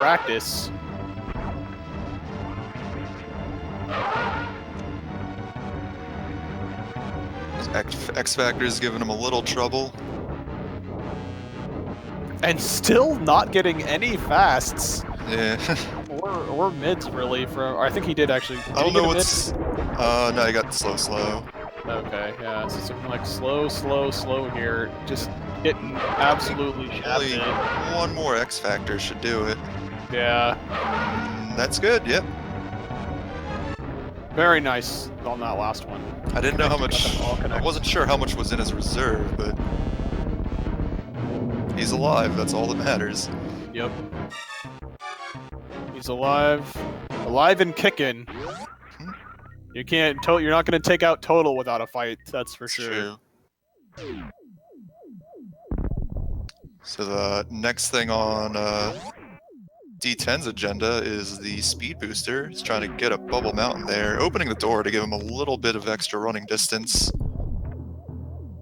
practice. X Factor's giving him a little trouble. And still not getting any fasts. Yeah. or mids, really. I think he did, actually. I don't know what's... no, he got slow. Okay, yeah, so it's looking like slow here. Just getting absolutely shafted. One more X Factor should do it. Yeah. That's good, yep. Very nice on that last one. I didn't know how much... I wasn't sure how much was in his reserve, but... He's alive, that's all that matters. Yep. He's alive. Alive and kicking. You can't... You're not going to take out Total without a fight, that's for sure. True. So the next thing on Di10kong's agenda is the speed booster. He's trying to get up Bubble Mountain there, opening the door to give him a little bit of extra running distance.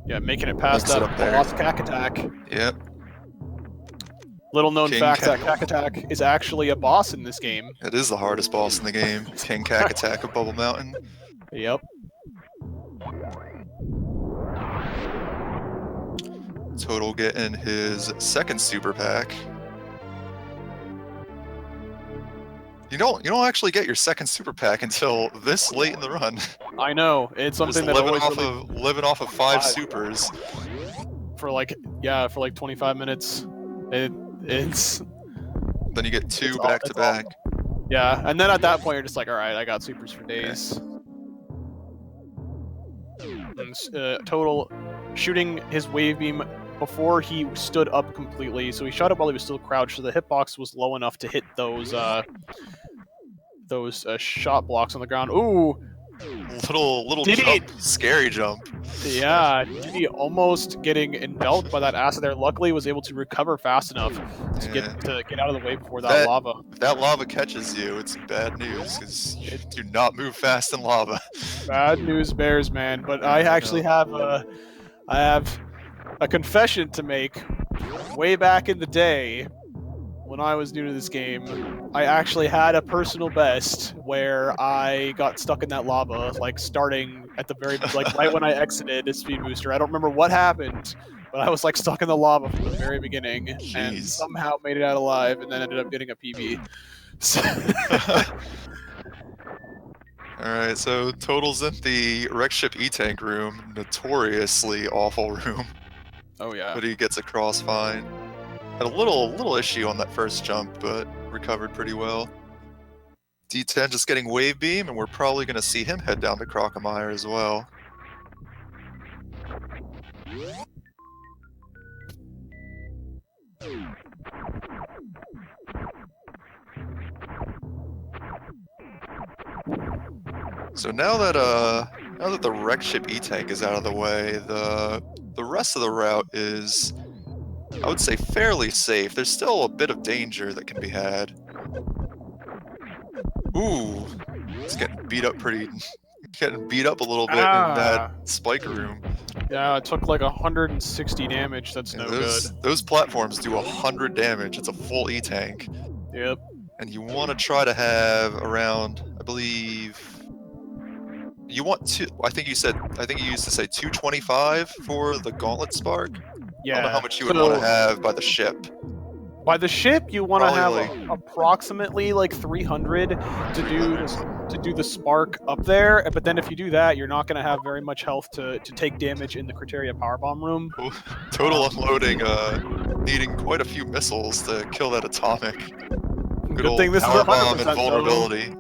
Yeah, making it past that boss Cack Attack. Yep. Little known fact that Cack Attack is actually a boss in this game. It is the hardest boss in the game. King Cack Attack of Bubble Mountain. Yep. Total getting his second super pack. You don't actually get your second super pack until this late in the run. I know, it's something that living off of 5 supers for like 25 minutes. It's then you get 2 back to back. Yeah, and then at that point you're just like, all right, I got supers for days. And, Total shooting his wave beam before he stood up completely, so he shot it while he was still crouched, so the hitbox was low enough to hit those shot blocks on the ground. Ooh! Little jump, scary jump. Yeah, Diddy almost getting enveloped by that acid there. Luckily, was able to recover fast enough to get out of the way before that lava. If that lava catches you, it's bad news, because you do not move fast in lava. Bad news bears, man. But I actually have a confession to make. Way back in the day, when I was new to this game, I actually had a personal best where I got stuck in that lava, like starting at the very, like right when I exited a speed booster. I don't remember what happened, but I was like stuck in the lava from the very beginning, and somehow made it out alive, and then ended up getting a PB. So Alright, so Total's in the wreck ship E-Tank room, notoriously awful room. Oh yeah. But he gets across fine. Had a little issue on that first jump, but recovered pretty well. Di10kong just getting wave beam, and we're probably going to see him head down to Crocomire as well. So now that the wreck ship E-Tank is out of the way, the rest of the route is, I would say, fairly safe. There's still a bit of danger that can be had. Ooh, it's getting beat up a little bit in that spike room. Yeah, it took like 160 damage. That's no good. Those platforms do 100 damage. It's a full E-Tank. Yep. And you want to try to have around, I believe, you want to. I think you used to say 225 for the Gauntlet Spark. Yeah. I don't know how much you would want to have by the ship. By the ship, you want to have approximately like 300 to do the spark up there. But then if you do that, you're not going to have very much health to take damage in the Criteria Powerbomb room. Total unloading, needing quite a few missiles to kill that atomic. Good thing this is 100% and vulnerability.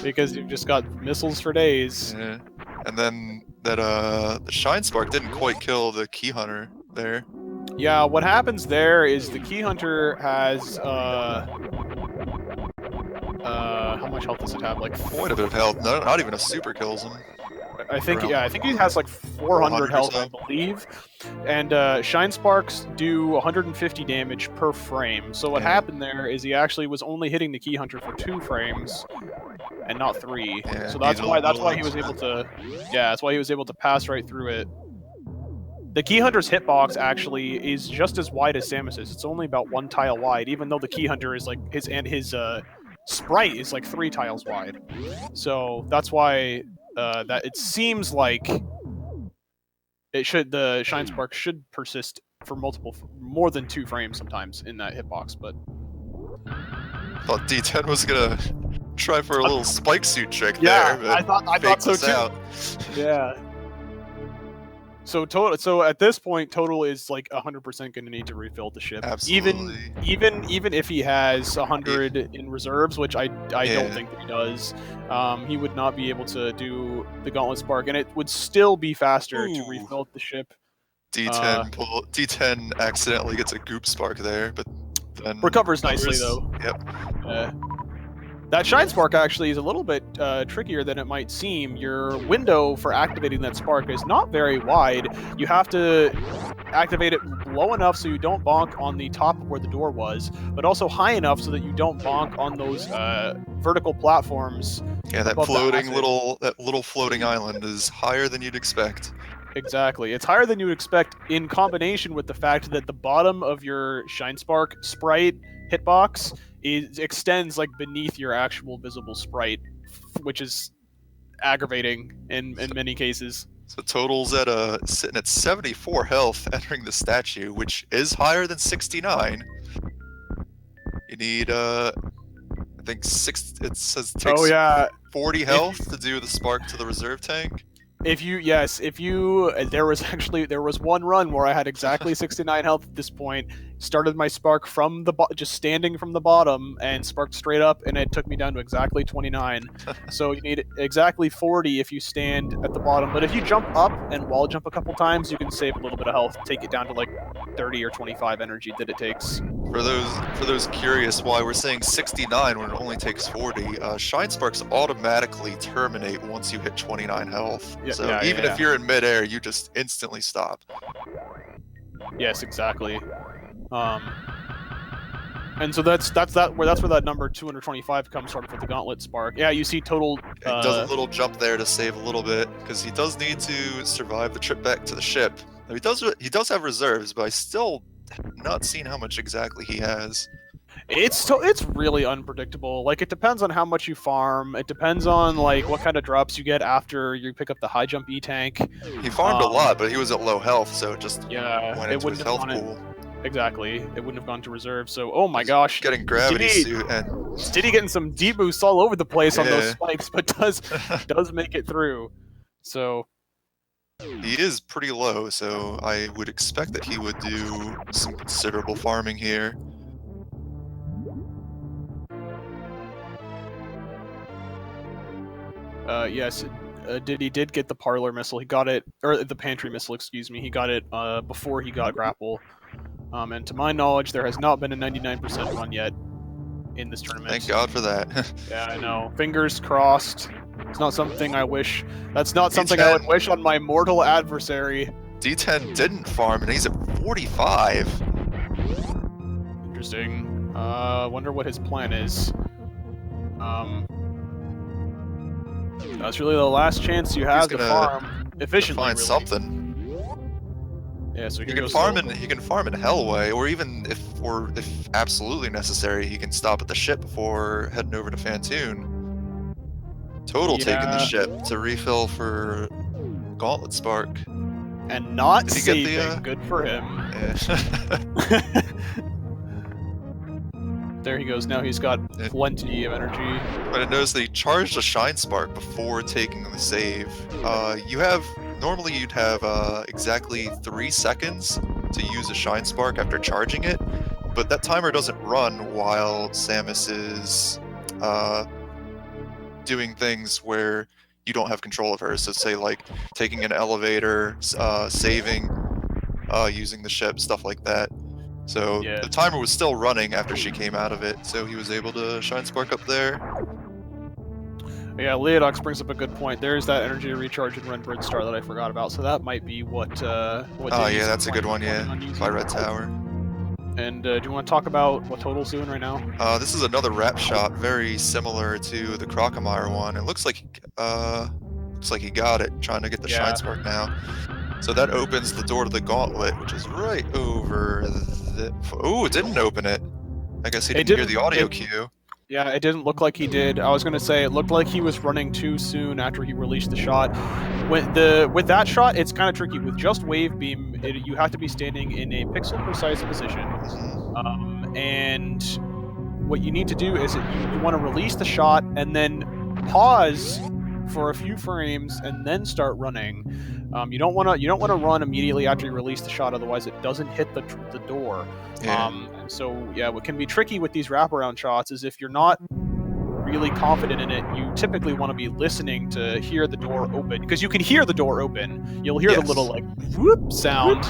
Because you've just got missiles for days. Yeah. And then that the Shine Spark didn't quite kill the Key Hunter there. Yeah, what happens there is the Key Hunter has how much health does it have? Like quite a bit of health. Not even a super kills him. I think he has like 400 health, I believe. And Shine Sparks do 150 damage per frame. So what happened there is he actually was only hitting the Key Hunter for 2 frames and not 3. Yeah, so that's why he was able to pass right through it. The Key Hunter's hitbox actually is just as wide as Samus's. It's only about 1 tile wide, even though the Key Hunter is like his sprite is like 3 tiles wide. So that's why that it seems like the Shine Spark should persist for more than 2 frames sometimes in that hitbox. But thought D10 was gonna try for a little spike suit trick yeah, there. I thought so too. Out. Yeah. So at this point, Total is like 100% going to need to refill the ship. Absolutely. Even if he has 100 in reserves, which I don't think that he does, he would not be able to do the Gauntlet Spark, and it would still be faster to refill the ship. D10 accidentally gets a Goop Spark there, but then recovers nicely though. Yep. That Shine Spark actually is a little bit trickier than it might seem. Your window for activating that spark is not very wide. You have to activate it low enough so you don't bonk on the top where the door was, but also high enough so that you don't bonk on those vertical platforms. Yeah, that little floating island is higher than you'd expect. Exactly. It's higher than you would expect in combination with the fact that the bottom of your Shine Spark sprite hitbox extends like beneath your actual visible sprite, which is aggravating in many cases. So Total's sitting at 74 health entering the statue, which is higher than 69. You need I think it says it takes 40 health to do the spark to the reserve tank. There was one run where I had exactly 69 health at this point. Started my spark from just standing from the bottom and sparked straight up, and it took me down to exactly 29. So you need exactly 40 if you stand at the bottom. But if you jump up and wall jump a couple times, you can save a little bit of health, take it down to like 30 or 25 energy that it takes. For those curious why we're saying 69 when it only takes 40, Shine Sparks automatically terminate once you hit 29 health. Even if you're in midair, you just instantly stop. Yes, exactly. And so that's where that number 225 comes from for the Gauntlet Spark. Yeah, you see Total. He does a little jump there to save a little bit because he does need to survive the trip back to the ship. Now, he does have reserves, but I still have not seen how much exactly he has. It's really unpredictable. Like, it depends on how much you farm. It depends on like what kind of drops you get after you pick up the high jump E-tank. He farmed a lot, but he was at low health, so it just went into his health pool. Exactly. It wouldn't have gone to reserve. So, oh my gosh. Getting gravity suit and Diddy getting some D boosts all over the place on those spikes, but does make it through. So he is pretty low, so I would expect that he would do some considerable farming here. Yes, Diddy did get the parlor missile. He got it, or the pantry missile, excuse me. He got it before he got grapple. And to my knowledge, there has not been a 99% run yet in this tournament. Thank God for that. Yeah, I know. Fingers crossed. It's not something I wish. That's not something I would wish on my mortal adversary. D10 didn't farm, and he's at 45. Interesting. Wonder what his plan is. That's really the last chance you have to farm efficiently. Find something. Yeah, so he can farm in Hellway, or even if absolutely necessary, he can stop at the ship before heading over to Fantoon. Total taking the ship to refill for Gauntlet Spark. And not saving. Good for him. Yeah. There he goes. Now he's got plenty of energy. But I noticed that he charged a Shine Spark before taking the save. Normally you'd have exactly 3 seconds to use a Shine Spark after charging it, but that timer doesn't run while Samus is doing things where you don't have control of her. So say like taking an elevator, saving, using the ship, stuff like that. So the timer was still running after she came out of it, so he was able to Shine Spark up there. Yeah, Leodox brings up a good point. There's that energy recharge in Renbird Star that I forgot about, so that might be what oh yeah, that's a good one, by Red Tower. And do you want to talk about what Total's doing right now? This is another wrap shot, very similar to the Crocomire one. It looks like he got it, trying to get the Shine Spark now. So that opens the door to the gauntlet, which is right over the... Ooh, it didn't open it. I guess he It didn't hear the didn't. audio cue. Yeah, it didn't look like he did. I was gonna say it looked like he was running too soon after he released the shot. With that shot, it's kind of tricky. With just wave beam, you have to be standing in a pixel precise position, and what you need to do is you want to release the shot and then pause for a few frames and then start running. You don't want to run immediately after you release the shot, otherwise it doesn't hit the door. Yeah. So yeah, what can be tricky with these wraparound shots is if you're not really confident in it, you typically want to be listening to hear the door open, because you can hear the door open. You'll hear the little like whoop sound.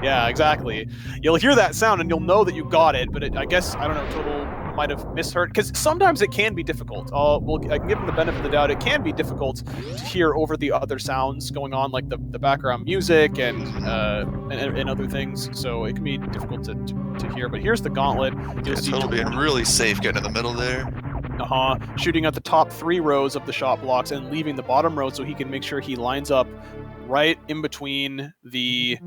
Yeah, exactly. You'll hear that sound and you'll know that you got it, but I guess, I don't know, Total might have misheard, because sometimes it can be difficult. I can give him the benefit of the doubt. It can be difficult to hear over the other sounds going on, like the background music and other things. So it can be difficult to hear. But here's the gauntlet. Yeah, Total being really safe getting in the middle there. Shooting at the top 3 rows of the shot blocks and leaving the bottom row so he can make sure he lines up right in between the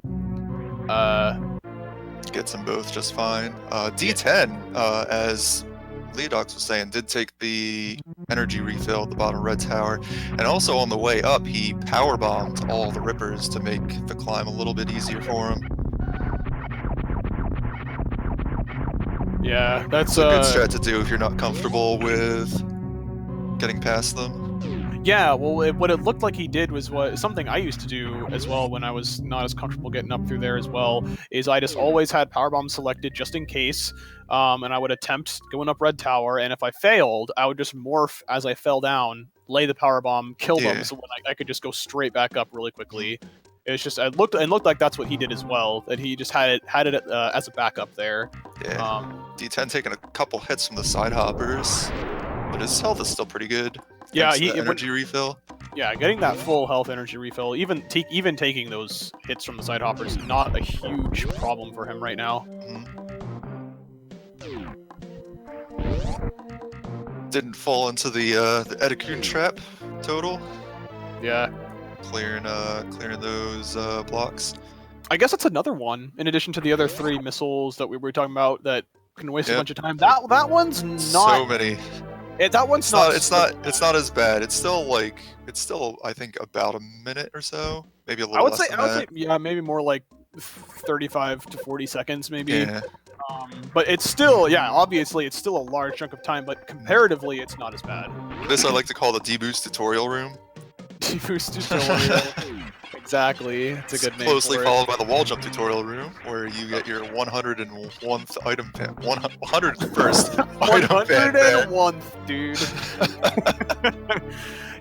gets them both just fine. D10, as Leodox was saying, did take the energy refill at the bottom red tower, and also on the way up he power bombed all the rippers to make the climb a little bit easier for him. Yeah, that's a good strat to do if you're not comfortable with getting past them. Yeah, well, what it looked like he did was something I used to do as well when I was not as comfortable getting up through there as well, is I just always had powerbomb selected just in case, and I would attempt going up red tower, and if I failed, I would just morph as I fell down, lay the powerbomb, kill them, so I could just go straight back up really quickly. It's just it looked like that's what he did as well. That he just had it as a backup there. Yeah. D10 taking a couple hits from the side hoppers, but his health is still pretty good. Yeah, energy refill. Yeah, getting that full health energy refill, even taking those hits from the side hoppers, is not a huge problem for him right now. Didn't fall into the Di10kong trap. Total. Yeah. Clearing those blocks. I guess that's another one, in addition to the other 3 missiles that we were talking about that can waste a bunch of time. That one's not so many. That one's not. It's not as bad. It's still I think about a minute or so, maybe a little less than that. I would say yeah, maybe more like 35 to 40 seconds, maybe. Yeah. But it's still, yeah, obviously it's still a large chunk of time, but comparatively it's not as bad. This I like to call the deboost tutorial room. Deboost tutorial. Exactly. It's a good name. Closely followed by the wall jump tutorial room, where you get your 101th item pan. 101st item pan. 101th, dude.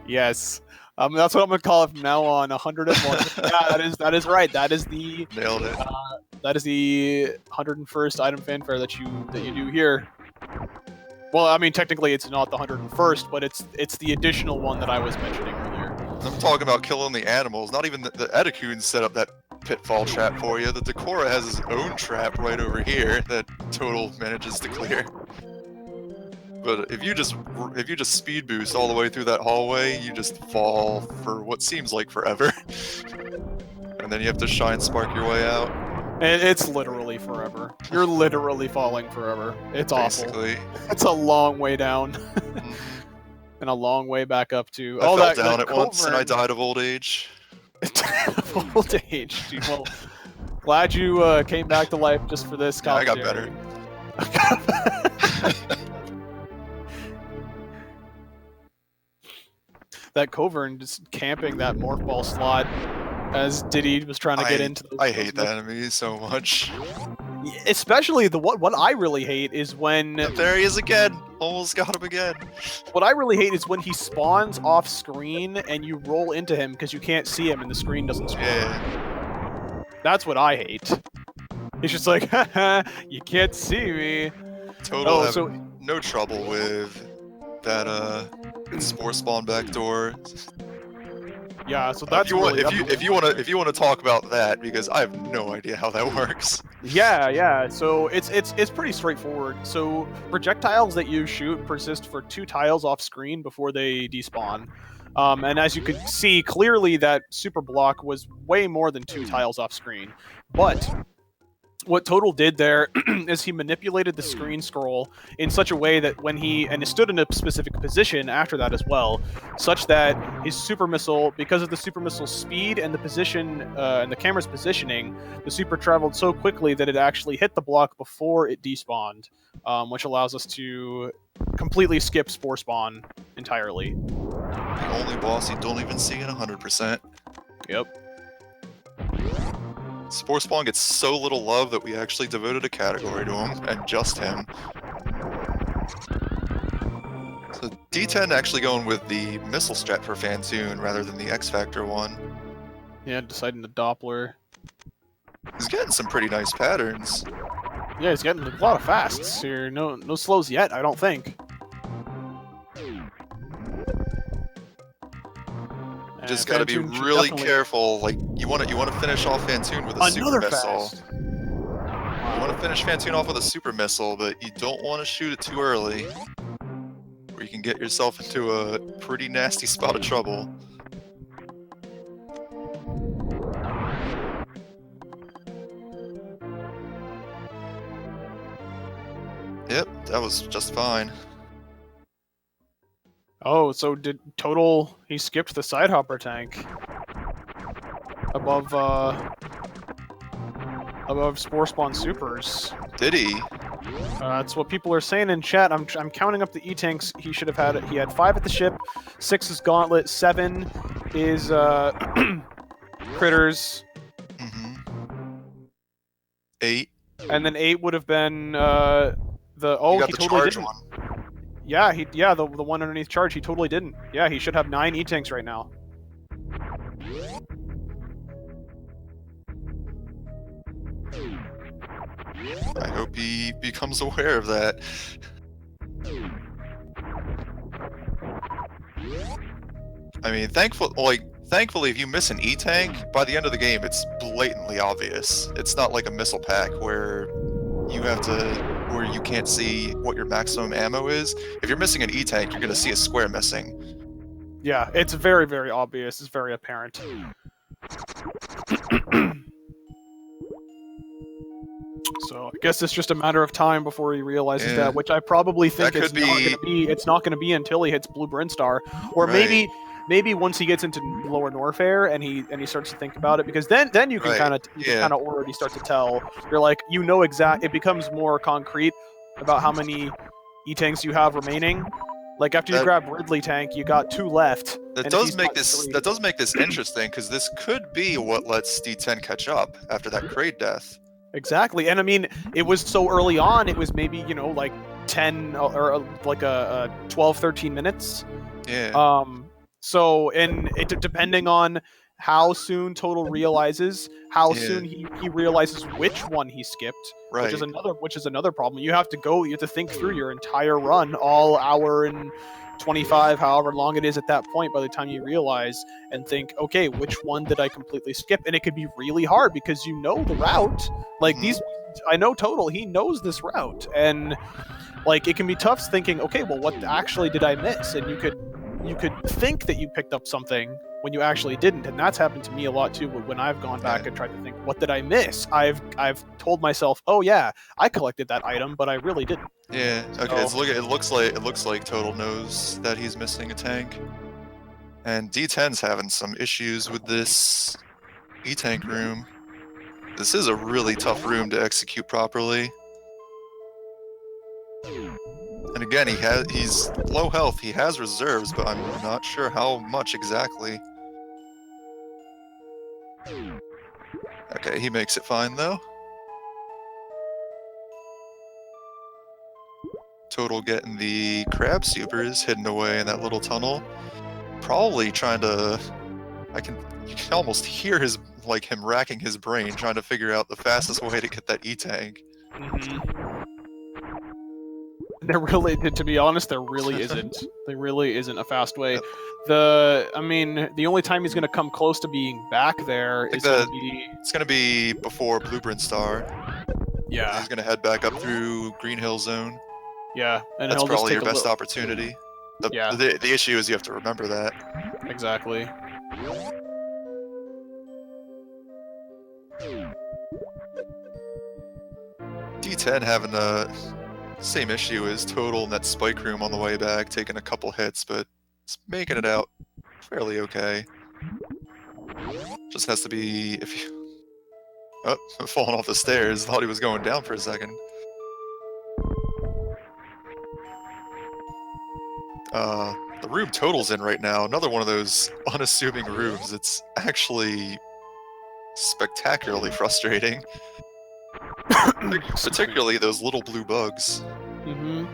Yes. That's what I'm gonna call it from now on. 101. Yeah, that is right. That is the nailed it. That is the 101st item fanfare that you do here. Well, I mean, technically it's not the 101st, but it's the additional one that I was mentioning earlier. I'm talking about killing the animals. Not even the Di10kong set up that pitfall trap for you. The Decora has his own trap right over here that Total manages to clear. But if you just speed boost all the way through that hallway, you just fall for what seems like forever. And then you have to shine spark your way out. And it's literally forever. You're literally falling forever. It's basically awful. It's a long way down. And a long way back up to... I fell down at once and I died of old age. Of old age, dude. Well, glad you came back to life just for this commentary. I got better. That Covern just camping that morph ball slot as Diddy was trying to get into those. I hate that enemy so much. Especially what I really hate is when... There he is again! Almost got him again. What I really hate is when he spawns off screen and you roll into him because you can't see him and the screen doesn't scroll. Yeah. That's what I hate. He's just like, haha, you can't see me. Total no trouble with that spore spawn backdoor. Yeah, so that's if you want to talk about that, because I have no idea how that works. Yeah. So it's pretty straightforward. So projectiles that you shoot persist for 2 tiles off screen before they despawn. And as you could see clearly, that super block was way more than 2 tiles off screen. But what Total did there is he manipulated the screen scroll in such a way that when he stood in a specific position after that as well, such that his super missile, because of the super missile's speed and the position and the camera's positioning, the super traveled so quickly that it actually hit the block before it despawned, which allows us to completely skip Spore Spawn entirely. The only boss you don't even see in 100%. Yep. Spore Spawn gets so little love that we actually devoted a category to him, and just him. So D10 actually going with the missile strat for Fantoon rather than the X Factor one. Yeah, deciding the Doppler. He's getting some pretty nice patterns. Yeah, he's getting a lot of fasts here. No slows yet, I don't think. Just gotta be really careful. Like you want to finish off Fantoon with a super missile. You want to finish Fantoon off with a super missile, but you don't want to shoot it too early, or you can get yourself into a pretty nasty spot of trouble. Yep, that was just fine. Oh, so did Total... He skipped the Sidehopper tank. Above Spore Spawn Supers. Did he? That's what people are saying in chat. I'm counting up the E-tanks he should have had. He had 5 at the ship, 6 is Gauntlet, 7 is Critters. 8. And then 8 would have been he totally didn't. One. Yeah, the one underneath charge, he totally didn't. Yeah, he should have 9 E-tanks right now. I hope he becomes aware of that. I mean, thankfully, if you miss an E-tank, by the end of the game, it's blatantly obvious. It's not like a missile pack where you can't see what your maximum ammo is. If you're missing an E-tank, you're gonna see a square missing. Yeah, it's very, very obvious. It's very apparent. So I guess it's just a matter of time before he realizes that, which I probably think it's not gonna be until he hits Blue Brinstar, or maybe once he gets into Lower Norfair and he starts to think about it, because then you can kind of already start to tell. You're like, it becomes more concrete about how many E-tanks you have remaining. Like after you grab Ridley tank, you got 2 left. That does make this interesting, because this could be what lets D10 catch up after that Kraid death. Exactly, and I mean, it was so early on. It was maybe like 10 or like a 12, 13 minutes. Yeah. So, and depending on how soon Total realizes, how soon he realizes which one he skipped, which is another problem. You have to think through your entire run, all hour and 25, however long it is at that point, by the time you realize and think, okay, which one did I completely skip? And it could be really hard because you know the route. Like I know Total, he knows this route, and like it can be tough thinking, okay, well, what actually did I miss? And you could think that you picked up something when you actually didn't, and that's happened to me a lot too. When I've gone back and tried to think, what did I miss? I've told myself, oh yeah, I collected that item, but I really didn't. Yeah. Okay. So it looks like Total knows that he's missing a tank, and D10's having some issues with this E-tank room. This is a really tough room to execute properly. And again, he's low health. He has reserves, but I'm not sure how much exactly. Okay, he makes it fine though. Total getting the crab supers hidden away in that little tunnel. Probably trying to... You can almost hear him racking his brain, trying to figure out the fastest way to get that E-tank. There really, to be honest, there really isn't. There really isn't a fast way. I mean, the only time he's going to come close to being back there is going to be... It's going to be before Blueprint Star. Yeah. He's going to head back up through Green Hill Zone. Yeah, and that's he'll probably just take your best opportunity. The issue is you have to remember that. Exactly. D10 having the same issue as Total in that spike room on the way back, taking a couple hits, but it's making it out fairly okay. Just has to be if you... Oh, falling off the stairs. Thought he was going down for a second. The room Total's in right now, another one of those unassuming rooms. It's actually spectacularly frustrating. Particularly those little blue bugs. Mm-hmm.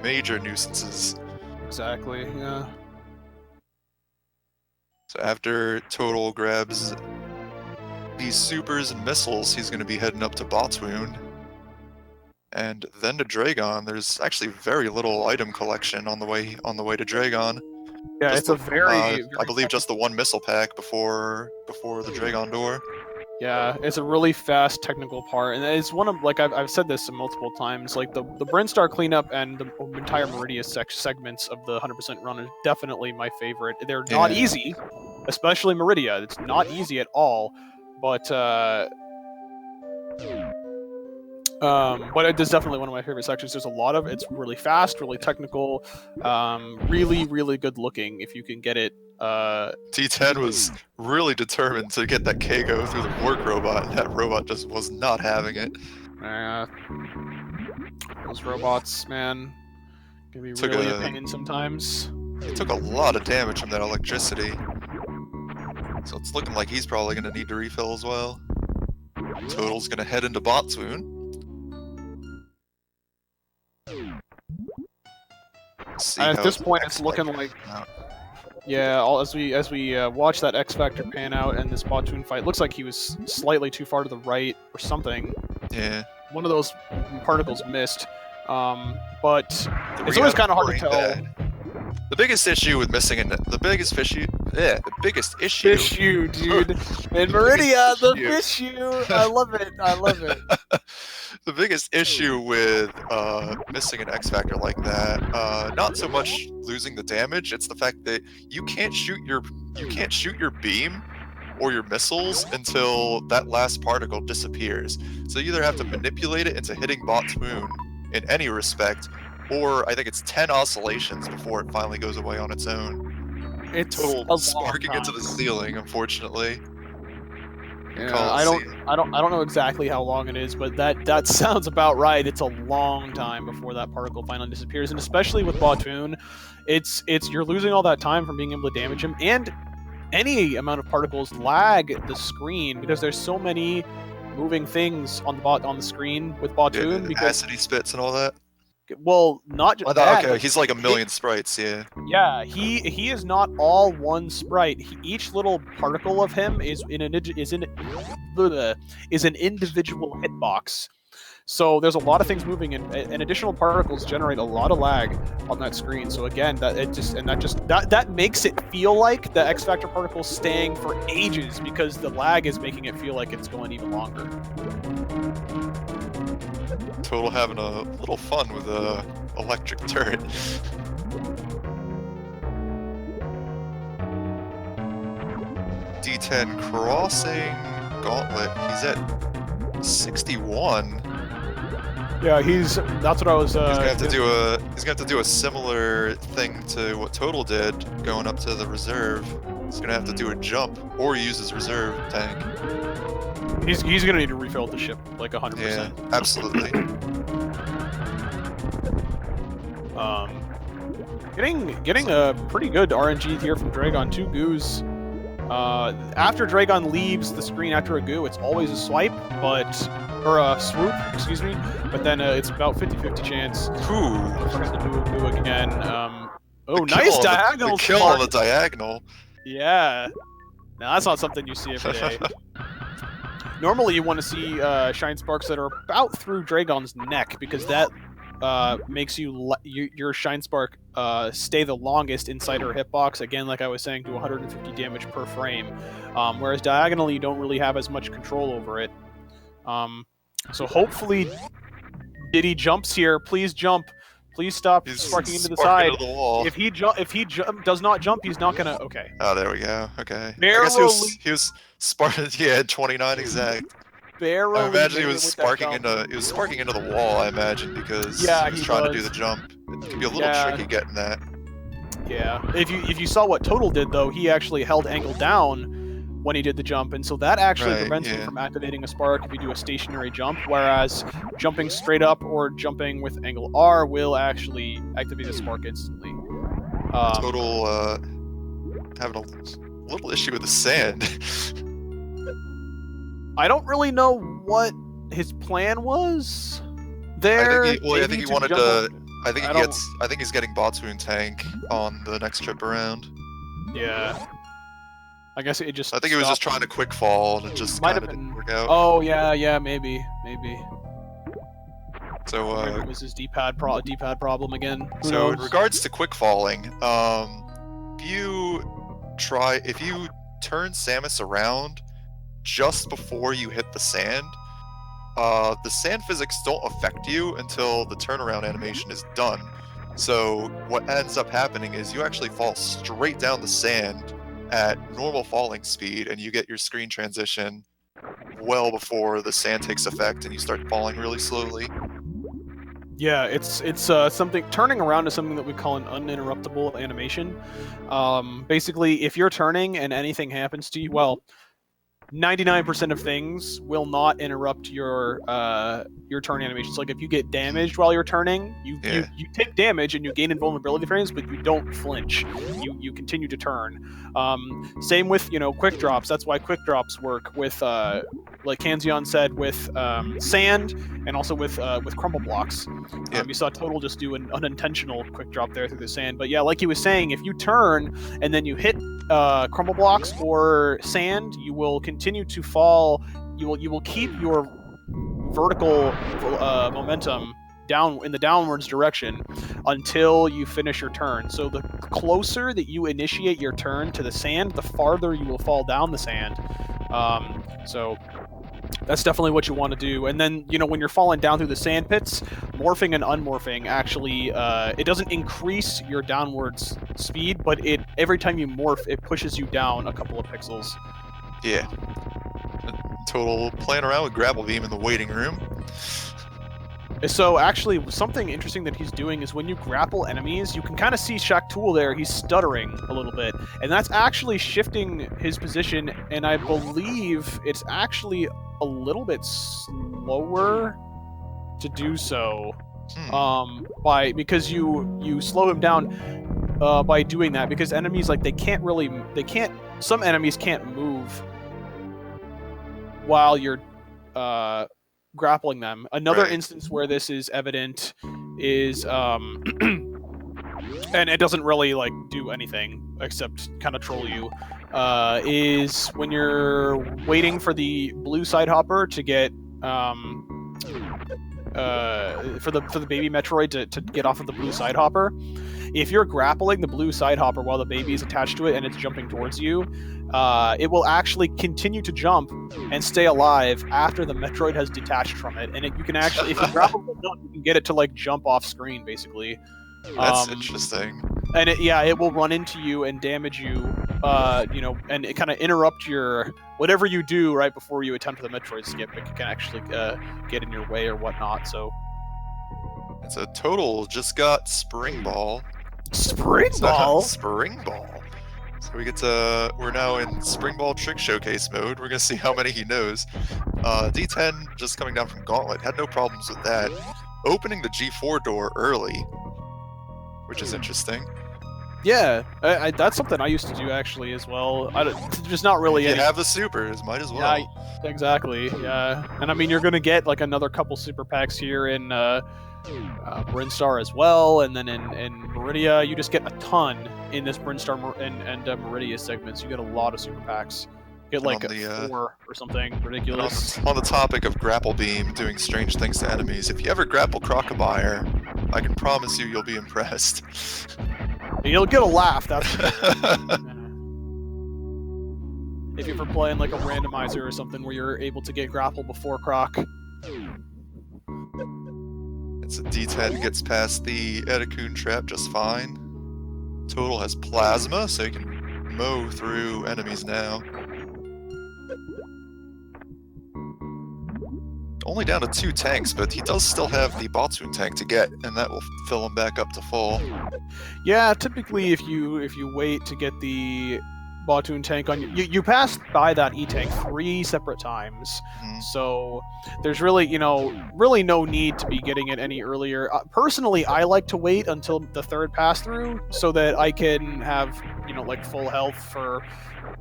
Major nuisances. Exactly, yeah. So after Total grabs these supers and missiles, he's going to be heading up to Botswoon. And then to Dragon. There's actually very little item collection on the way to Dragon. Yeah, just it's a very I believe just the one missile pack before the Dragon door. Yeah, it's a really fast technical part, and it's one of, like, I've said this multiple times, like, the Brinstar cleanup and the entire Meridia segments of the 100% run are definitely my favorite. They're not easy, especially Meridia. It's not easy at all, but it is definitely one of my favorite sections. There's a lot of it's really fast, really technical, really, really good looking if you can get it. D10 was really determined to get that Kago through the work robot, and that robot just was not having it. Those robots, man, can be really a pain sometimes. It took a lot of damage from that electricity. So it's looking like he's probably going to need to refill as well. Total's going to head into Botswoon. And at this point, it's looking like... Yeah, as we watch that X Factor pan out and this Botswoon fight, looks like he was slightly too far to the right or something. Yeah. One of those particles missed. But it's always kind of hard to tell. The biggest issue with missing it, the biggest issue, dude. In Meridia, the issue. I love it. The biggest issue with missing an X Factor like that, not so much losing the damage, it's the fact that you can't shoot your beam or your missiles until that last particle disappears. So you either have to manipulate it into hitting Botswoon in any respect, or I think it's 10 oscillations before it finally goes away on its own. It's Total sparking into the ceiling, unfortunately. Yeah, I don't know exactly how long it is, but that sounds about right. It's a long time before that particle finally disappears, and especially with Botswoon, it's you're losing all that time from being able to damage him, and any amount of particles lag the screen because there's so many moving things on the screen with Botswoon. Yeah, because acid he spits and all that. Well, not just that. Okay, he's like a million sprites, yeah. Yeah, he is not all one sprite. Each little particle of him is an individual hitbox. So there's a lot of things moving, and additional particles generate a lot of lag on that screen. So again, that makes it feel like the X Factor particle's staying for ages because the lag is making it feel like it's going even longer. Total having a little fun with the electric turret. D10 crossing gauntlet. He's at 61. Yeah, that's what I was. He's gonna have to do a similar thing to what Total did, going up to the reserve. He's gonna have to do a jump or use his reserve tank. He's gonna need to refill the ship like 100%. Yeah, absolutely. Getting a pretty good RNG here from Dragon. 2 goos. After Dragon leaves the screen after a goo, it's always a swipe, or a swoop, excuse me. But then it's about 50-50 chance. Ooh. For him to do a goo again. Nice diagonal. The kill on the diagonal. Yeah. Now that's not something you see every day. Normally you want to see shine sparks that are about through Dragon's neck, because that makes your Shine Spark stay the longest inside her hitbox. Again, like I was saying, to 150 damage per frame. Whereas diagonally, you don't really have as much control over it. So hopefully, Diddy jumps here. Please jump. Please stop He's sparking into the sparking side. into the wall. If he does not jump, he's not gonna. Okay. Oh, there we go. Okay. I Barely, guess he was sparking. Yeah, 29 exact. barely. I imagine he made was it with that sparking jump. into the wall. I imagine because Yeah, he was he trying to was. do the jump. It could be a little Yeah. tricky getting that. Yeah. If you saw what Total did though, he actually held angle down when he did the jump, and so that actually Right, prevents him yeah. from activating a spark if you do a stationary jump. Whereas jumping straight up or jumping with angle R will actually activate a spark instantly. Total having a little issue with the sand. I don't really know what his plan was there. I think he wanted jump to. up- I think he's getting Botsoon tank on the next trip around. Yeah. I guess it just. I think he was just stopped. trying to quick fall and it just Might kind have of been. didn't work out. Oh yeah, maybe. So Maybe it was his D-pad problem again. Who So in knows? regards to quick falling, if you turn Samus around just before you hit the sand physics don't affect you until the turnaround animation is done. So what ends up happening is you actually fall straight down the sand at normal falling speed, and you get your screen transition well before the sand takes effect and you start falling really slowly. Yeah, it's something turning around is something that we call an uninterruptible animation. Basically, if you're turning and anything happens to you, well, 99% of things will not interrupt your turn animations. Like if you get damaged while you're turning, you take damage and you gain invulnerability frames, but you don't flinch. You continue to turn. Same with quick drops. That's why quick drops work with like Kanzion said, with sand and also with crumble blocks. Yeah. You saw Total just do an unintentional quick drop there through the sand. But yeah, like he was saying, if you turn and then you hit crumble blocks or sand, you will continue to fall. You will keep your vertical momentum down in the downwards direction until you finish your turn. So the closer that you initiate your turn to the sand, the farther you will fall down the sand. So that's definitely what you want to do. And then, when you're falling down through the sand pits, morphing and unmorphing actually, it doesn't increase your downwards speed, but every time you morph, it pushes you down a couple of pixels. Yeah. Total playing around with grapple beam in the waiting room. So actually, something interesting that he's doing is when you grapple enemies, you can kind of see Shaktul there. He's stuttering a little bit, and that's actually shifting his position. And I believe it's actually a little bit slower to do so. Because you slow him down by doing that, because enemies some enemies can't move while you're grappling them. Another instance where this is evident is and it doesn't really do anything except kind of troll you, is when you're waiting for the blue side hopper to get for the baby Metroid to get off of the blue side hopper. If you're grappling the blue side hopper while the baby is attached to it and it's jumping towards you, it will actually continue to jump and stay alive after the Metroid has detached from it. And you can actually, if you grapple it enough, you can get it to jump off screen, basically. That's interesting. And it will run into you and damage you, and it kind of interrupt your whatever you do right before you attempt the Metroid skip. It can actually get in your way or whatnot. So it's a Total just got Spring Ball. Spring Ball. Spring Ball. So we're now in Spring Ball Trick Showcase mode. We're gonna see how many he knows. D10 just coming down from Gauntlet had no problems with that. Opening the G4 door early, which is interesting. Yeah, that's something I used to do actually as well. Just not really. You have the supers, might as well. Yeah, exactly. Yeah, and I mean you're gonna get another couple super packs here in Brinstar as well, and then in Meridia you just get a ton in this Brinstar and Meridia segments. You get a lot of super packs. You get 4 or something ridiculous. On the topic of grapple beam doing strange things to enemies, if you ever grapple Crocobire I can promise you, you'll be impressed. You'll get a laugh, that's for sure. If you're ever playing like a randomizer or something where you're able to get grapple before Croc. It's a D10 gets past the Di10kong trap just fine. Total has plasma, so you can mow through enemies now. Only down to 2 tanks, but he does still have the Di10kong tank to get, and that will fill him back up to full. Yeah, typically if you wait to get the Di10kong tank on you pass by that E-tank 3 separate times. Mhm. So there's really, really no need to be getting it any earlier. Personally, I like to wait until the 3rd pass through so that I can have, like full health for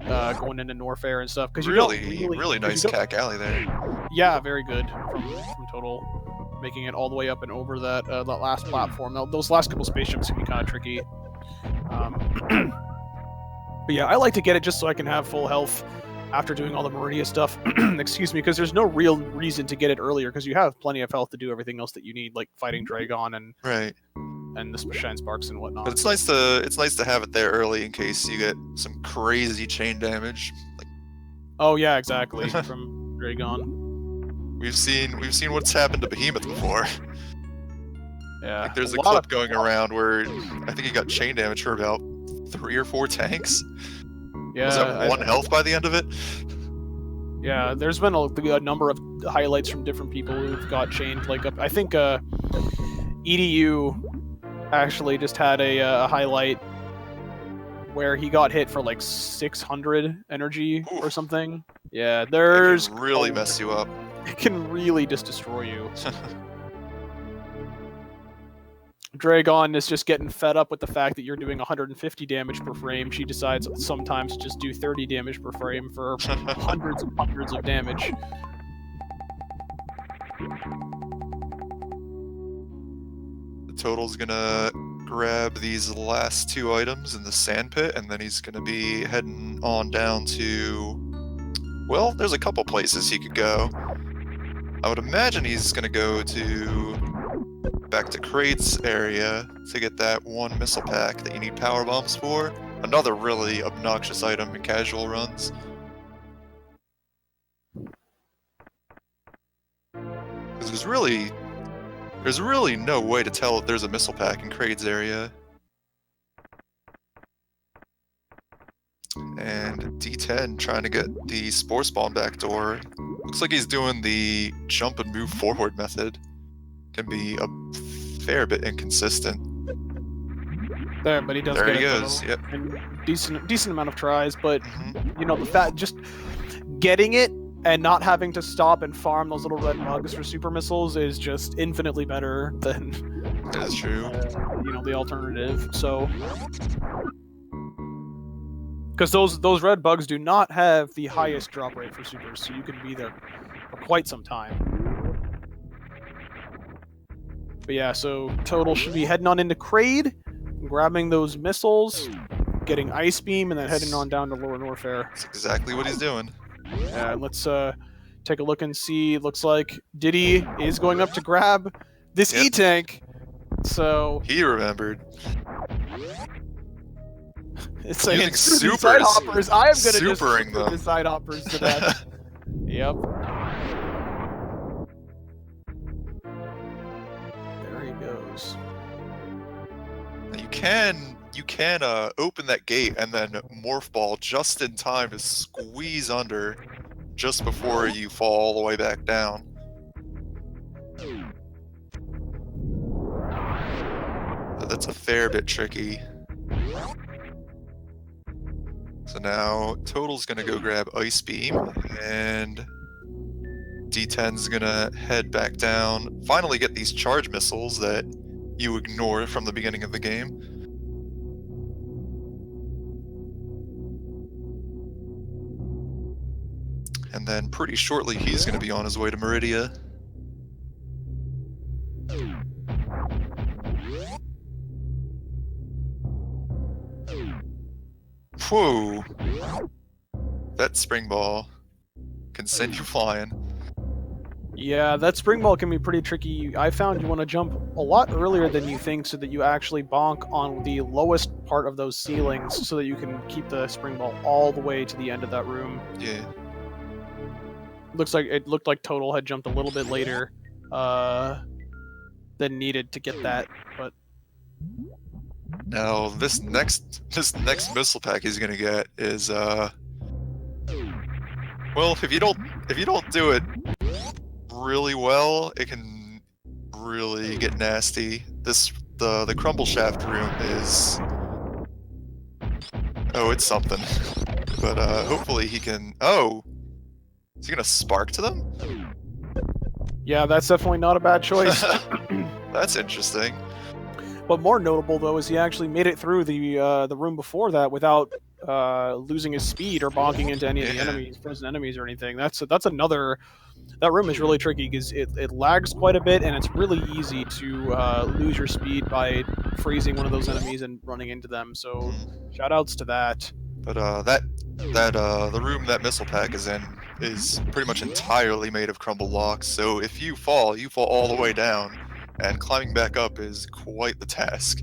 going into Norfair and stuff. Because really nice cack alley there. Yeah, very good from Total, making it all the way up and over that last platform. Those last couple spaceships can be kind of tricky. But yeah, I like to get it just so I can have full health after doing all the Meridia stuff. Excuse me, because there's no real reason to get it earlier because you have plenty of health to do everything else that you need, like fighting Dragon and the Shine Sparks and whatnot. But it's nice to have it there early in case you get some crazy chain damage. Oh yeah, exactly. From Dragon. We've seen what's happened to Behemoth before. Yeah. Like there's a clip going around where I think he got chain damage for about 3 or 4 tanks. Yeah. Was that 1 health by the end of it? Yeah, there's been a number of highlights from different people who've got chained. Like I think EDU actually just had a highlight where he got hit for like 600 energy or something. Yeah, there's... It can really mess you up. It can really just destroy you. Dragon is just getting fed up with the fact that you're doing 150 damage per frame. She decides sometimes to just do 30 damage per frame for hundreds and hundreds of damage. The Total's gonna grab these last 2 items in the sand pit, and then he's gonna be heading on down to... Well, there's a couple places he could go. I would imagine he's gonna go back to Crate's area to get that 1 missile pack that you need power bombs for. Another really obnoxious item in casual runs. Because there's really no way to tell if there's a missile pack in Crate's area. And D10 trying to get the Spore Spawn backdoor. Looks like he's doing the jump and move forward method. Can be a fair bit inconsistent. There, but he does. There get he it, goes. though. Yep. And decent amount of tries, but the fact just getting it and not having to stop and farm those little red bugs for super missiles is just infinitely better than That is true. The alternative. So, because those red bugs do not have the highest drop rate for supers, so you can be there for quite some time. But yeah, so Total should be heading on into Kraid, grabbing those missiles, getting Ice Beam, and then heading on down to Lower Norfair. That's exactly what he's doing. Yeah, let's take a look and see. Looks like Diddy is going up to grab this E-Tank. So he remembered. It's saying using supers. Side hoppers. I am gonna just supering them. the side hoppers to death. Yep. There he goes. You can open that gate and then morph ball just in time to squeeze under just before you fall all the way back down. But that's a fair bit tricky. So now Total's gonna go grab Ice Beam, and D10's gonna head back down, finally get these charge missiles that you ignored from the beginning of the game. And then pretty shortly he's gonna be on his way to Meridia. Whoa! That spring ball can send you flying. Yeah, that spring ball can be pretty tricky. I found you want to jump a lot earlier than you think so that you actually bonk on the lowest part of those ceilings so that you can keep the spring ball all the way to the end of that room. Yeah. It looked like Total had jumped a little bit later than needed to get that, but Now this next missile pack he's gonna get is well, if you don't do it really well, it can really get nasty. The crumble shaft room is, oh, it's something. But hopefully he can. Oh, is he gonna spark to them? yeah, that's definitely not a bad choice. That's interesting. But more notable though is he actually made it through the room before that without losing his speed or bonking into any of the enemies, frozen enemies or anything. That's another. That room is really tricky because it lags quite a bit, and it's really easy to lose your speed by freezing one of those enemies and running into them. So, shoutouts to that. But the room that missile pack is in is pretty much entirely made of crumble blocks. So if you fall all the way down, and climbing back up is quite the task.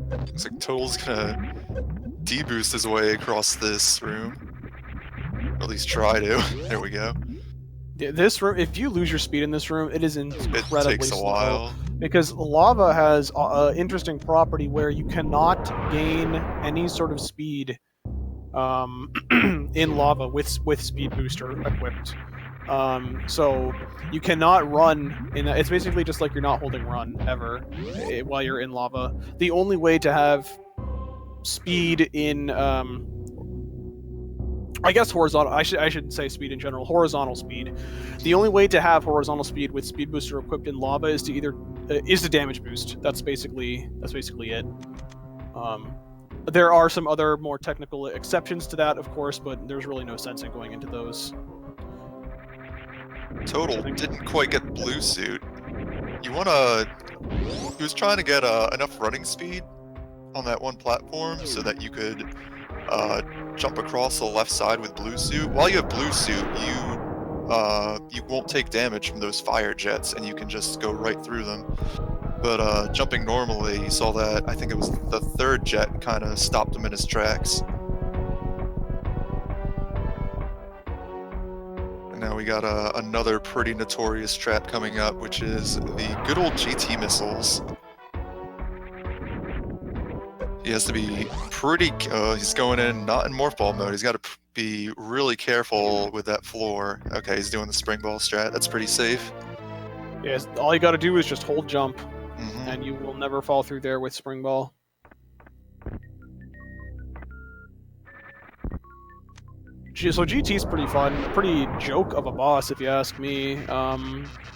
Looks like Total's gonna deboost his way across this room. Or at least try to. There we go. This room, if you lose your speed in this room, it is incredibly It takes a slow. while. Because lava has an interesting property where you cannot gain any sort of speed in lava with speed booster equipped. So you cannot run in that. It's basically just like you're not holding run ever while you're in lava. The only way to have speed in I guess horizontal. I should say speed in general. Horizontal speed. The only way to have horizontal speed with speed booster equipped in lava is to either is the damage boost. That's basically it. There are some other more technical exceptions to that, of course, but there's really no sense in going into those. Total didn't quite get blue suit. He was trying to get enough running speed on that one platform so that you could jump across the left side with blue suit. While you have blue suit, you won't take damage from those fire jets, and you can just go right through them. But jumping normally, you saw that, I think it was the third jet kind of stopped him in his tracks. And now we got another pretty notorious trap coming up, which is the good old GT missiles. He has to be pretty. He's going in not in morph ball mode. He's got to be really careful with that floor. Okay, he's doing the spring ball strat. That's pretty safe. Yes, all you got to do is just hold jump, and you will never fall through there with spring ball. So GT's pretty fun, pretty joke of a boss if you ask me.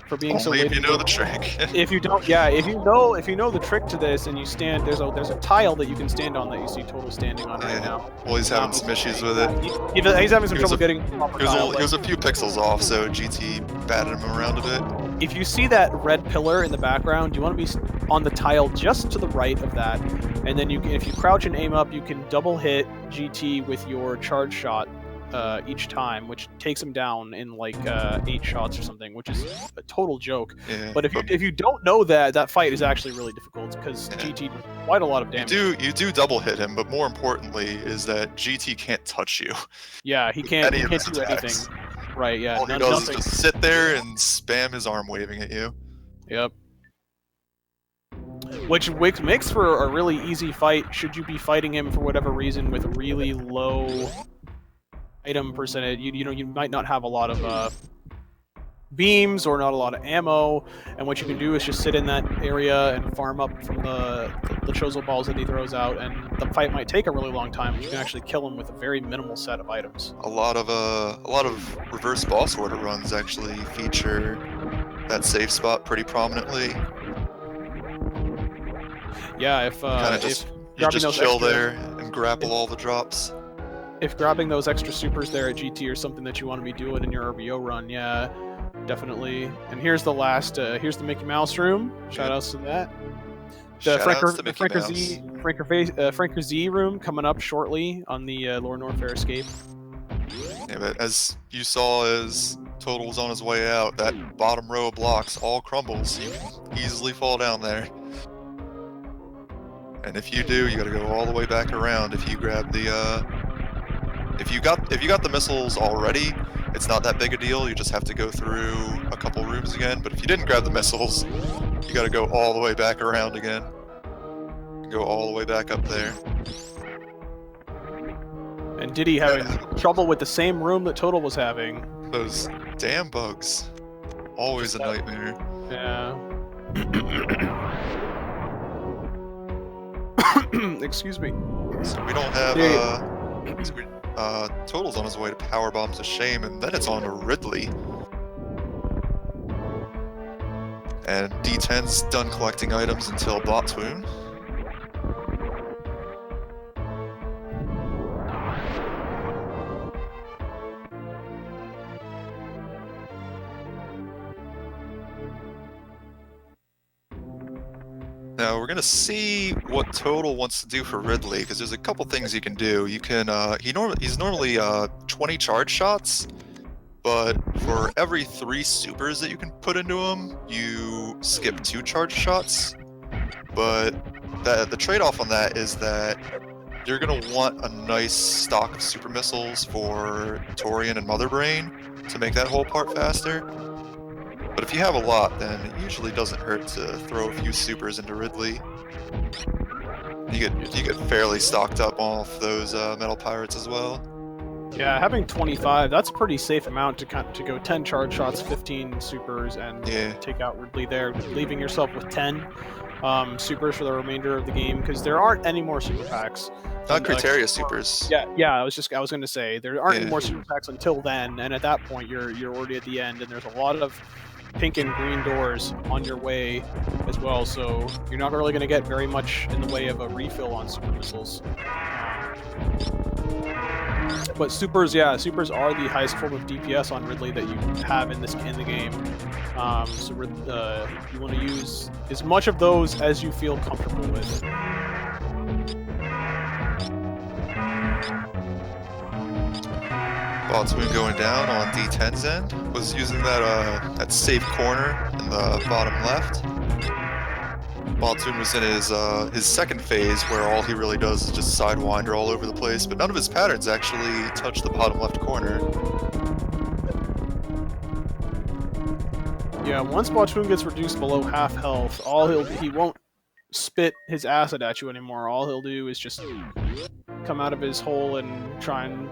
For being so only late. if you know the trick. If you don't, yeah, if you know the trick to this and you stand, there's a tile that you can stand on that you see Total standing on right now. Well, he's having some issues with it. He's having some trouble getting. He was a few pixels off, so GT batted him around a bit. If you see that red pillar in the background, you want to be on the tile just to the right of that, and then if you crouch and aim up, you can double hit GT with your charge shot. Each time, which takes him down in like 8 shots or something, which is a total joke. Yeah, but if you don't know that fight is actually really difficult because GT does quite a lot of damage. You do double hit him, but more importantly is that GT can't touch you. Yeah, he can't do anything. Right? Yeah. All he does is just sit there and spam his arm waving at you. Yep. Which makes for a really easy fight should you be fighting him for whatever reason with really low item percentage. You might not have a lot of beams or not a lot of ammo, and what you can do is just sit in that area and farm up from the Chozo balls that he throws out, and the fight might take a really long time, but you can actually kill him with a very minimal set of items. A lot of reverse boss order runs actually feature that safe spot pretty prominently. Yeah, if you just chill there and grapple all the drops. If grabbing those extra supers there at GT are something that you want to be doing in your RBO run, yeah, definitely. And here's the last, here's the Mickey Mouse room. Shoutouts to that. The Franker Z room coming up shortly on the Lore Norfair Escape. Yeah, but as you saw as Total was on his way out, that bottom row of blocks all crumbles. You can easily fall down there. And if you do, you gotta go all the way back around. If you grab the if you got the missiles already, it's not that big a deal. You just have to go through a couple rooms again. But if you didn't grab the missiles, you gotta go all the way back around again. And go all the way back up there. And Diddy having trouble with the same room that Total was having. Those damn bugs. Always a nightmare. Yeah. Excuse me. So we don't have Total's on his way to Power Bombs of Shame, and then it's on to Ridley. And D10's done collecting items until Bot Swoon. Now we're gonna see what Total wants to do for Ridley, because there's a couple things you can do. You can he's normally 20 charge shots, but for every 3 supers that you can put into him, you skip 2 charge shots. But the trade-off on that is that you're gonna want a nice stock of super missiles for Torian and Mother Brain to make that whole part faster. But if you have a lot, then it usually doesn't hurt to throw a few supers into Ridley. You get fairly stocked up off those metal pirates as well. Yeah, having 25, that's a pretty safe amount to go 10 charge shots, 15 supers, and take out Ridley there, leaving yourself with 10 supers for the remainder of the game, because there aren't any more super packs. Not Criteria supers. Yeah. I was going to say there aren't any more super packs until then, and at that point you're already at the end, and there's a lot of pink and green doors on your way as well, so you're not really going to get very much in the way of a refill on super missiles. But supers are the highest form of DPS on Ridley that you have in the game. So you want to use as much of those as you feel comfortable with. Botswoon going down on D10's end was using that safe corner in the bottom left. Botswoon was in his second phase, where all he really does is just sidewinder all over the place, but none of his patterns actually touch the bottom left corner. Yeah, once Botswoon gets reduced below half health, he won't spit his acid at you anymore. All he'll do is just come out of his hole and try and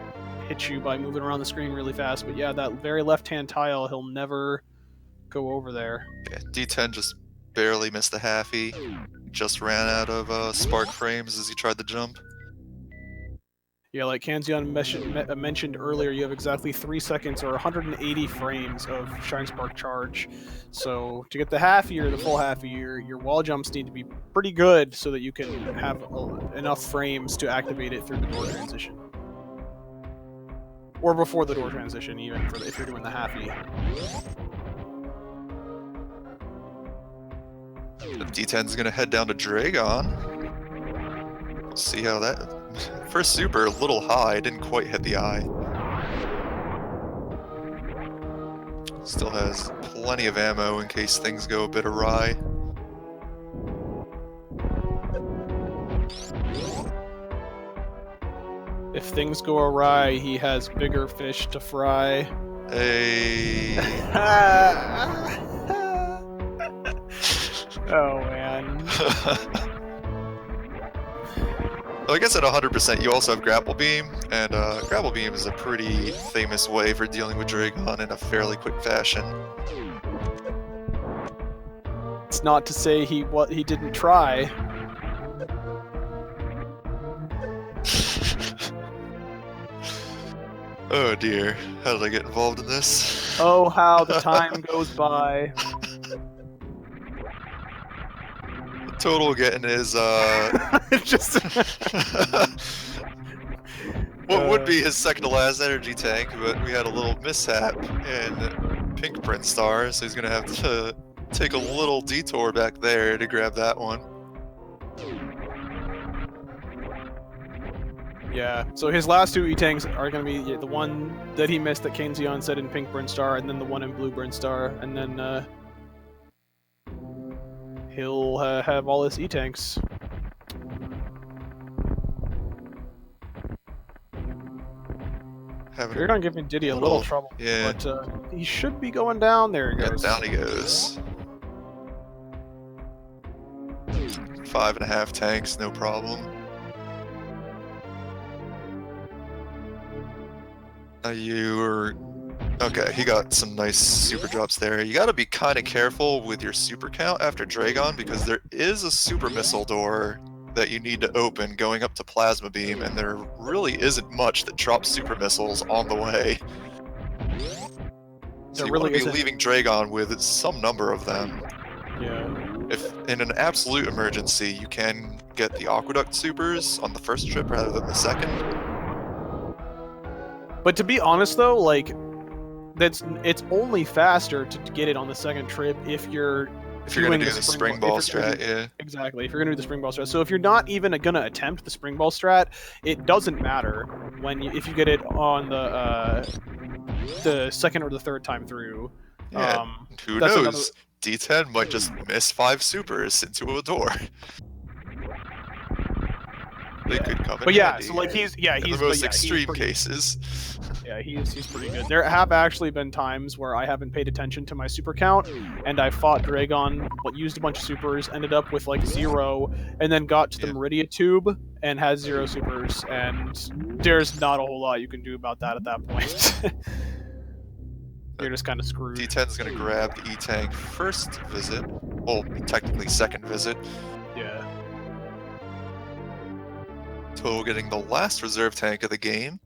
hit you by moving around the screen really fast. But yeah, that very left-hand tile, he'll never go over there. Yeah, D10 just barely missed the halfie. Just ran out of spark frames as he tried to jump. Yeah, like Kanzion mentioned earlier, you have exactly 3 seconds or 180 frames of Shine Spark charge. So to get the full halfie, your wall jumps need to be pretty good so that you can have enough frames to activate it through the door transition. Or before the door transition, even if you're doing the halfie. D10's gonna head down to Dragon. We'll see how that... First super, a little high, didn't quite hit the eye. Still has plenty of ammo in case things go a bit awry. If things go awry, he has bigger fish to fry. Hey. Oh man. Well, I guess at 100% you also have Grapple Beam, and Grapple Beam is a pretty famous way for dealing with Dragon in a fairly quick fashion. It's not to say he didn't try. Oh dear, how did I get involved in this? Oh, how the time goes by. Total getting his Just what would be his second to last energy tank, but we had a little mishap in Pink Prince Star, so he's gonna have to take a little detour back there to grab that one. Yeah, so his last two E-Tanks are going to be the one that he missed that Kanezion said in Pink Brinstar, and then the one in Blue Brinstar, and then he'll have all his E-Tanks. You're going to give Diddy a little trouble, yeah. but he should be going down. There he goes. Yeah, down he goes. 5.5 tanks, no problem. Okay, he got some nice super drops there. You gotta be kind of careful with your super count after Dragon, because there is a super missile door that you need to open going up to Plasma Beam, and there really isn't much that drops super missiles on the way. So you really want to be leaving Dragon with some number of them. Yeah. If in an absolute emergency, you can get the Aqueduct supers on the first trip rather than the second. But to be honest, though, like, it's only faster to get it on the second trip if you're gonna do the spring ball strat, yeah. Exactly, if you're gonna do the spring ball strat. So if you're not even gonna attempt the spring ball strat, it doesn't matter if you get it on the second or the third time through. Yeah, who knows? D10 might just miss 5 supers into a door. They could come in handy. So like he's in the most extreme cases. Yeah, he's pretty good. There have actually been times where I haven't paid attention to my super count, and I fought Dragon, but used a bunch of supers, ended up with like 0, and then got to the Meridia Tube and had 0 supers, and there's not a whole lot you can do about that at that point. You're just kind of screwed. D10's gonna grab the E-Tank first visit. Well, technically second visit. Yeah. Total getting the last reserve tank of the game,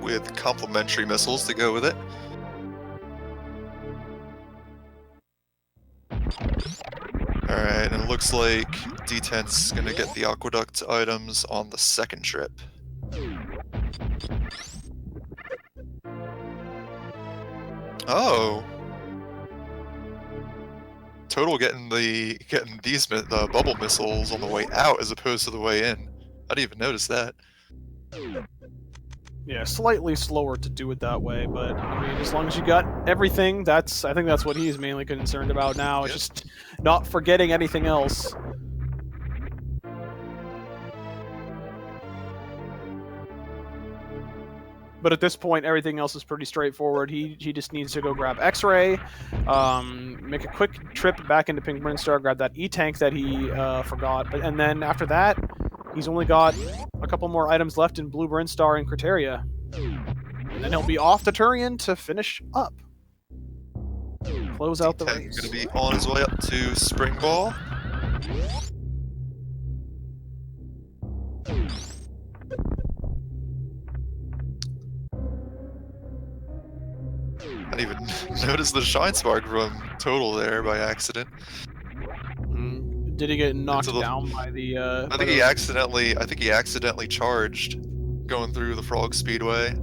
with complementary missiles to go with it. Alright, and it looks like D10's gonna get the Aqueduct items on the second trip. Oh! Total getting the bubble missiles on the way out as opposed to the way in. I didn't even notice that. Yeah, slightly slower to do it that way, but I mean, as long as you got everything, I think that's what he's mainly concerned about now. It's just not forgetting anything else. But at this point, everything else is pretty straightforward. He just needs to go grab X-Ray, make a quick trip back into Pink Brinstar, grab that E-Tank that he forgot, and then after that, he's only got a couple more items left in Blue Brinstar and Criteria. And then he'll be off to Turian to finish up. Close out the race. Gonna be on his way up to Spring Ball. I didn't even notice the Shine Spark from Total there by accident. Did he get knocked down by the? I think he accidentally charged going through the Frog Speedway.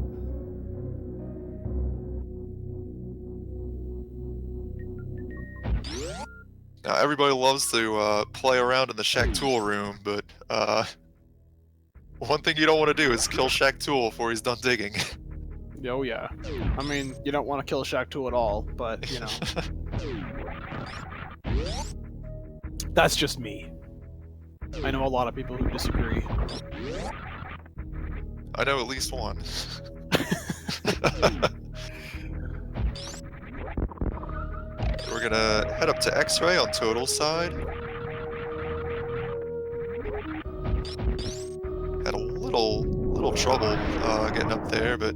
Now everybody loves to play around in the Shaq Tool room, but one thing you don't want to do is kill Shaq Tool before he's done digging. Oh yeah, I mean you don't want to kill Shaq Tool at all, but you know. That's just me. I know a lot of people who disagree. I know at least one. We're gonna head up to X-Ray on Total side. Had a little trouble getting up there, but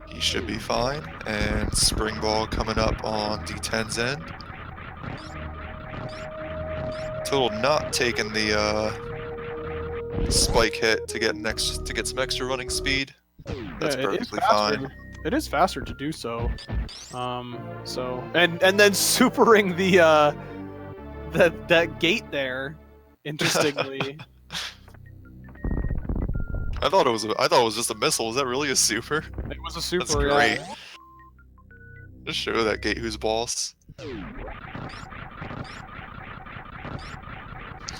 he should be fine. And Spring Ball coming up on D10's end. Total not taking the spike hit to get some extra running speed. That's perfectly fine. It is faster to do so. And then supering that gate there. Interestingly. I thought it was just a missile. Was that really a super? It was a super. That's great. Just show that gate who's boss.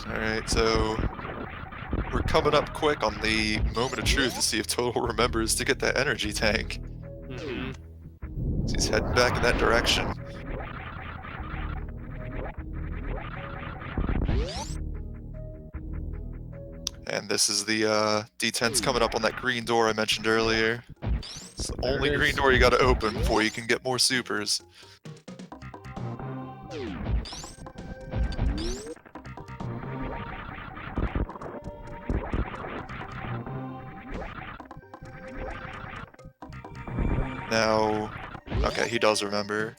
Alright, so we're coming up quick on the moment of truth to see if Total remembers to get that energy tank. Mm-hmm. So he's heading back in that direction. And this is the D10's coming up on that green door I mentioned earlier. It's the There only it green is. door you gotta open before you can get more supers. Now, okay, he does remember.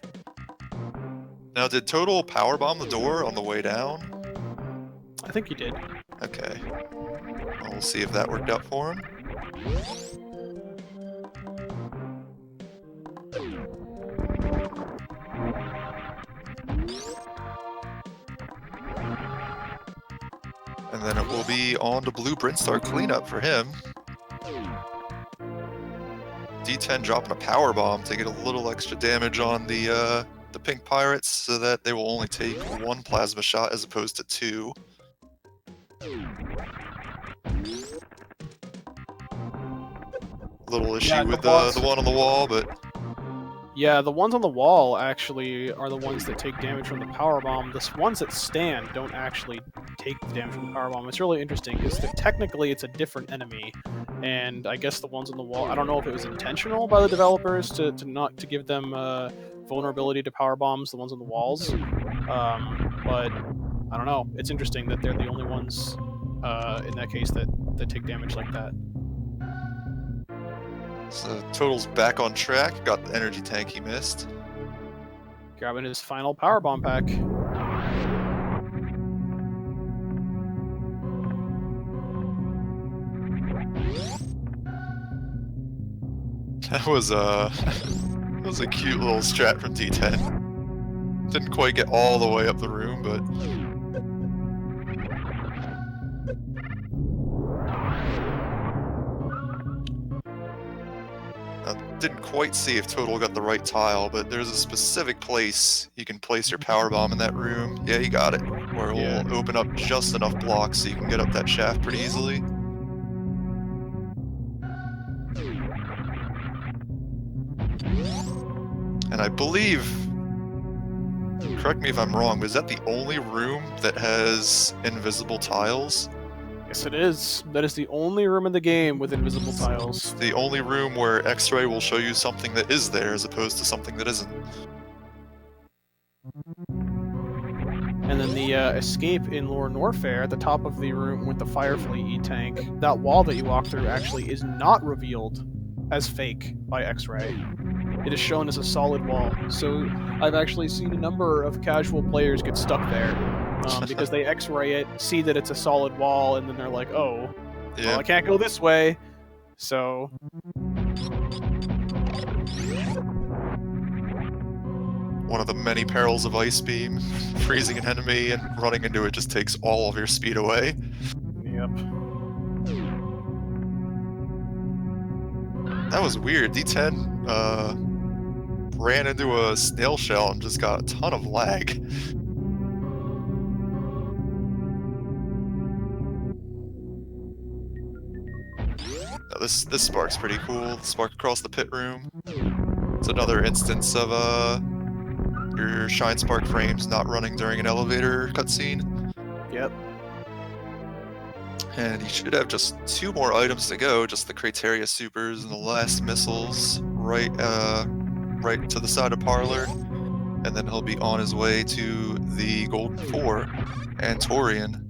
Now, did Total powerbomb the door on the way down? I think you did. Okay. Well, we'll see if that worked out for him. And then it will be on to Blueprint Star cleanup for him. D10 dropping a power bomb to get a little extra damage on the pink pirates, so that they will only take 1 plasma shot as opposed to 2. Little issue Yeah, with the one on the wall, but Yeah, the ones on the wall actually are the ones that take damage from the power bomb. The ones that stand don't actually take the damage from the power bomb. It's really interesting because technically it's a different enemy, and I guess the ones on the wall. I don't know if it was intentional by the developers to not to give them vulnerability to power bombs. The ones on the walls, but I don't know. It's interesting that they're the only ones in that case that take damage like that. so Total's back on track. Got the energy tank he missed. Grabbing his final power bomb pack. That was that was a cute little strat from D10. Didn't quite get all the way up the room, but didn't quite see if Total got the right tile, but there's a specific place you can place your power bomb in that room. Yeah, you got it. Where it will open up just enough blocks so you can get up that shaft pretty easily. And I believe, correct me if I'm wrong, but is that the only room that has invisible tiles? Yes, it is. That is the only room in the game with invisible tiles. It's the only room where X-Ray will show you something that is there as opposed to something that isn't. And then the escape in Lore Norfair at the top of the room with the Firefly E-Tank, that wall that you walk through actually is not revealed as fake by X-Ray. It is shown as a solid wall. So I've actually seen a number of casual players get stuck there because they X-ray it, see that it's a solid wall, and then they're like, oh, Yeah. well, I can't go this way. So one of the many perils of Ice Beam, freezing an enemy and running into it just takes all of your speed away. Yep. That was weird. D10 ran into a snail shell and just got a ton of lag. Now this spark's pretty cool. The spark across the pit room. It's another instance of your shine spark frames not running during an elevator cutscene. Yep. And you should have just 2 more items to go, just the Crateria supers and the last missiles right to the side of Parlor. And then he'll be on his way to the Golden 4 and Torian.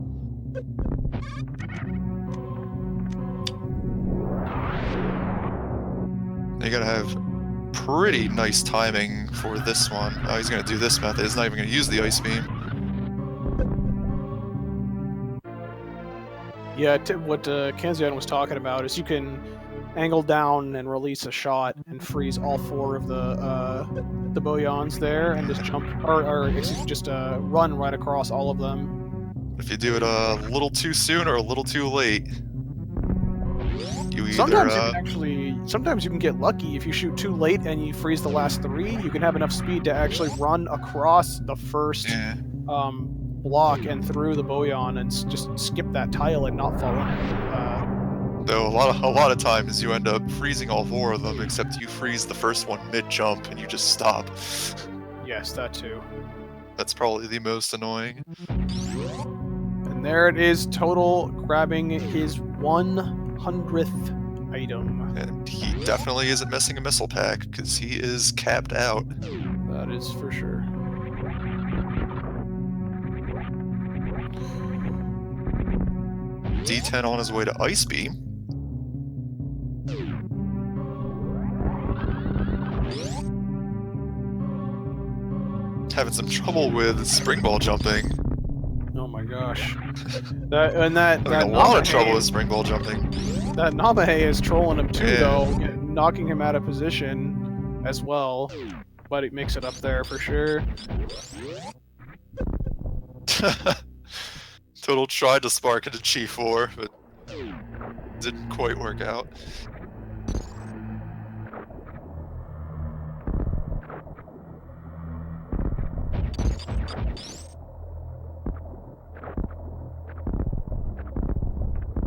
You gotta have pretty nice timing for this one. Oh, he's gonna do this method. He's not even gonna use the Ice Beam. Yeah, what Kanzian was talking about is you can angle down and release a shot and freeze all 4 of the Boyons there and just jump, or excuse me, just run right across all of them. If you do it a little too soon or a little too late, you Sometimes either you can actually, sometimes you can get lucky if you shoot too late and you freeze the last 3. You can have enough speed to actually run across the first block and through the bouillon and just skip that tile and not fall in. Though a lot of times you end up freezing all 4 of them, except you freeze the first one mid-jump and you just stop. Yes, that too. That's probably the most annoying. And there it is, Total grabbing his 100th item. And he definitely isn't missing a missile pack, because he is capped out. That is for sure. D10 on his way to Ice Beam. Having some trouble with spring ball jumping. Oh my gosh. That A lot of trouble with spring ball jumping. That Namahe is trolling him too, Yeah. though, knocking him out of position as well. But it makes it up there for sure. Total tried to spark into Chi 4, but didn't quite work out.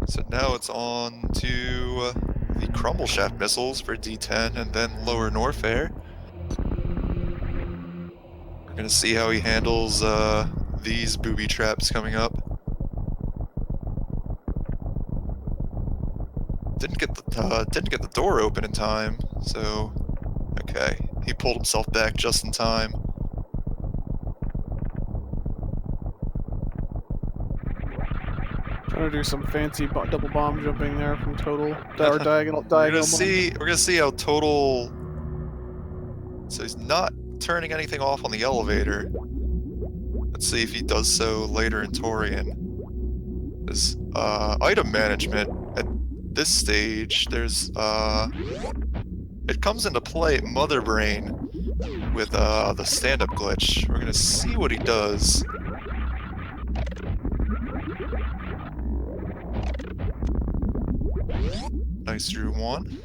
So now it's on to the Crumble Shaft missiles for D10 and then lower Norfair. We're gonna see how he handles these booby traps coming up. Didn't get the door open in time, so okay. He pulled himself back just in time. Trying to do some fancy double bomb jumping there from Total. Or diagonal. We're gonna see how Total. So he's not turning anything off on the elevator. Let's see if he does so later in Torian. There's item management at this stage. There's it comes into play at Mother Brain with the stand-up glitch. We're gonna see what he does. Nice drew 1.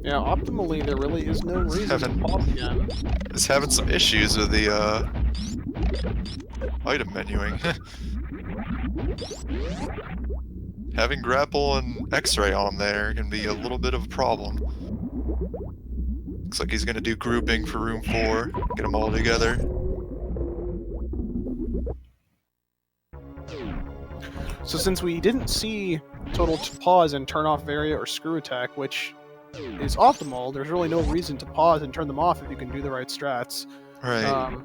Yeah, optimally, there really is no reason to pause again. Is having some issues with the item menuing. Having grapple and X-ray on there can be a little bit of a problem. Looks like he's gonna do grouping for room 4, get them all together. So since we didn't see Total pause and turn off Varia or Screw Attack, which is optimal, there's really no reason to pause and turn them off if you can do the right strats. Right.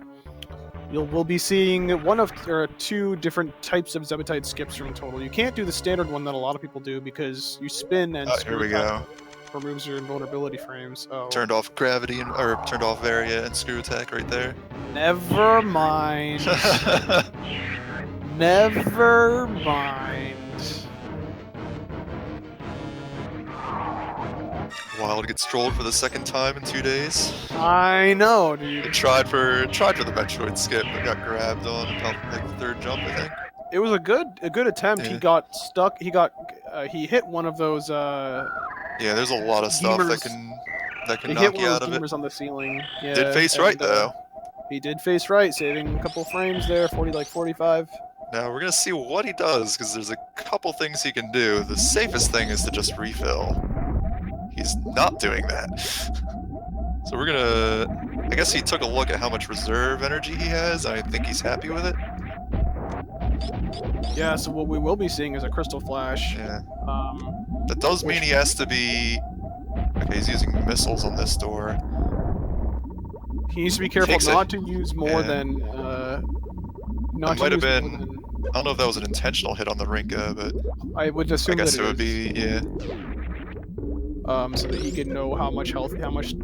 We'll be seeing or 2 different types of Zebetide skips from Total. You can't do the standard one that a lot of people do because you spin and Here we go. removes your invulnerability frames. Oh. Turned off gravity or turned off Varia and Screw Attack right there. Never mind. Never mind. Wild gets trolled for the 2nd time in 2 days. I know, dude. He tried for the Metroid skip, but got grabbed on about like the 3rd jump, I think. It was a good attempt. Yeah. He got stuck. He hit one of those. Yeah, there's a lot of stuff that can He knock hit one you of out those of it. beamers on the ceiling. Yeah, Did face right though. He did face right, saving a couple frames there. 45. Now we're gonna see what he does because there's a couple things he can do. The safest thing is to just refill. He's not doing that. So we're gonna. I guess he took a look at how much reserve energy he has, and I think he's happy with it. Yeah. So what we will be seeing is a crystal flash. Yeah. That does mean he has to be. Okay, he's using missiles on this door. He needs to be careful not to use more than. That might have been. I don't know if that was an intentional hit on the Rinka, but I would assume I guess that it would be, yeah. So that he can know how much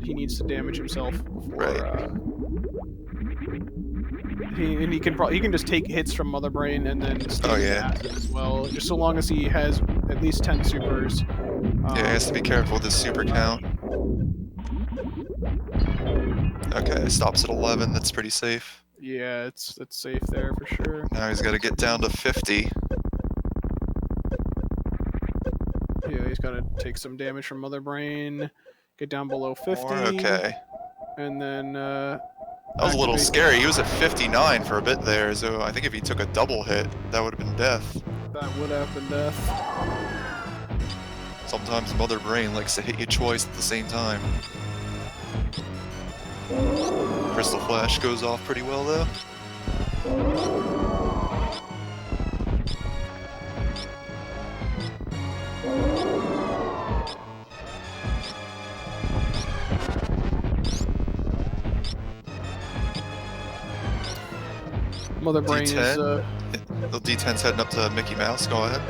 he needs to damage himself before. Right. He can just take hits from Mother Brain and then stay acid as well. Just so long as he has at least 10 supers. Yeah, he has to be careful with his super count. Okay, stops at 11. That's pretty safe. Yeah, it's safe there for sure. Now he's got to get down to 50. Yeah, he's got to take some damage from Mother Brain, get down below 50, Or, okay. and then That was a little activate- scary. He was at 59 for a bit there, so I think if he took a double hit, that would have been death. That would have been death. Sometimes Mother Brain likes to hit you twice at the same time. Crystal Flash goes off pretty well though. Mother Brain is. The D10's heading up to Mickey Mouse. Go ahead.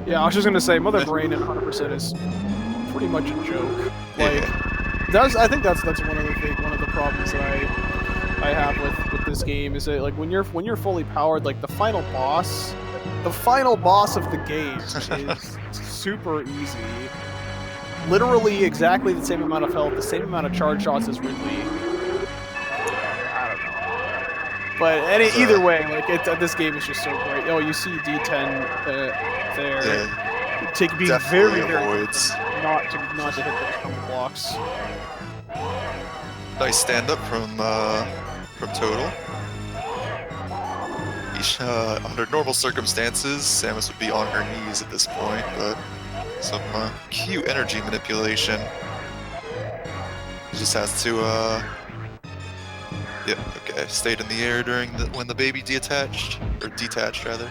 Yeah, I was just gonna say Mother Brain at 100% is pretty much a joke. Like, I think that's one of the problems that I have with this game is that like when you're fully powered, like the final boss of the game is super easy. Literally exactly the same amount of health, the same amount of charge shots as Ridley. I don't know. But either way, like this game is just so great. Oh, you see D10 there. Yeah, Take being definitely very avoids. not to hit those couple blocks. Nice stand up from Total. Under normal circumstances, Samus would be on her knees at this point, but some cute energy manipulation. Just has to yep, okay, stayed in the air during when the baby detached rather.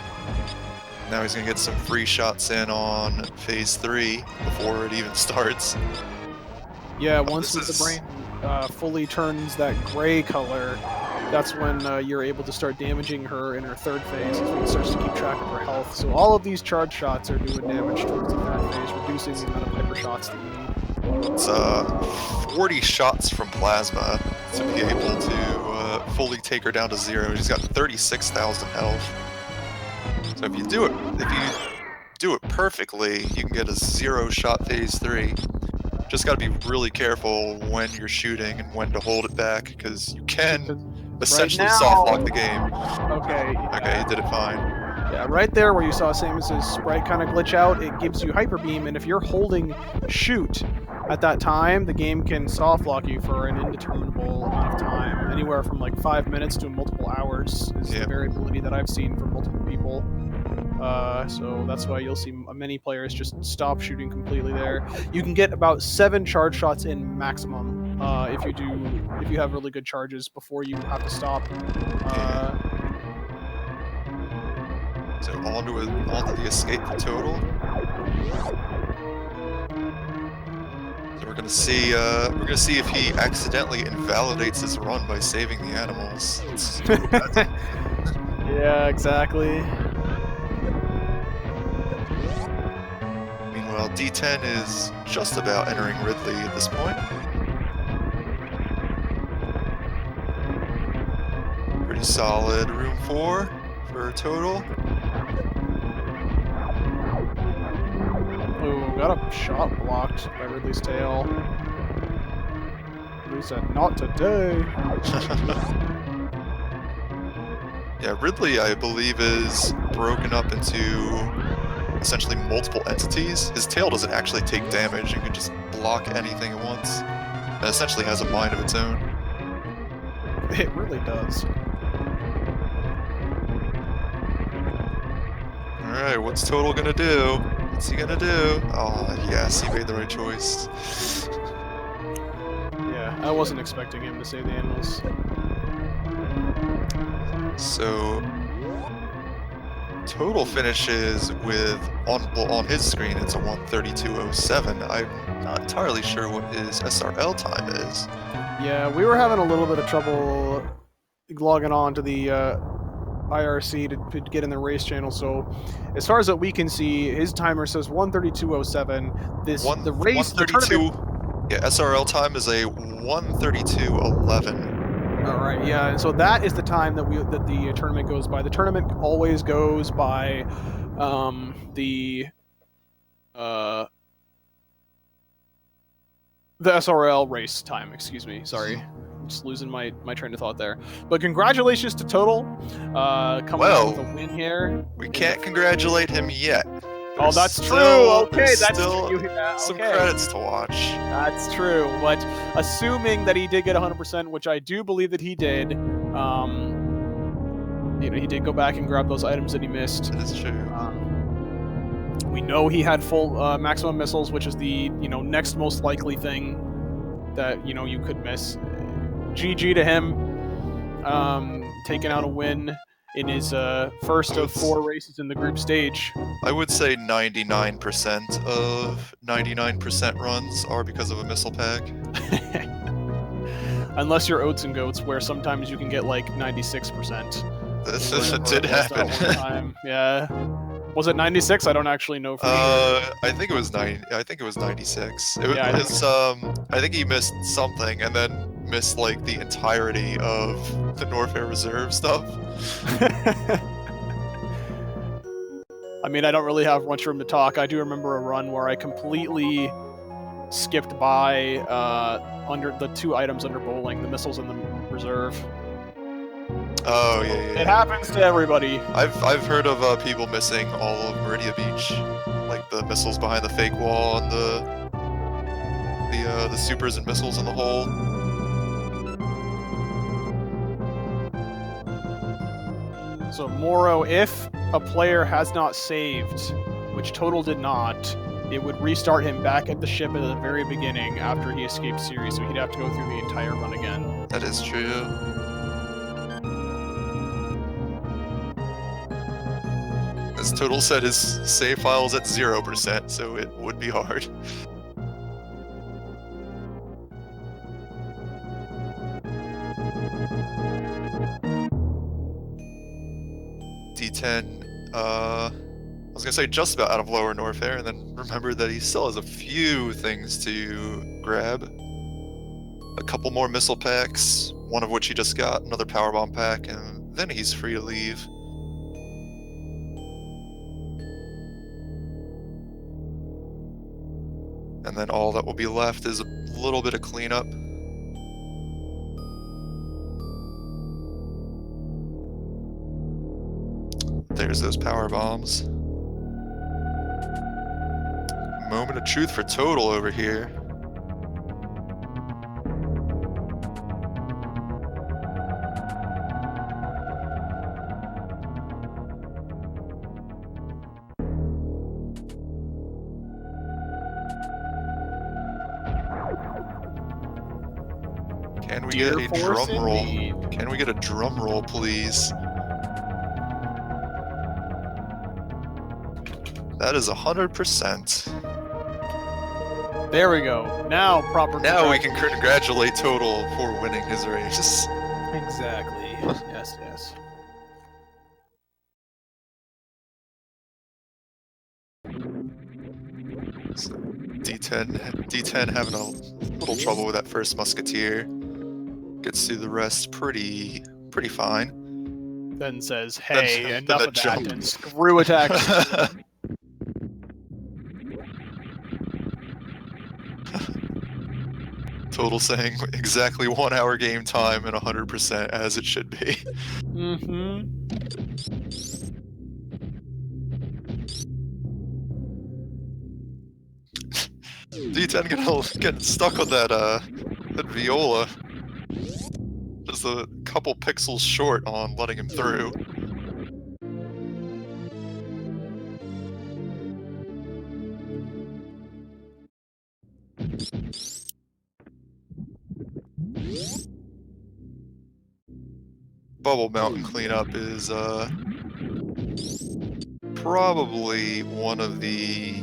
Now he's gonna get some free shots in on phase 3 before it even starts. Yeah, once the brain fully turns that gray color, that's when you're able to start damaging her in her third phase, as it starts to keep track of her health. So all of these charge shots are doing damage towards the third phase, reducing the amount of hyper shots that you need. It's 40 shots from Plasma to be able to fully take her down to 0. She's got 36,000 health. So if you do it perfectly, you can get a 0-shot phase 3. Just got to be really careful when you're shooting and when to hold it back, because you can essentially soft lock the game. Okay. Okay, you did it fine. Yeah, right there where you saw Samus's sprite kind of glitch out, it gives you Hyper Beam, and if you're holding shoot at that time, the game can soft lock you for an indeterminable amount of time. Anywhere from like 5 minutes to multiple hours is the variability that I've seen from multiple people. So that's why you'll see many players just stop shooting completely there. You can get about 7 charge shots in maximum if you have really good charges before you have to stop. So onto the escape for Total. So we're gonna see if he accidentally invalidates his run by saving the animals. Yeah, exactly. Meanwhile, D10 is just about entering Ridley at this point. Pretty solid room 4 for Total. Ooh, got a shot blocked by Ridley's tail. Ridley said, "Not today." Yeah, Ridley, I believe, is broken up into essentially multiple entities. His tail doesn't actually take damage and can just block anything at once. It essentially has a mind of its own. It really does. Alright, what's Total gonna do? What's he gonna do? Oh, yes, he made the right choice. Yeah, I wasn't expecting him to save the animals. So, Total finishes with, on his screen, it's a 1:32:07. I'm not entirely sure what his SRL time is. Yeah, we were having a little bit of trouble logging on to the IRC to get in the race channel. So, as far as what we can see, his timer says 1:32:07. The race, the tournament. Yeah, SRL time is a 1:32:11. All right, yeah, and so that is the time that the tournament goes by. The tournament always goes by the SRL race time. Excuse me, sorry, I'm just losing my train of thought there. But congratulations to Total, coming out with a win here. We can't congratulate him yet, Oh, that's true. Okay, there's that's still true. some Okay. credits to watch. That's true, but assuming that he did get 100%, which I do believe that he did, he did go back and grab those items that he missed. That is true. We know he had full maximum missiles, which is the next most likely thing that you could miss. GG to him, taking out a win in his first of 4 races in the group stage. I would say 99% of 99% runs are because of a missile pack. Unless you're Oats and Goats, where sometimes you can get like 96%. This did happen. One time. Yeah. Was it 96? I don't actually know for sure. I think it was 96. It Yeah, was I think he missed something and then missed like the entirety of the Norfair Reserve stuff. I mean, I don't really have much room to talk. I do remember a run where I completely skipped by under the 2 items under bowling, the missiles and the reserve. Oh yeah. It happens to everybody. I've heard of people missing all of Meridia Beach, like the missiles behind the fake wall and the supers and missiles in the hole. So Moro, if a player has not saved, which Total did not, it would restart him back at the ship at the very beginning after he escaped series, so he'd have to go through the entire run again. That is true. As Total said, his save file is at 0%, so it would be hard. D10, I was gonna say just about out of Lower Norfair, and then remember that he still has a few things to grab. A couple more missile packs, one of which he just got, another power bomb pack, and then he's free to leave. And then all that will be left is a little bit of cleanup. There's those power bombs. Moment of truth for Total over here. Can we get a drum roll? Can we get a drum roll, please? That is 100%. There we go. Now proper. Now we can congratulate Total for winning his race. Exactly. Yes. So D10 having a little trouble with that first musketeer. Gets through the rest pretty fine. Then says, "Hey, Then enough of that, and screw attacks." Total saying exactly 1 hour game time and 100% as it should be. D10 getting stuck on that viola. Just a couple pixels short on letting him through. Bubble Mountain cleanup is probably one of the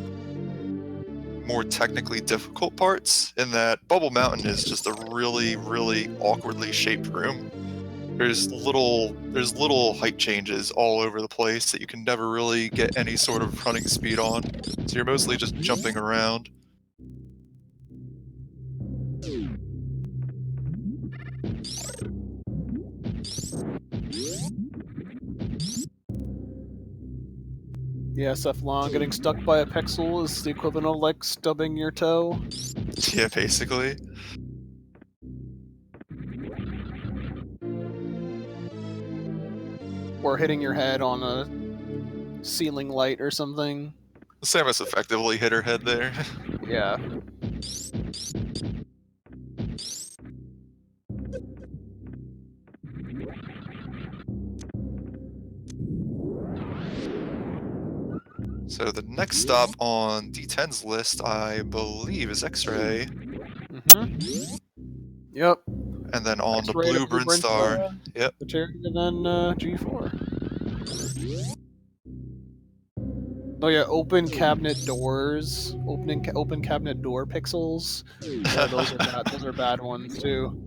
more technically difficult parts, in that Bubble Mountain is just a really awkwardly shaped room. There's little height changes all over the place that you can never really get any sort of running speed on, so you're mostly just jumping around. Yeah, Cephalon, getting stuck by a pixel is the equivalent of like stubbing your toe. Yeah, basically. Or hitting your head on a ceiling light or something. Samus effectively hit her head there. Yeah. So the next stop on D10's list, I believe, is X-Ray, Mm-hmm. Yep. and then on the X-ray to Blueprint blueprint Star. Yep. the cherry, and then G4. Oh yeah, open cabinet doors, open cabinet door pixels. Yeah, those are bad. Those are bad ones too.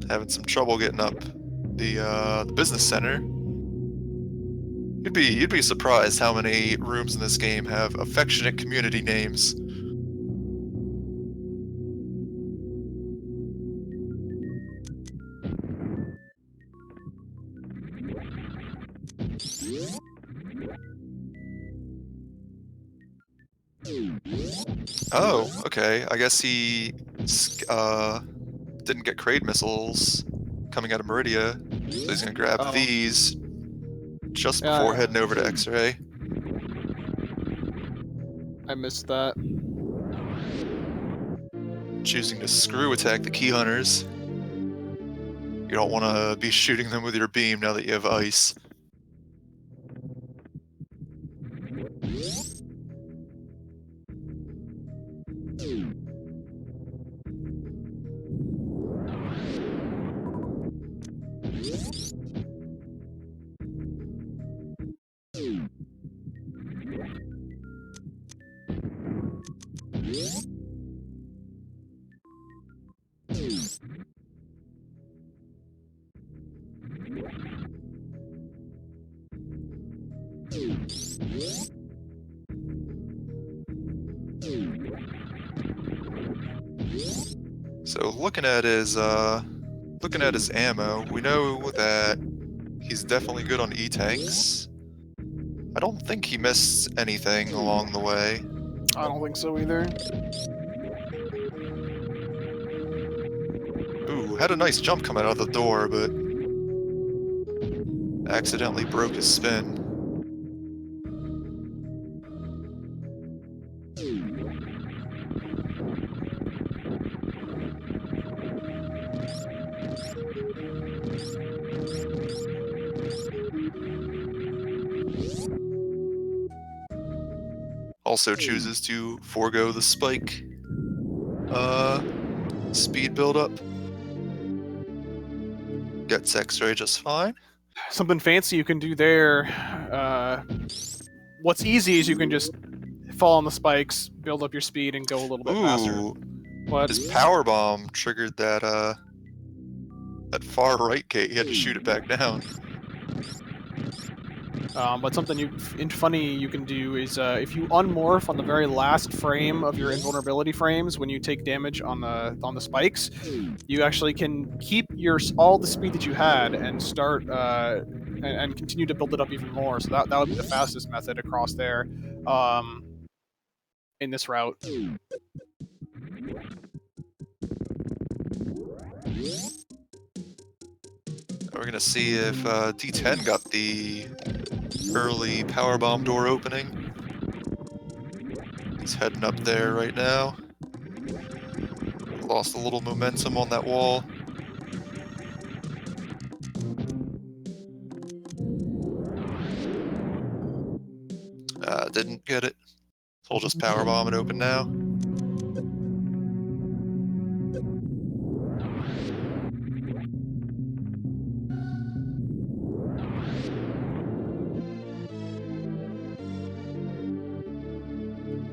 Having some trouble getting up the business center. You'd be surprised how many rooms in this game have affectionate community names. Oh, okay. I guess he didn't get Kraid missiles coming out of Meridia, so he's gonna grab Oh. these just Yeah, before heading over to X-Ray. I missed that. Choosing to screw attack the key hunters. You don't want to be shooting them with your beam now that you have ice. So looking at his ammo, we know that he's definitely good on E-tanks. I don't think he missed anything along the way. I don't think so either. Ooh, had a nice jump coming out of the door, but accidentally broke his spin. Also chooses to forego the spike speed buildup. Gets X-ray just fine. Something fancy you can do there. What's easy is you can just fall on the spikes, build up your speed, and go a little bit faster. Ooh, What? his power bomb triggered that far right gate. He had to shoot it back down. But something funny you can do is if you unmorph on the very last frame of your invulnerability frames when you take damage on the spikes, you actually can keep all the speed that you had and start and continue to build it up even more. So that would be the fastest method across there in this route. We're gonna see if D10 got the early power bomb door opening. He's heading up there right now. Lost a little momentum on that wall. Didn't get it. So we'll just power bomb it open now.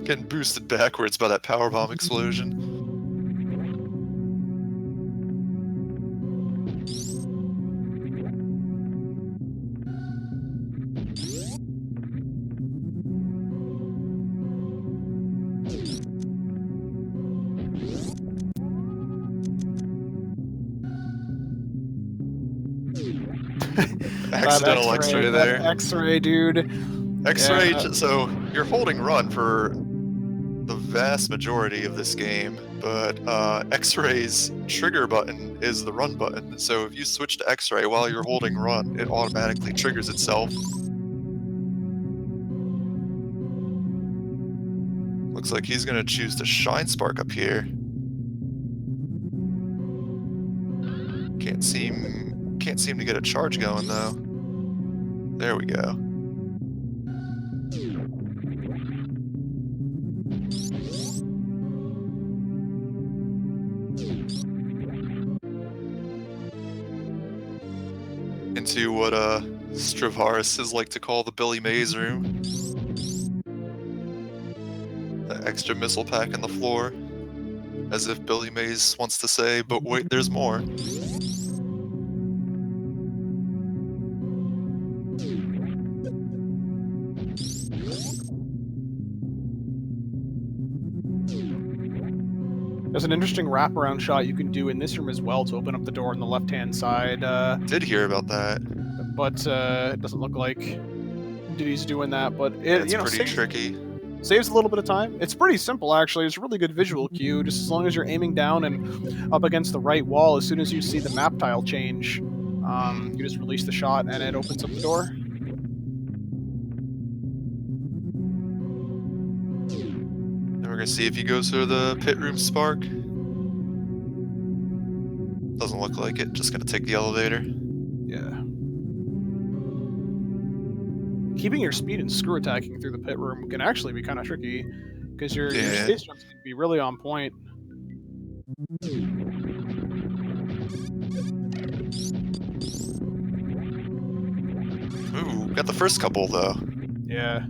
Getting boosted backwards by that power bomb explosion. Accidental X-ray there. X-ray, dude. X-ray. Yeah. So you're holding run for the vast majority of this game. but X-Ray's trigger button is the run button. So if you switch to X-Ray while you're holding run, it automatically triggers itself. Looks like he's gonna choose to Shine Spark up here. Can't seem to get a charge going though. There we go. Into what Stravaris like to call the Billy Mays room. The extra missile pack on the floor. As if Billy Mays wants to say, but wait, there's more. There's an interesting wraparound shot you can do in this room as well to open up the door on the left-hand side. Did hear about that. But it doesn't look like Diddy's doing that. But it, It's pretty tricky. Saves a little bit of time. It's pretty simple, actually. It's a really good visual cue. Just as long as you're aiming down and up against the right wall, as soon as you see the map tile change, you just release the shot and it opens up the door. And we're gonna see if he goes through the pit room spark. Doesn't look like it. Just gonna take the elevator. Yeah. Keeping your speed and screw attacking through the pit room can actually be kind of tricky, because your space jumps can be really on point. Ooh, got the first couple though. Yeah.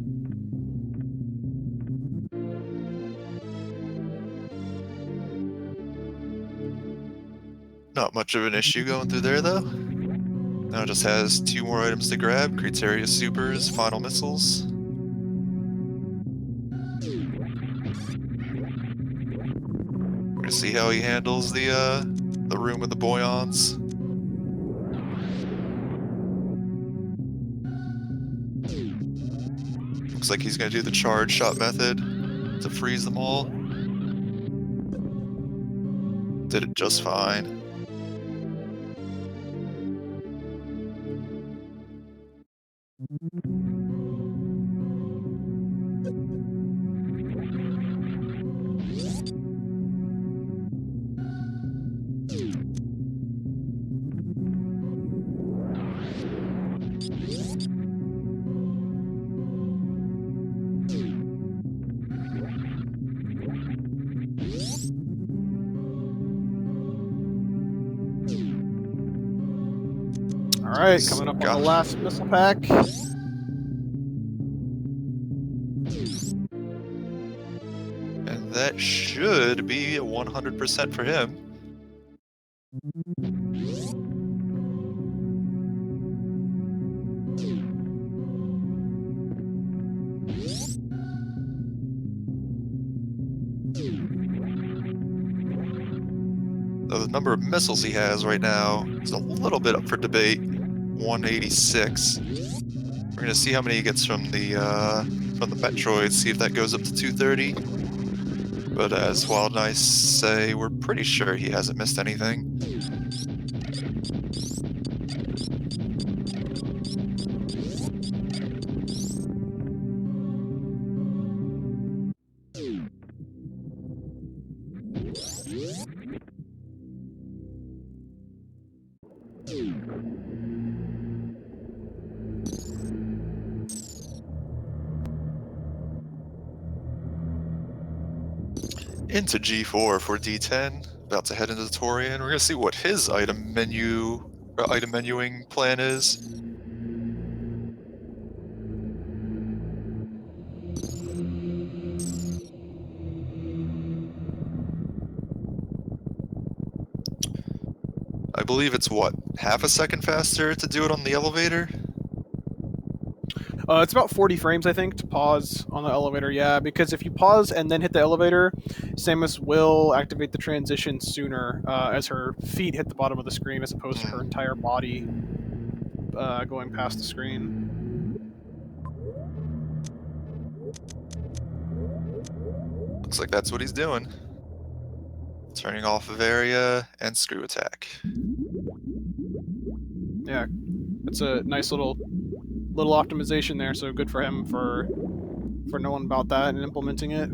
Not much of an issue going through there though. Now it just has 2 more items to grab, Criteria Supers, Final Missiles. We're gonna see how he handles the room with the Boyons. Looks like he's gonna do the charge shot method to freeze them all. Did it just fine. Alright, coming up on the last missile pack. And that should be 100% for him. The number of missiles he has right now is a little bit up for debate. 186. We're gonna see how many he gets from the Metroid, see if that goes up to 230. But as Wild and I say, we're pretty sure he hasn't missed anything. Into G4 for D10. About to head into the Torian. We're gonna see what his item menuing plan is. I believe it's what, half a second faster to do it on the elevator? It's about 40 frames, I think, to pause on the elevator, yeah, because if you pause and then hit the elevator, Samus will activate the transition sooner, as her feet hit the bottom of the screen as opposed to her entire body going past the screen. Looks like that's what he's doing. Turning off of area and screw attack. Yeah, it's a nice little optimization there. So good for him for knowing about that and implementing it.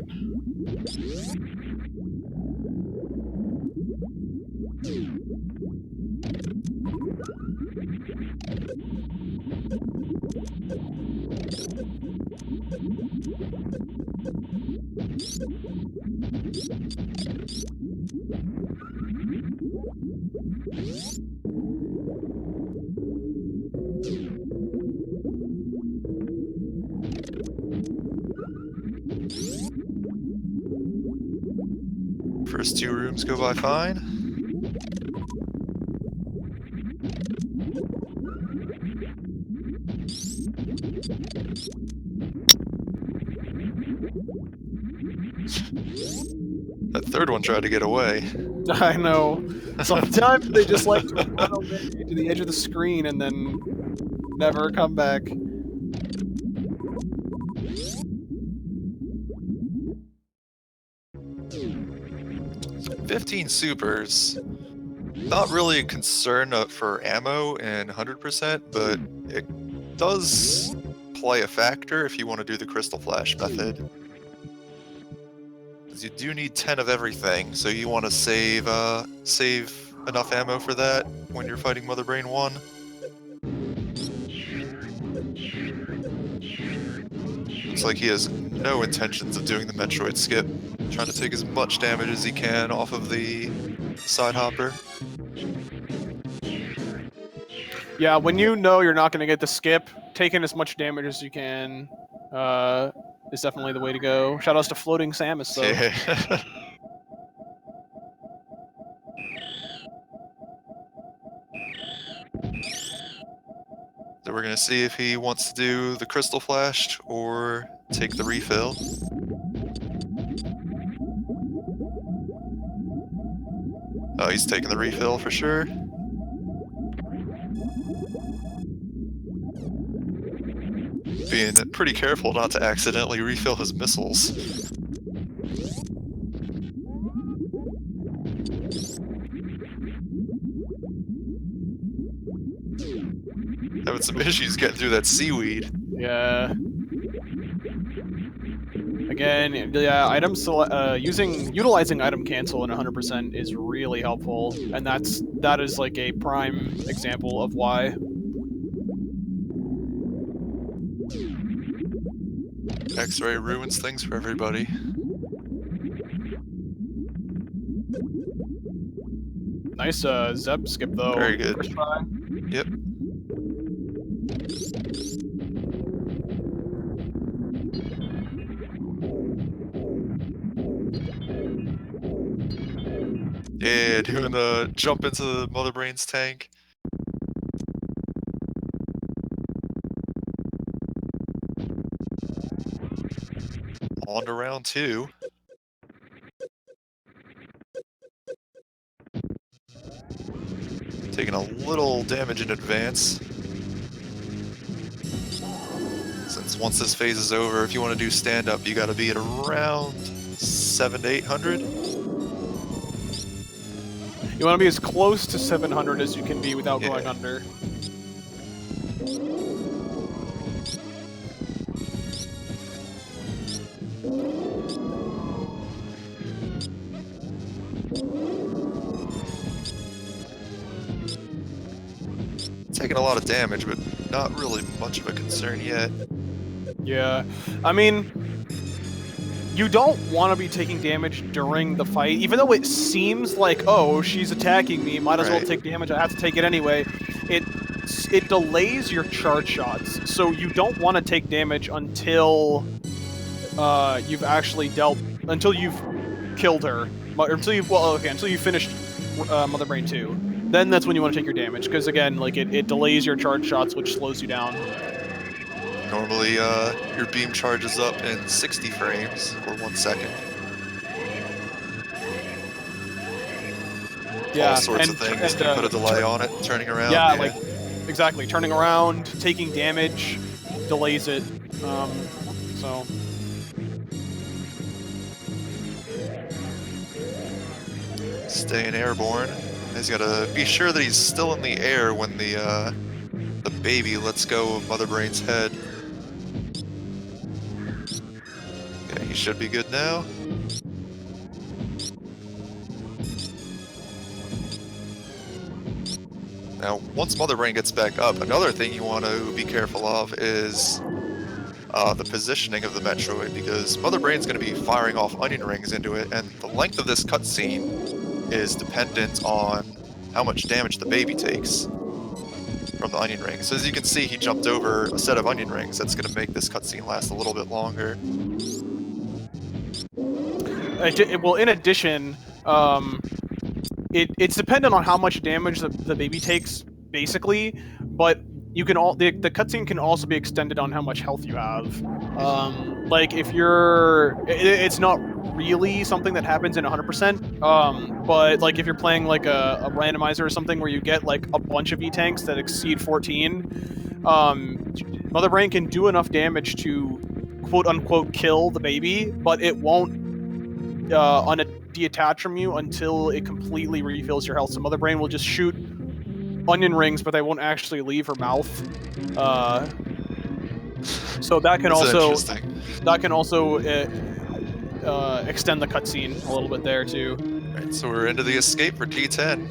First 2 rooms go by fine. That third one tried to get away. I know. Sometimes they just like to run away to the edge of the screen and then never come back. So 15 supers. Not really a concern for ammo and 100%, but it does play a factor if you want to do the crystal flash method. Because you do need 10 of everything, so you want to save enough ammo for that when you're fighting Mother Brain 1. Looks like he has no intentions of doing the Metroid skip, trying to take as much damage as he can off of the side hopper. Yeah, when you know you're not going to get the skip, taking as much damage as you can is definitely the way to go. Shoutouts to Floating Samus, though. Yeah. So we're gonna see if he wants to do the crystal flash or take the refill. Oh, he's taking the refill for sure. Being pretty careful not to accidentally refill his missiles. Having some issues getting through that seaweed. Yeah. Again, yeah, utilizing item cancel in 100% is really helpful, and that is like a prime example of why. X-ray ruins things for everybody. Nice Zeb skip though. Very good. First try. Yep. Yeah, doing the jump into the Mother Brain's tank. On to round 2. Taking a little damage in advance. Since once this phase is over, if you want to do stand-up, you gotta be at around 700 to 800. You want to be as close to 700 as you can be without going under. Taking a lot of damage, but not really much of a concern yet. Yeah, I mean, you don't want to be taking damage during the fight, even though it seems like, oh, she's attacking me, might as well take damage, I have to take it anyway. It delays your charge shots, so you don't want to take damage until you've actually until you've killed her, until you finished Mother Brain 2. Then that's when you want to take your damage, because again, like it delays your charge shots, which slows you down. Normally, your beam charges up in 60 frames, or 1 second. Yeah, all sorts of things to put a delay on it, turning around. Yeah, like, exactly. Turning around, taking damage, delays it. So... staying airborne. He's got to be sure that he's still in the air when the baby lets go of Mother Brain's head. Okay, he should be good now. Now, once Mother Brain gets back up, another thing you want to be careful of is the positioning of the Metroid, because Mother Brain's going to be firing off onion rings into it, and the length of this cutscene is dependent on how much damage the baby takes from the onion rings. So as you can see, he jumped over a set of onion rings. That's going to make this cutscene last a little bit longer. Well, in addition, it's dependent on how much damage the baby takes, basically, but you can the cutscene can also be extended on how much health you have. Like if you're, it's not really something that happens in 100%, but like if you're playing like a randomizer or something where you get like a bunch of E-tanks that exceed 14, Mother Brain can do enough damage to quote-unquote kill the baby, but it won't detach from you until it completely refills your health. So Mother Brain will just shoot onion rings, but they won't actually leave her mouth. So that can also extend the cutscene a little bit there too. Alright, so we're into the escape for D10.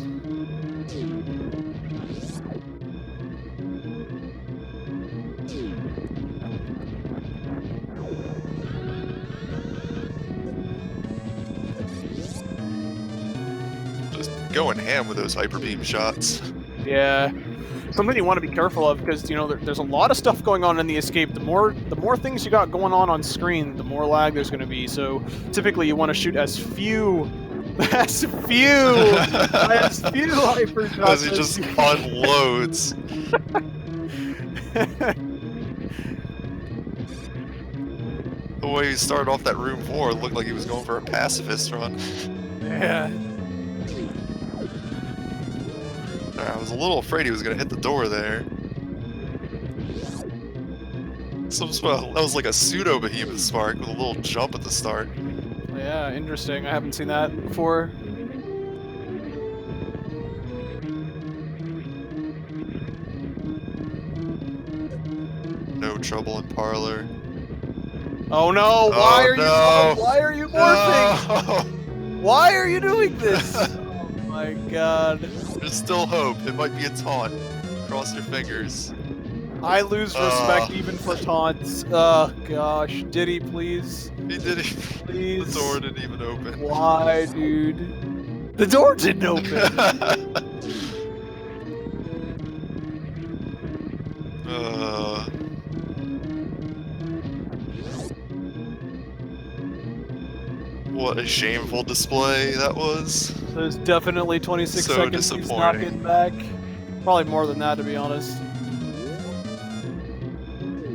Just going ham with those hyper beam shots. Yeah. Something you want to be careful of, because you know there's a lot of stuff going on in the escape. The more things you got going on screen, the more lag there's going to be. So typically you want to shoot as few hyper shots as he just unloads. The way he started off that room 4 looked like he was going for a pacifist run. Yeah. I was a little afraid he was going to hit the door there. That was like a pseudo behemoth spark with a little jump at the start. Yeah, interesting. I haven't seen that before. No trouble in parlor. Oh no! Why are you morphing? No. Why are you doing this? Oh my god. There's still hope. It might be a taunt. Cross your fingers. I lose respect even for taunts. Oh gosh. Diddy, please. He did it. Please. The door didn't even open. Why, dude? The door didn't open. What a shameful display that was. There's definitely 26 So seconds he's not getting back. Probably more than that, to be honest.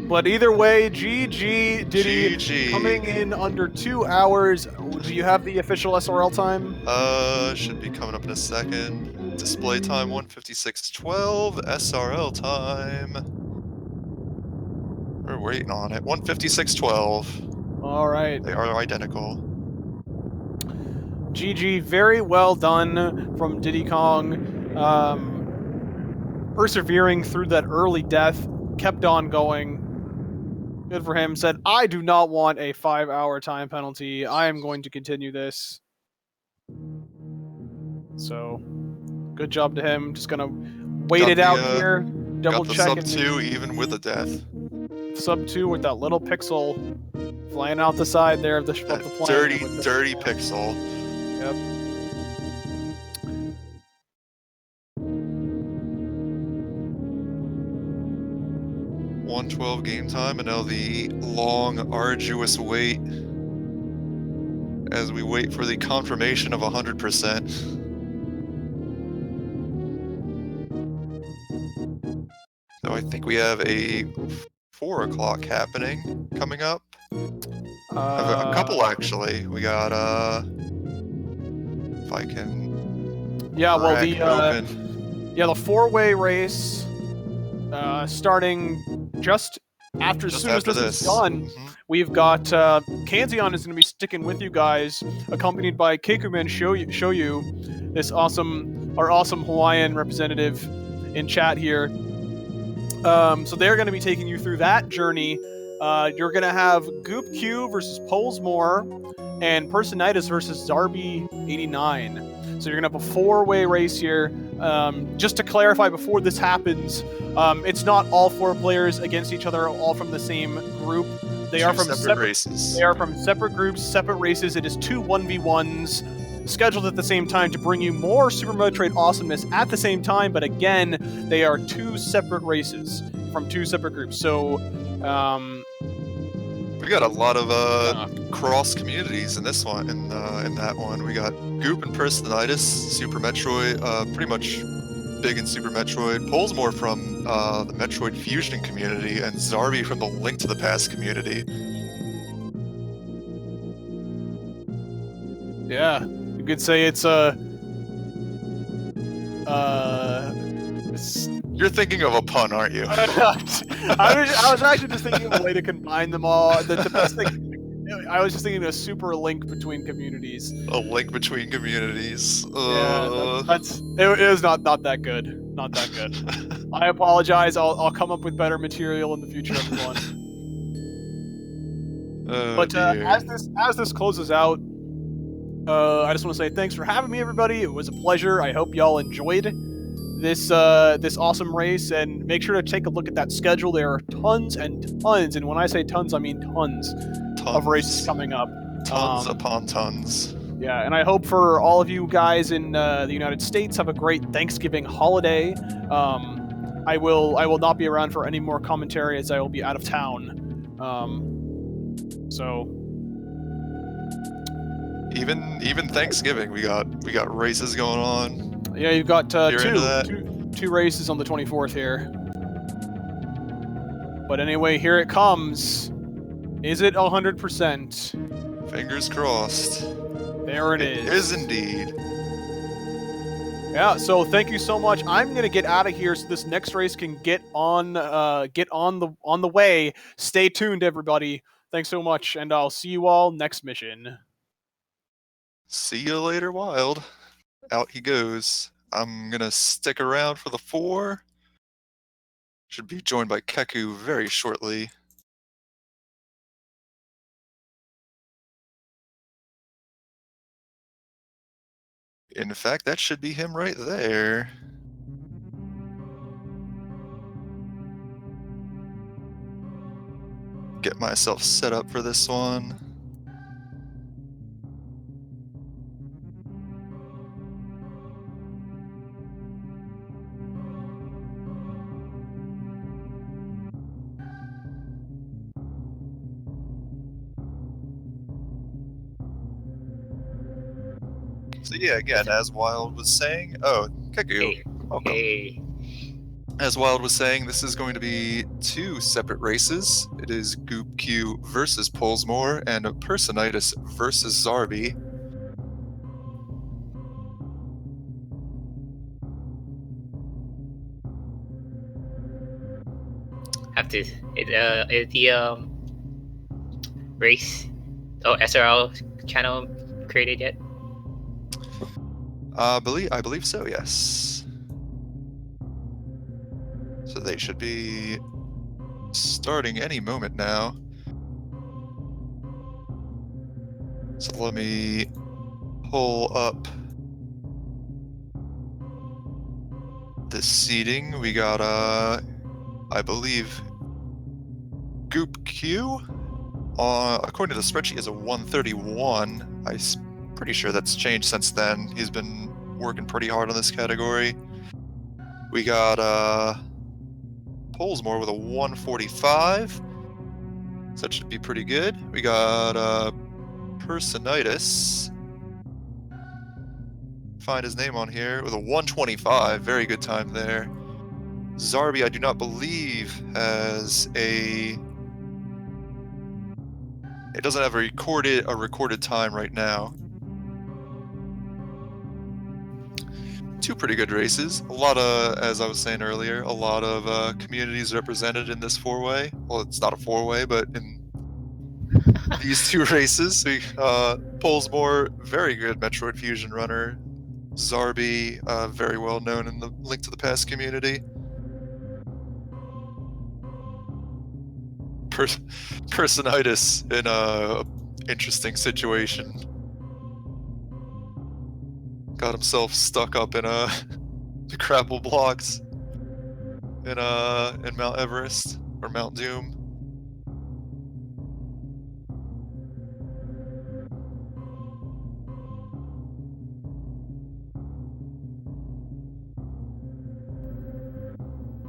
But either way, GG Diddy. GG. Coming in under 2 hours. Do you have the official SRL time? Should be coming up in a second. Display time 1:56:12. SRL time. We're waiting on it. 1:56:12. All right. They are identical. GG, very well done from Di10kong. Persevering through that early death, kept on going. Good for him. Said, I do not want a 5-hour time penalty. I am going to continue this. So, good job to him. Just gonna wait it out here. Double check got the sub 2 even with a death. Sub 2 with that little pixel flying out the side there of the plane. Dirty pixel. Yep. .112 game time, and now the long, arduous wait as we wait for the confirmation of 100%. So I think we have a 4 o'clock happening coming up. A couple actually. We got if I can. Yeah, well the 4-way race starting just As Just soon as after this is this. done, Mhm. we've got Kanzeon is going to be sticking with you guys, accompanied by Keikumen Shoyu, our awesome Hawaiian representative in chat here. So they're going to be taking you through that journey. You're going to have Goop Q versus Polesmore and Personitis versus Zarby89. So you're going to have a 4-way race here. Just to clarify before this happens, it's not all 4 players against each other, all from the same group. They are Two from separate races. They are from separate groups, separate races. It is 2 1v1s scheduled at the same time to bring you more Super Metroid awesomeness at the same time, but again, they are 2 separate races from 2 separate groups. So, We got a lot of cross communities in this one. In that one, we got Goop and Personitis, Super Metroid, pretty much big in Super Metroid. Polesmore from the Metroid Fusion community, and Zarby from the Link to the Past community. yeah, you could say it's You're thinking of a pun, aren't you? I was actually just thinking of a way to combine them all. The best thing, I was just thinking a super link between communities. A link between communities. Yeah, it was not that good. Not that good. I apologize. I'll come up with better material in the future, everyone. Oh, But dear. as this closes out, I just want to say thanks for having me, everybody. It was a pleasure. I hope y'all enjoyed this awesome race, and make sure to take a look at that schedule. There are tons and tons, and when I say tons, I mean tons of races coming up. Tons upon tons. Yeah, and I hope for all of you guys in the United States have a great Thanksgiving holiday. I will not be around for any more commentary as I will be out of town. So even Thanksgiving, we got races going on. yeah, you've got two races on the 24th here. But anyway, here it comes. Is it 100%? Fingers crossed. There it is. It is indeed. Yeah, so thank you so much. I'm gonna get out of here so this next race can get on the way. Stay tuned, everybody. Thanks so much, and I'll see you all next mission. See you later, Wild. Out he goes. I'm gonna stick around for the 4. Should be joined by Keku very shortly. In fact, that should be him right there. Get myself set up for this one. So yeah, again, as Wild was saying, Keku, welcome. Hey. As Wild was saying, this is going to be 2 separate races. It is Goop Q versus Polesmore and Personitis versus Zarby. Have to is the race SRL channel created yet? I believe so, yes. So they should be starting any moment now. So let me pull up the seating. We got I believe Goop Q, according to the spreadsheet, is a 131. I'm pretty sure that's changed since then. He's been working pretty hard on this category. We got Polesmore with a 145. So that should be pretty good. We got Personitis. Find his name on here with a 125. Very good time there. Zarby, I do not believe, has a... It doesn't have a recorded time right now. two pretty good races. A lot of, as I was saying earlier, a lot of communities represented in this four-way. Well, it's not a four-way, but in these two races, we Polesmore, very good Metroid Fusion runner. Zarby, very well known in the Link to the Past community. Personitis in a interesting situation. Got himself stuck up in the grapple blocks in Mount Everest or Mount Doom.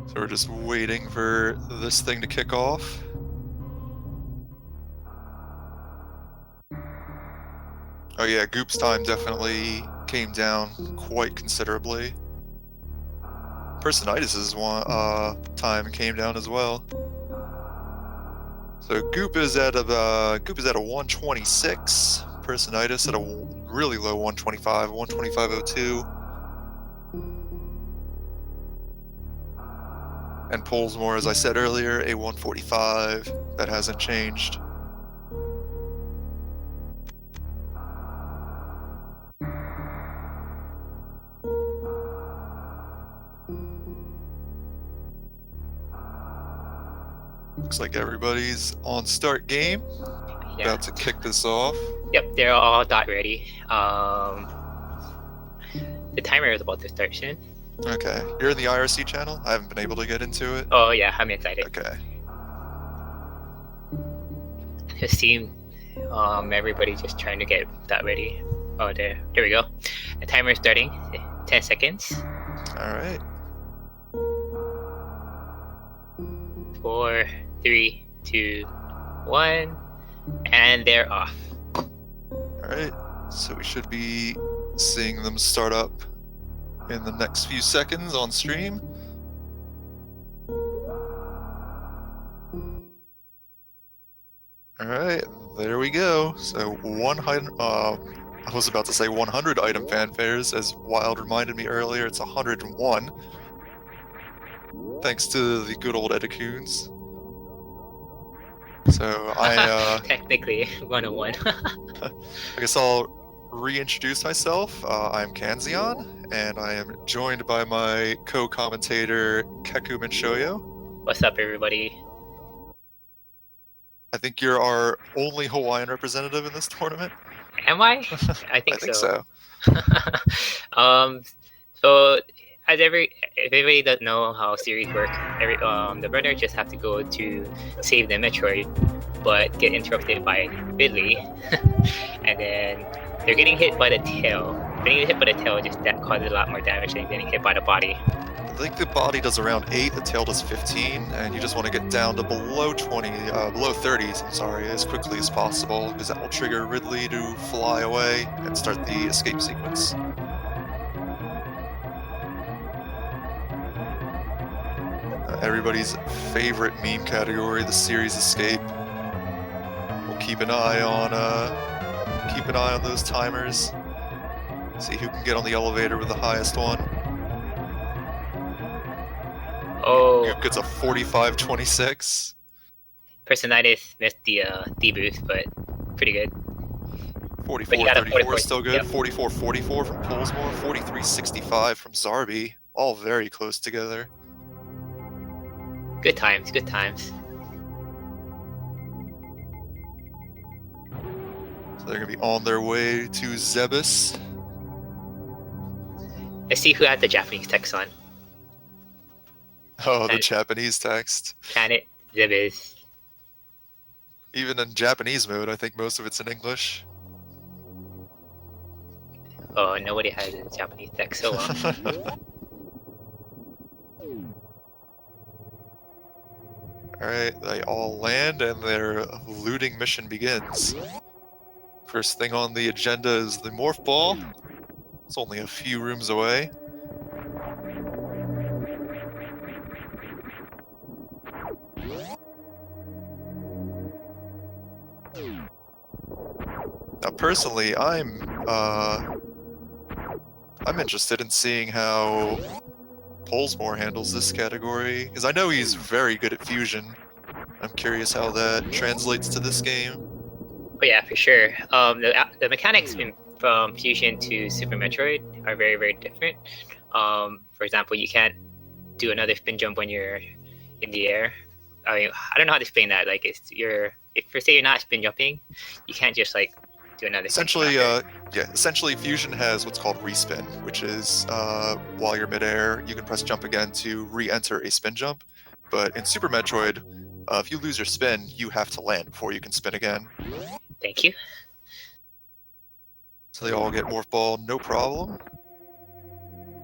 So we're just waiting for this thing to kick off. Oh yeah, Goop's time definitely came down quite considerably. Personitis' time came down as well. So Goop is at a 126. Personitis at a really low 125, 125.02. And Polesmore, as I said earlier, a 145. That hasn't changed. Looks like everybody's on start game. Yeah. About to kick this off. Yep, they're all dot ready. The timer is about to start soon. Okay, you're in the IRC channel? I haven't been able to get into it. Oh yeah, I'm excited. Okay. The team, everybody just trying to get that ready. Oh, there we go. The timer is starting. 10 seconds. All right. 4, 3, 2, 1, and they're off. All right. So we should be seeing them start up in the next few seconds on stream. All right, there we go. So 100. I was about to say 100 item fanfares, as Wild reminded me earlier. It's 101. Thanks to the good old Edicoons. So I technically 101. I guess I'll reintroduce myself. I'm Kanzion, and I am joined by my co-commentator Keku Minshoyo. What's up, everybody? I think you're our only Hawaiian representative in this tournament. Am I? I think so. So as if everybody doesn't know how series work, the runner just have to go to save the Metroid, but get interrupted by Ridley, and then they're getting hit by the tail. Getting hit by the tail just that causes a lot more damage than getting hit by the body. I think the body does around 8, the tail does 15, and you just want to get down to below 20, below 30s, I'm sorry, as quickly as possible, because that will trigger Ridley to fly away and start the escape sequence. Everybody's favorite meme category, the series escape. We'll keep an eye on those timers. See who can get on the elevator with the highest one. Oh, Goop gets a 45.26. Personitis missed the boost, but pretty good. 44.34 still good. Yep. 44.44 from Polesmore. 43.65 from Zarby. All very close together. Good times, good times. So they're gonna be on their way to Zebus. Let's see who had the Japanese text on. Oh, the Japanese text. Planet Zebus. Even in Japanese mode, I think most of it's in English. Oh, nobody has a Japanese text, so well. Alright, they all land and their looting mission begins. First thing on the agenda is the Morph Ball. It's only a few rooms away. Now, personally, I'm I'm interested in seeing how Polesmore handles this category, because I know he's very good at fusion. I'm curious how that translates to this game. Oh yeah, for sure. The mechanics from Fusion to Super Metroid are very, very different. For example, you can't do another spin jump when you're in the air. I mean, I don't know how to explain that. Like, if for say you're not spin jumping, you can't just like do another spin Essentially, jump after. essentially Fusion has what's called respin, which is while you're midair, you can press jump again to re-enter a spin jump. But in Super Metroid, if you lose your spin, you have to land before you can spin again. Thank you. So they all get Morph Ball, no problem.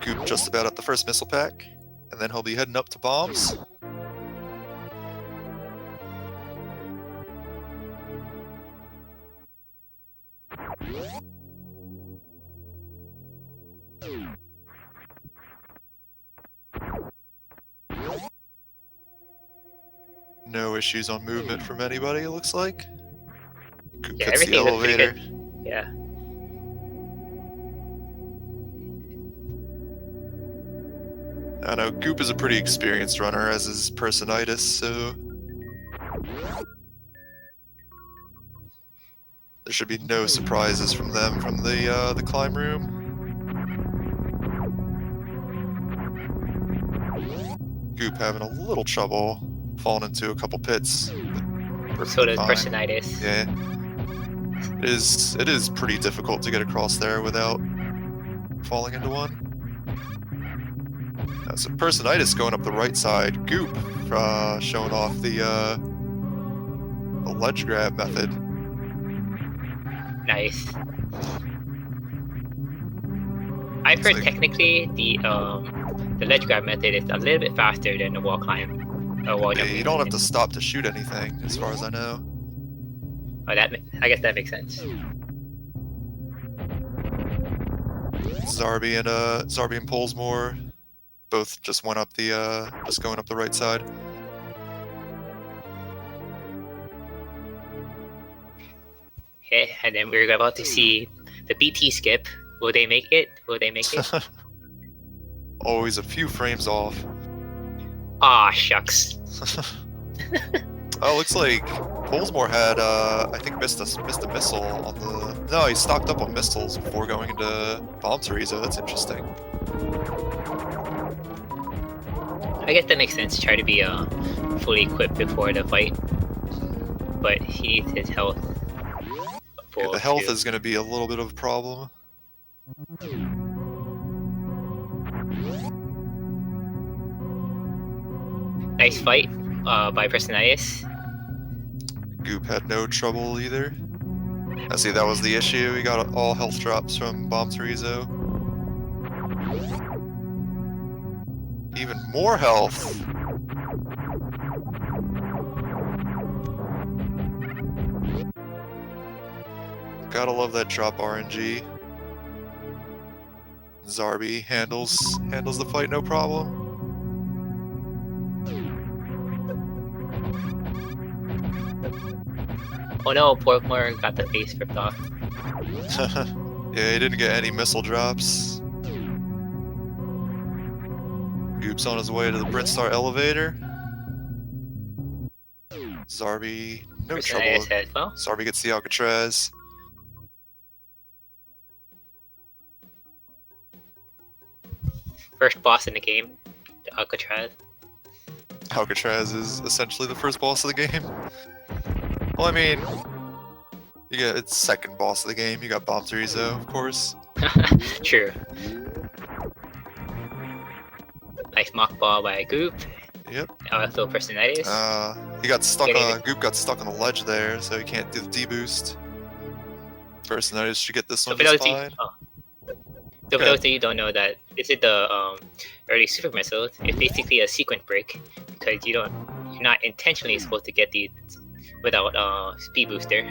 Goop just about at the first missile pack, and then he'll be heading up to bombs. No issues on movement from anybody, it looks like. Goop Yeah, hits the everything looks pretty elevator. good. Yeah. I know Goop is a pretty experienced runner, as is Personitis, so there should be no surprises from them from the climb room. Goop having a little trouble falling into a couple pits. So does Fine. Personitis. Yeah. It is pretty difficult to get across there without falling into one. So Personitis going up the right side. Goop showing off the ledge grab method. Nice. I've heard like- technically the ledge grab method is a little bit faster than the wall climb. Wall Yeah, jumping you don't have method. to stop to shoot anything, as far as I know. Oh, I guess that makes sense. Zarby and Polesmore both just went up the just going up the right side. Okay, and then we're about to see the BT skip. Will they make it? Will they make it? Always a few frames off. Ah, shucks. Oh, looks like Polesmore had I think missed a missile on the. No, he stocked up on missiles before going into Bomb Teresa. That's interesting. I guess that makes sense. Try to be fully equipped before the fight, but he needs his health. Yeah, the health is going to be a little bit of a problem. Nice fight by Personitis. Goop had no trouble either. I see that was the issue. He got all health drops from Bomb Teresa. Even more health. Gotta love that drop RNG. Zarby handles the fight no problem. Oh no, Porkmore got the face ripped off. Yeah, he didn't get any missile drops. Goop's on his way to the Britstar elevator. Zarby, no trouble. Personitis as well. Zarby gets the Alcatraz. First boss in the game, the Alcatraz. Alcatraz is essentially the first boss of the game. Well, I mean, it's second boss of the game. You got Bomb Teresa, of course. True. Nice mock ball by Goop. Yep. Also Personitis. He got stuck Getting on Goop got stuck on the ledge there, so he can't do the D-boost. Personitis should get this So one for just those fine. for those of you who don't know that this is the early super missiles, it's basically a sequence break because you're not intentionally supposed to get these without speed booster.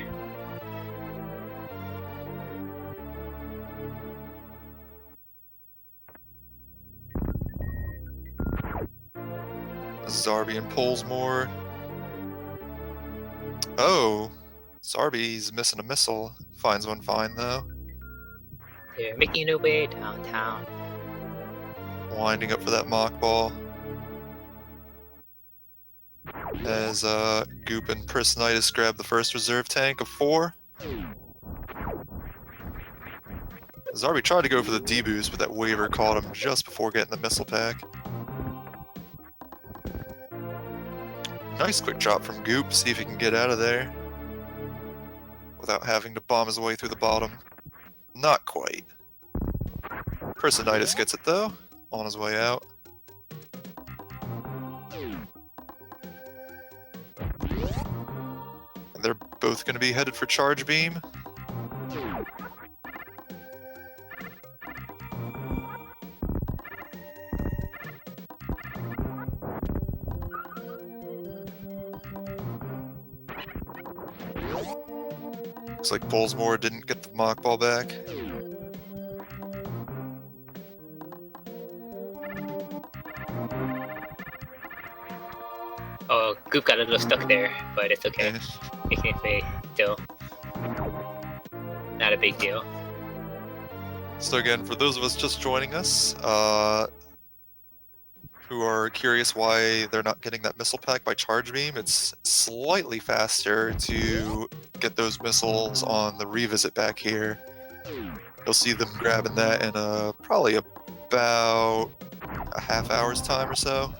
Zarby and Polesmore. Oh, Zarby's missing a missile. Finds one fine though. They're making their way downtown. Winding up for that mock ball. As Goop and Personitis grab the first reserve tank of 4. Zarby tried to go for the D-boost, but that waiver caught him just before getting the missile pack. Nice quick drop from Goop, see if he can get out of there without having to bomb his way through the bottom. Not quite. Personitis gets it though, on his way out. And they're both going to be headed for charge beam. Looks like Bolesmore didn't get the mock ball back. Oh, Goop got a little stuck there, but it's okay. Yeah. Making its way still. Not a big deal. So again, for those of us just joining us, who are curious why they're not getting that missile pack by charge beam, it's slightly faster to get those missiles on the revisit back here. You'll see them grabbing that in probably about a half hour's time or so.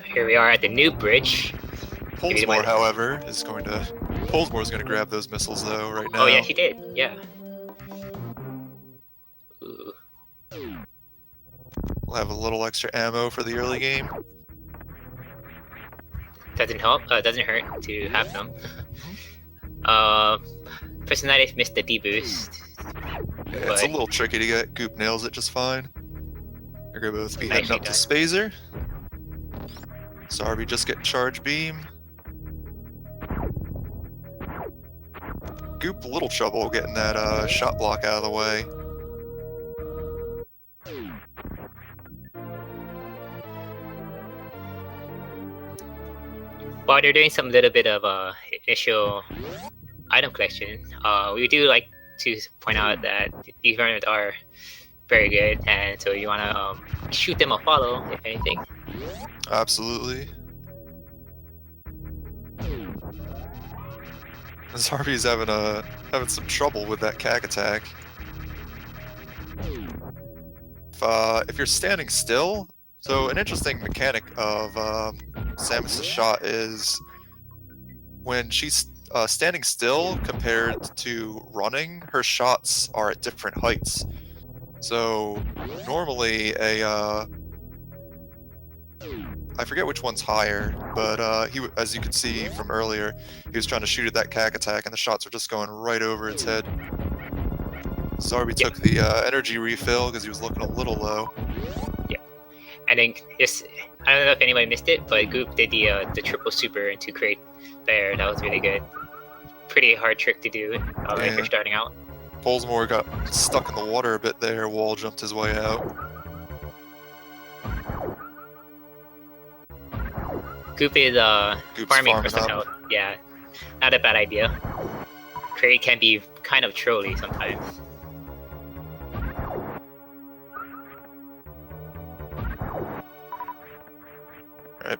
Here we are at the new bridge. Polesmore, however, is going to grab those missiles though right now. Oh yeah, he did. Yeah. Ooh. We'll have a little extra ammo for the early game. Doesn't help. Doesn't hurt to have them. Personitis missed the D boost. Yeah, it's a little tricky to get. Goop nails it just fine. They're gonna both be heading up to Spazer. Zarby just getting charge beam. Goop a little trouble getting that shot block out of the way. While they're doing some little bit of initial item collection, we do like to point out that these runners are very good, and so you want to shoot them a follow, if anything. Absolutely. Zarby's having some trouble with that CAC attack. If you're standing still, so an interesting mechanic of Samus's shot is when she's standing still compared to running, her shots are at different heights. So normally I forget which one's higher, but as you can see from earlier, he was trying to shoot at that CAC attack, and the shots were just going right over its head. Zarby took the energy refill because he was looking a little low. Yeah, I think I don't know if anybody missed it, but Goop did the triple super into create there. That was really good. Pretty hard trick to do if you're starting out. Polesmore got stuck in the water a bit there. Wall jumped his way out. Goop is farming for some health. Yeah, not a bad idea. Crate can be kind of trolly sometimes. Alright.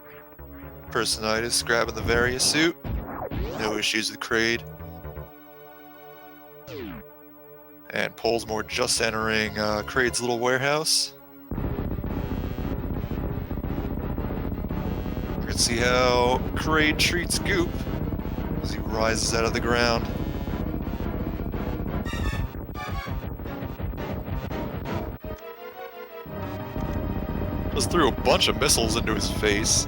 Personitis grabbing the Varia suit. No issues with Kraid. And Polesmore just entering Kraid's little warehouse. You can see how Kraid treats Goop as he rises out of the ground. Just threw a bunch of missiles into his face.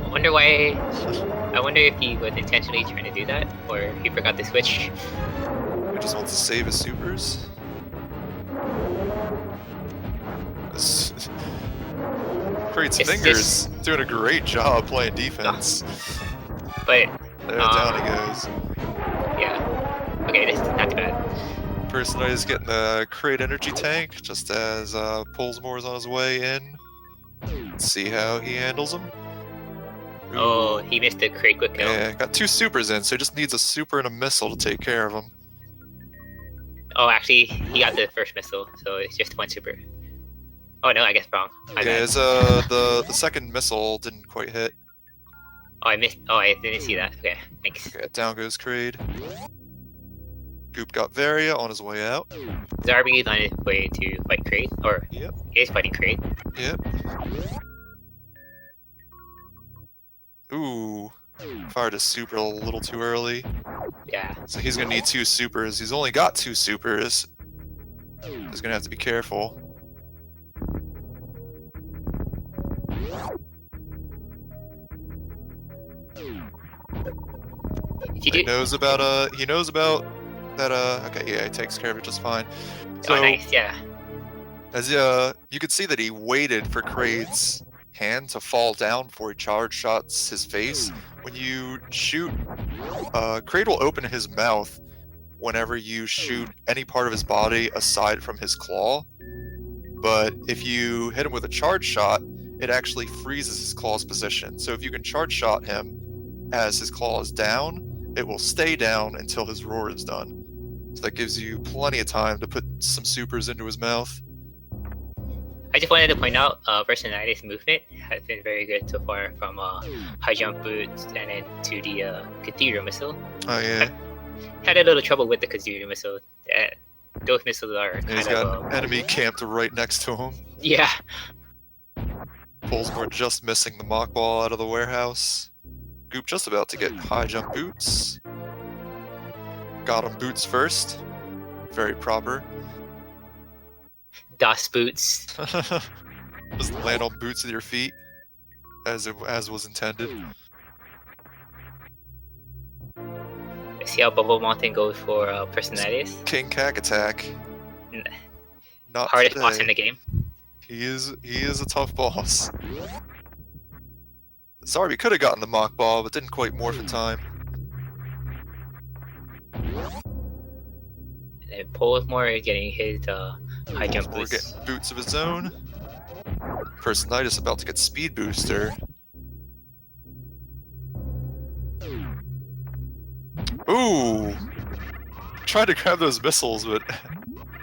I wonder if he was intentionally trying to do that, or he forgot to switch. He just wants to save his supers. Kraid's fingers doing a great job playing defense. But there, down he goes. Yeah. Okay, this is not too bad. Personitis getting the Kraid energy tank just as Polesmore is on his way in. See how he handles them? Oh, he missed the great quick kill. Yeah, got 2 supers in, so he just needs a super and a missile to take care of him. Oh, actually, he got the first missile, so it's just 1 super. Oh no, I guess wrong. My Yeah, bad. the second missile didn't quite hit. Oh, I missed. Oh, I didn't see that. Okay, thanks. Okay, down goes Kraid. Goop got Varia on his way out. Zarby on his way to fight Kraid, or Yep. is fighting Kraid. Yep. Ooh. Fired a super a little too early. Yeah. So he's gonna need 2 supers. He's only got 2 supers. He's gonna have to be careful. He knows about that okay, yeah, he takes care of it just fine. So Oh, nice. Yeah. as you could see that he waited for Kraid's hand to fall down before he charge shots his face. When you shoot, Kraid will open his mouth whenever you shoot any part of his body aside from his claw. But if you hit him with a charge shot, it actually freezes his claw's position. So if you can charge shot him as his claw is down, it will stay down until his roar is done. So that gives you plenty of time to put some supers into his mouth. I just wanted to point out, Personality's movement has been very good so far, from high jump boots and then to the Cathedral missile. Oh yeah. Had a little trouble with the Cathedral missile. Those missiles are And kind he's of got an enemy camped right next to him. yeah. Polesmore just missing the mock ball out of the warehouse. Goop just about to get high jump boots. Got him boots first. Very proper. DOS boots. Just land on boots with your feet, as was intended. See how Bubble Mountain goes for Personalities. King Cack attack. Not Hardest today. boss in the game. He is a tough boss. Zarby could have gotten the mock ball, but didn't quite morph in time. And Polesmore is getting his high jump Polesmore boots. getting boots of his own. Personalitis about to get speed booster. Ooh! Tried to grab those missiles, but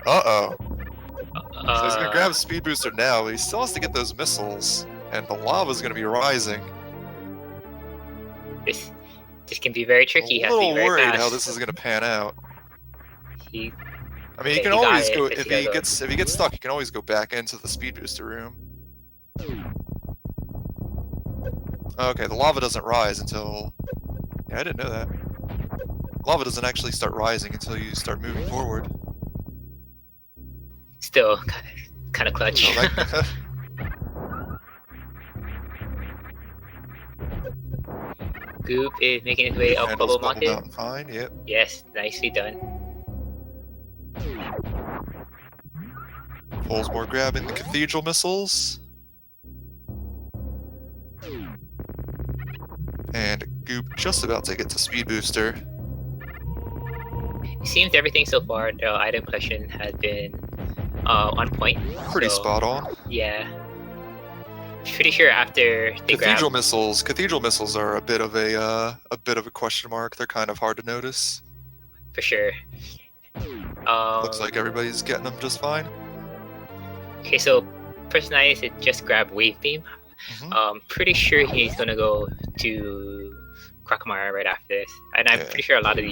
uh-oh. So he's gonna grab speed booster now, but he still has to get those missiles, and the lava's gonna be rising. This can be very tricky. I'm He a has to be little very worried fast. how this is gonna pan out. He, I mean, he Yeah, can he got always it, go but if he gotta he go. gets stuck. He can always go back into the speed booster room. Okay, the lava doesn't rise until. Yeah, I didn't know that. Lava doesn't actually start rising until you start moving forward. still kind of clutch. So that- Goop is making his way up handles Bubble Bubble Mountain. Mountain fine. Yep. Yes, nicely done. Polesmore grabbing the cathedral missiles. And Goop just about to get to speed booster. It seems everything so far, the item collection has been on point. Pretty so, spot on. Yeah. Pretty sure after they Cathedral grab, missiles are a bit of a question mark. They're kind of hard to notice. for sure. Looks like everybody's getting them just fine. Okay, so Personalities is just grab Wave Beam. Mhm. Pretty sure he's gonna go to Crocomire right after this, and I'm Yeah. pretty sure a lot of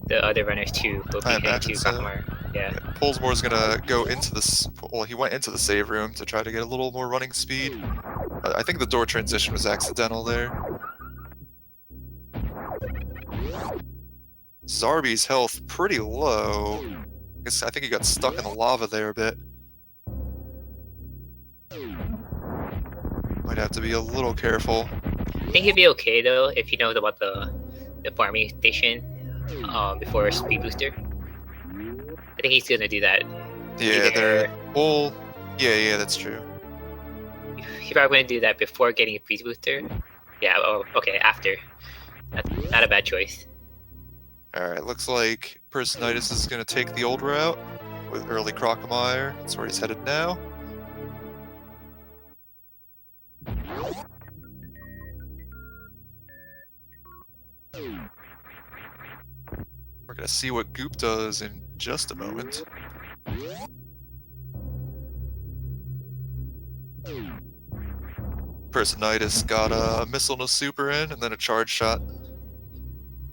the other runners too will be I heading imagine to so. Crocomire. Yeah. Polesmore's gonna go into this. Well, he went into the save room to try to get a little more running speed. I think the door transition was accidental there. Zarby's health pretty low. I think he got stuck in the lava there a bit. Might have to be a little careful. I think he'd be okay though if he knows about the farming station before Speed Booster. I think he's gonna do that. Yeah, they're. Well, yeah, that's true. He's probably gonna do that before getting a Speed Booster. Yeah. Oh, okay. After. Not a bad choice. Alright, looks like Personalitis is gonna take the old route with early Crocomire. That's where he's headed now. We're gonna see what Goop does in just a moment. Personitis got a missile and a super in, and then a charge shot.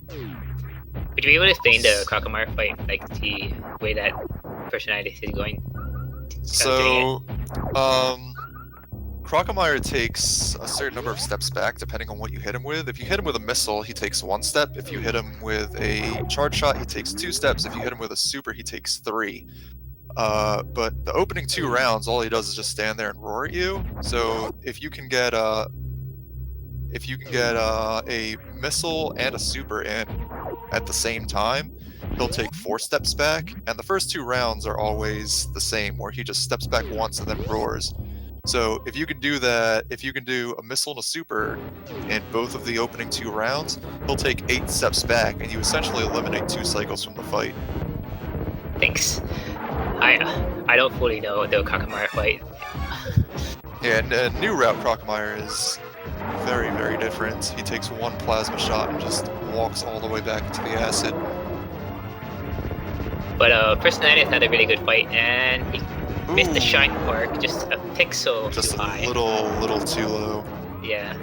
Would you be able to explain the Crocomire fight, like the way that Personality is going? So, Crocomire takes a certain number of steps back depending on what you hit him with. If you hit him with a missile, he takes 1 step. If you hit him with a charge shot, he takes 2 steps. If you hit him with a super, he takes 3. But the opening 2 rounds, all he does is just stand there and roar at you. So if you can get a missile and a super in at the same time, he'll take 4 steps back. And the first 2 rounds are always the same, where he just steps back once and then roars. So if you can do that, if you can do a missile and a super in both of the opening 2 rounds, he'll take 8 steps back, and you essentially eliminate 2 cycles from the fight. Thanks. I don't fully know the Crocomire fight. Yeah, and new route Crocomire is very, very different. He takes 1 plasma shot and just walks all the way back into the acid. But Personality had a really good fight, and he missed the shine mark just a pixel Just too a high. little too low. Yeah.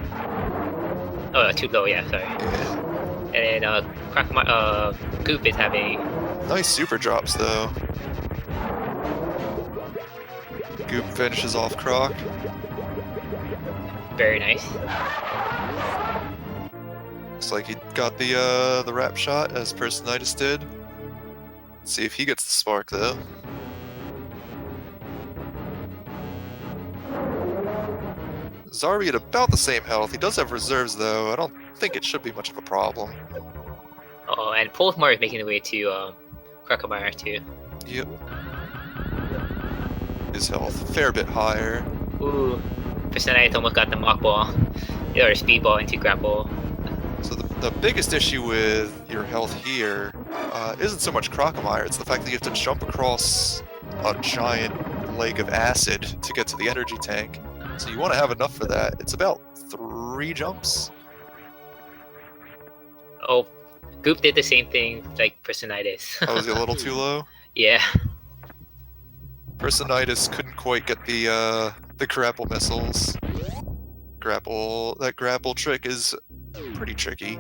Oh, too low. Yeah, sorry. Yeah. And then Crocomire, Goop is having Nice super drops though. Goop finishes off Croc. very nice. Looks like he got the wrap shot as Personitis did. Let's see if he gets the spark though. Zarbi at about the same health. He does have reserves though. I don't think it should be much of a problem. Oh, and Polesmore is making the way to Crocomire too. Yep. His health fair bit higher. Ooh, Personality almost got the mock ball or speedball into grapple. So the biggest issue with your health here isn't so much Crocomire, it's the fact that you have to jump across a giant lake of acid to get to the energy tank. So you want to have enough for that. It's about 3 jumps. Oh, Goop did the same thing like Personitis. Oh, was he a little too low? Yeah. Personitis couldn't quite get the grapple missiles. That grapple trick is pretty tricky.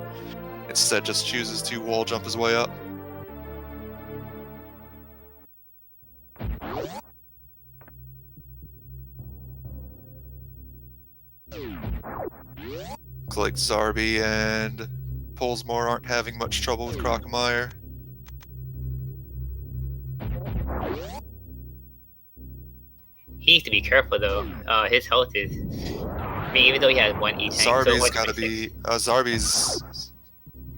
Instead just chooses to wall jump his way up. Looks like Zarbi and Polesmore aren't having much trouble with Crocomire. He needs to be careful though. His health is. I mean, even though he has 1 E tank, Zarbi's so gotta be. Zarbi's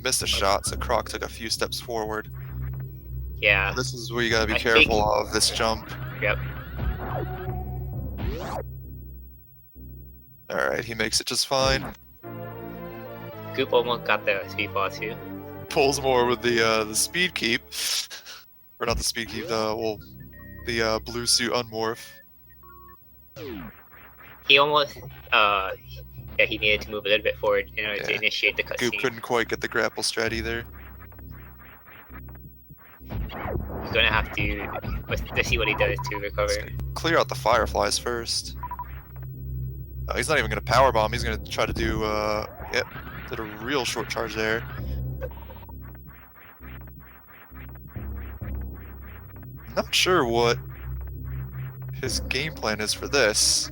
missed a shot, so Croc took a few steps forward. Yeah. This is where you gotta be I careful think- of this jump. Yep. Alright, he makes it just fine. Goop almost got the speedball too. Polesmore with the speed keep. Or not the speed keep, the blue suit unmorph. He almost, yeah, he needed to move a little bit forward in order to Yeah. initiate the Goop cutscene. couldn't quite get the grapple strat either. He's gonna have to let's see what he does to recover. Clear out the fireflies first. He's not even gonna power bomb. He's gonna try to do. Yep, did a real short charge there. Not sure what his game plan is for this.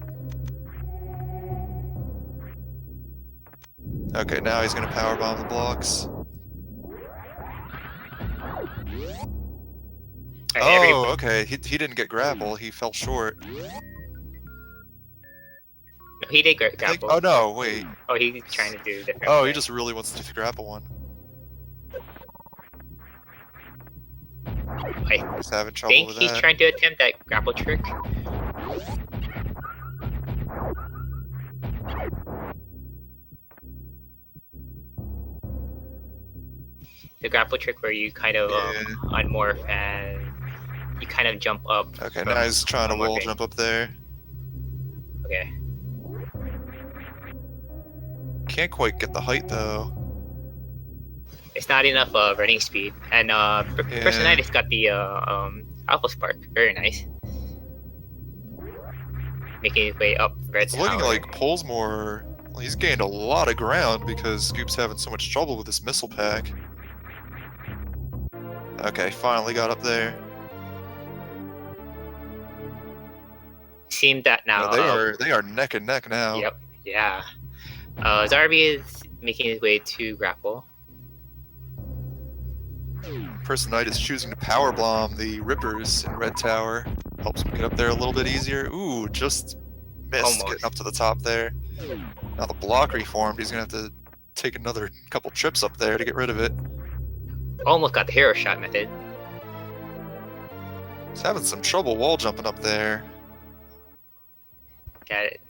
Okay, now he's gonna power bomb the blocks. Oh, okay. He didn't get grapple. He fell short. No, he did I think- grapple. oh no, wait. Oh, he's trying to do different. Oh, he thing. just really wants to do the grapple one. I He's having trouble think with he's that. trying to attempt that grapple trick. The grapple trick where you kind of Yeah. unmorph and you kind of jump up. Okay, from now he's trying to wall unmorphing. jump up there. Okay. Can't quite get the height though. It's not enough running speed, and Personitis got the Alpha Spark. Very nice. Making his way up Red It's Tower. looking like Polesmore, well, he's gained a lot of ground because Scoop's having so much trouble with this missile pack. Okay, finally got up there. Seemed that now. They are neck and neck now. Yep. Yeah. Zarby is making his way to grapple. Personite choosing to power bomb the Rippers in Red Tower. Helps him get up there a little bit easier. Ooh, just missed Almost. getting up to the top there. Now the block reformed. He's gonna have to take another couple trips up there to get rid of it. Almost got the hero shot method. He's having some trouble wall jumping up there. Got it.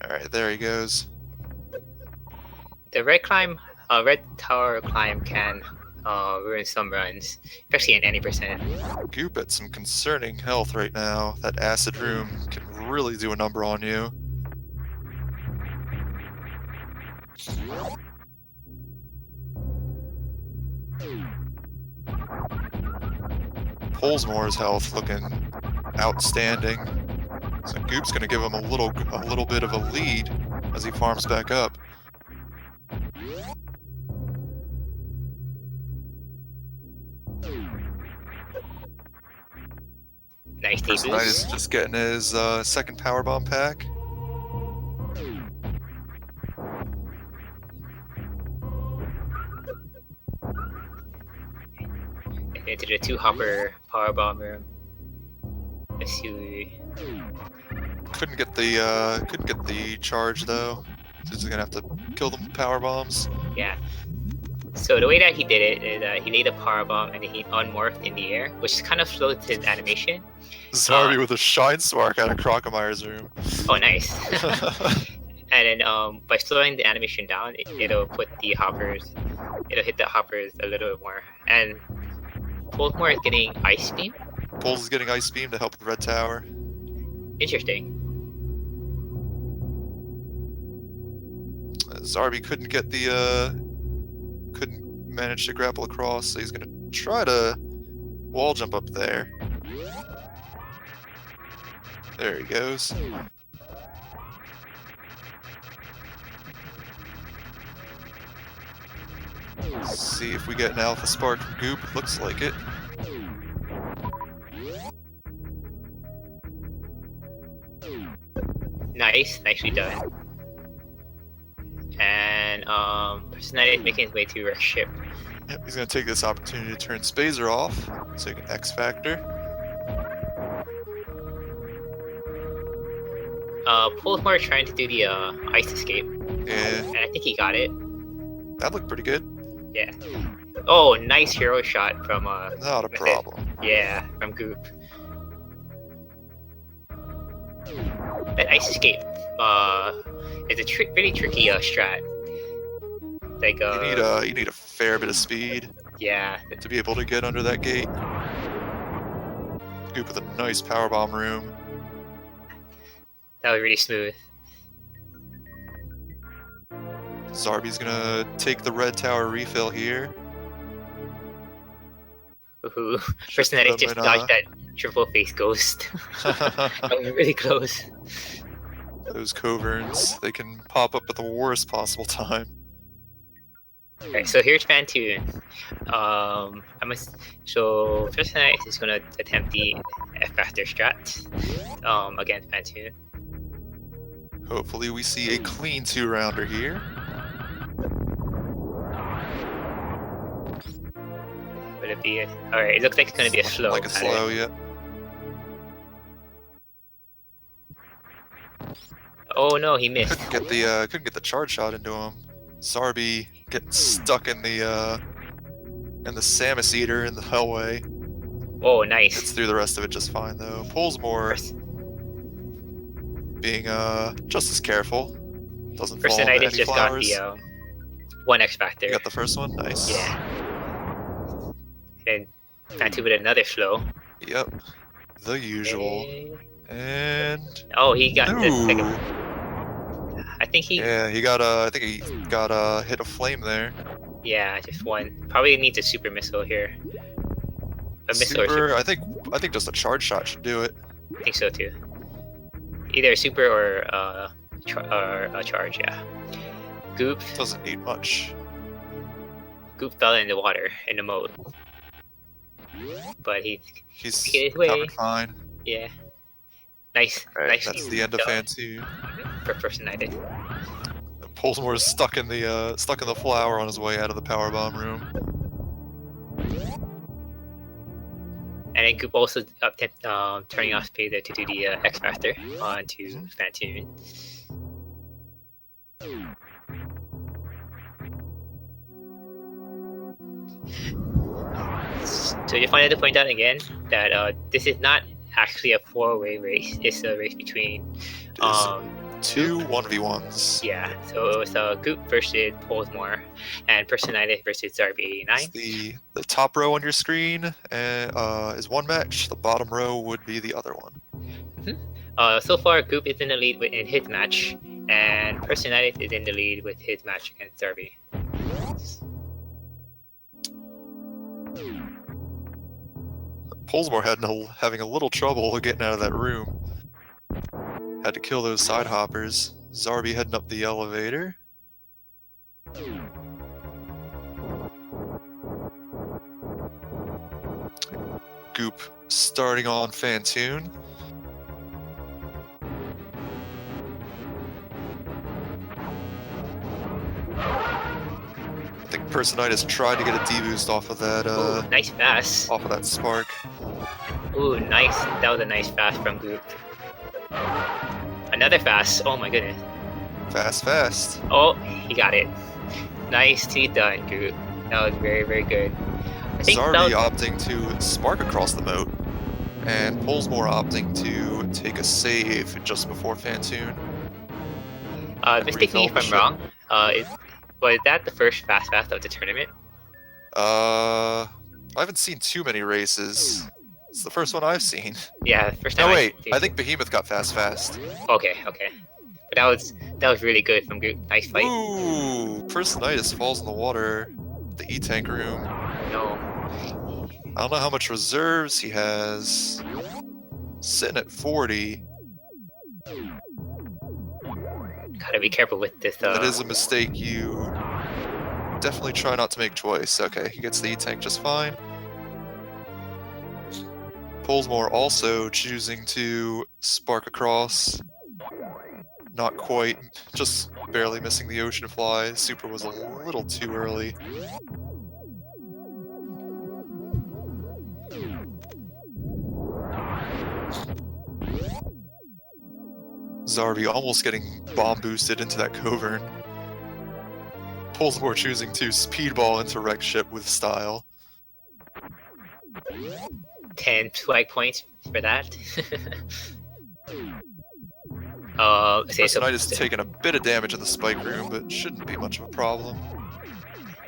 Alright, there he goes. The red tower climb can ruin some runs, especially in any percent. Goop at some concerning health right now. That acid room can really do a number on you. Polesmore's health looking outstanding. So Goop's gonna give him a little bit of a lead as he farms back up. Nice deep Personite is just getting his second power bomb pack. into the 2-hopper power bomb room. Let's see. Couldn't get the charge though. So he's gonna have to kill them with power bombs. Yeah. So the way that he did it is he laid a power bomb and then he unmorphed in the air, which kind of slowed his animation. Zarby with a shine spark out of Crocomyre's room. Oh, nice. And then by slowing the animation down, it'll put the hoppers, it'll hit the hoppers a little bit more. And Polesmore is getting Ice Beam. Poles is getting Ice Beam to help with Red Tower. Interesting. Zarby couldn't manage to grapple across, so he's gonna try to wall jump up there. There he goes. Let's see if we get an Alpha Spark from Goop. Looks like it. Nice, nicely done. And Personite is making his way to Wreck Ship. Yep, he's gonna take this opportunity to turn Spazer off, so he can X Factor. Polesmore is trying to do the ice escape. Yeah, And I think he got it. that looked pretty good. Yeah. Oh, nice hero shot from Not a problem. yeah, from Goop. That ice escape is a really tricky strat. Like You need a fair bit of speed yeah, to be able to get under that gate. Goop with a nice powerbomb room. that was really smooth. Zarby's gonna take the Red Tower refill here. Ooh, Personite just dodged that triple face ghost. That was really close. Those Coverns, they can pop up at the worst possible time. Alright, so here's fan 2. So Personite is gonna attempt the F Factor strat against fan 2. Hopefully we see a clean 2-rounder here. Would it be alright, it looks like it's gonna be a slow. Like a slow, yeah. Oh no, he missed. Couldn't get the charge shot into him. Zarby getting stuck in the Samus Eater in the hellway. Oh, nice. Gets through the rest of it just fine though. Polesmore being just as careful. Doesn't fall into Personite any just flowers. got the 1 X Factor. You got the first one? Nice. Yeah. And fan 2 with another slow. Yep. The usual. And Oh, he got the Ooh. second. I think he. yeah, he got I think he got hit a flame there. Yeah, just one. Probably needs a super missile here. A missile or Super. super. I think just a charge shot should do it. I think so too. Either a super or or a charge. Yeah. Goop. Doesn't need much. Goop fell in the water in the moat, but he He's hit his way. recovered fine. Yeah. Nice. Alright, Nice. that's the end of fan 2. For Personated. Polesmore is stuck in the flower on his way out of the power bomb room. And then Goop also turning off speed to do the X Factor onto Fantoon. So just wanted to point out again that this is not actually a 4-way race. It's a race between Two 1v1s. yeah. So it was Goop versus Polesmore and Personated versus Zarby 89. The top row on your screen is one match. The bottom row would be the other one. So far, Goop is in the lead in his match, and Personated is in the lead with his match against Zarby. Polesmore having a little trouble getting out of that room. Had to kill those side hoppers. Zarby heading up the elevator. Goop starting on Fantoon. I think Personitis tried to get a D-boost off of that Ooh, nice fast. off of that spark. Ooh, nice. That was a nice fast from Goop. Another fast. Oh my goodness. Fast. Oh, he got it. Nicely done, Goop. That was very, very good. I think Zarby that was... opting to spark across the moat, and Polesmore opting to take a save just before Fantoon. mistake me if I'm wrong. Was that the first fast of the tournament? I haven't seen too many races. It's the first one I've seen. Yeah, first time. No, wait. I think Behemoth got fast. Okay. But that was really good from Goop. Nice fight. Ooh, Personitis falls in the water. The E-Tank room. No. I don't know how much reserves he has. Sitting at 40. Gotta be careful with this. That is a mistake you definitely try not to make twice. Okay, he gets the E-Tank just fine. Polesmore also choosing to spark across. Not quite, just barely missing the Ocean Fly. Super was a little too early. Zarby almost getting bomb boosted into that Covern. Polesmore choosing to speedball into Wreck Ship with style. 10 swag points for that. Personitis taking a bit of damage in the spike room, but shouldn't be much of a problem.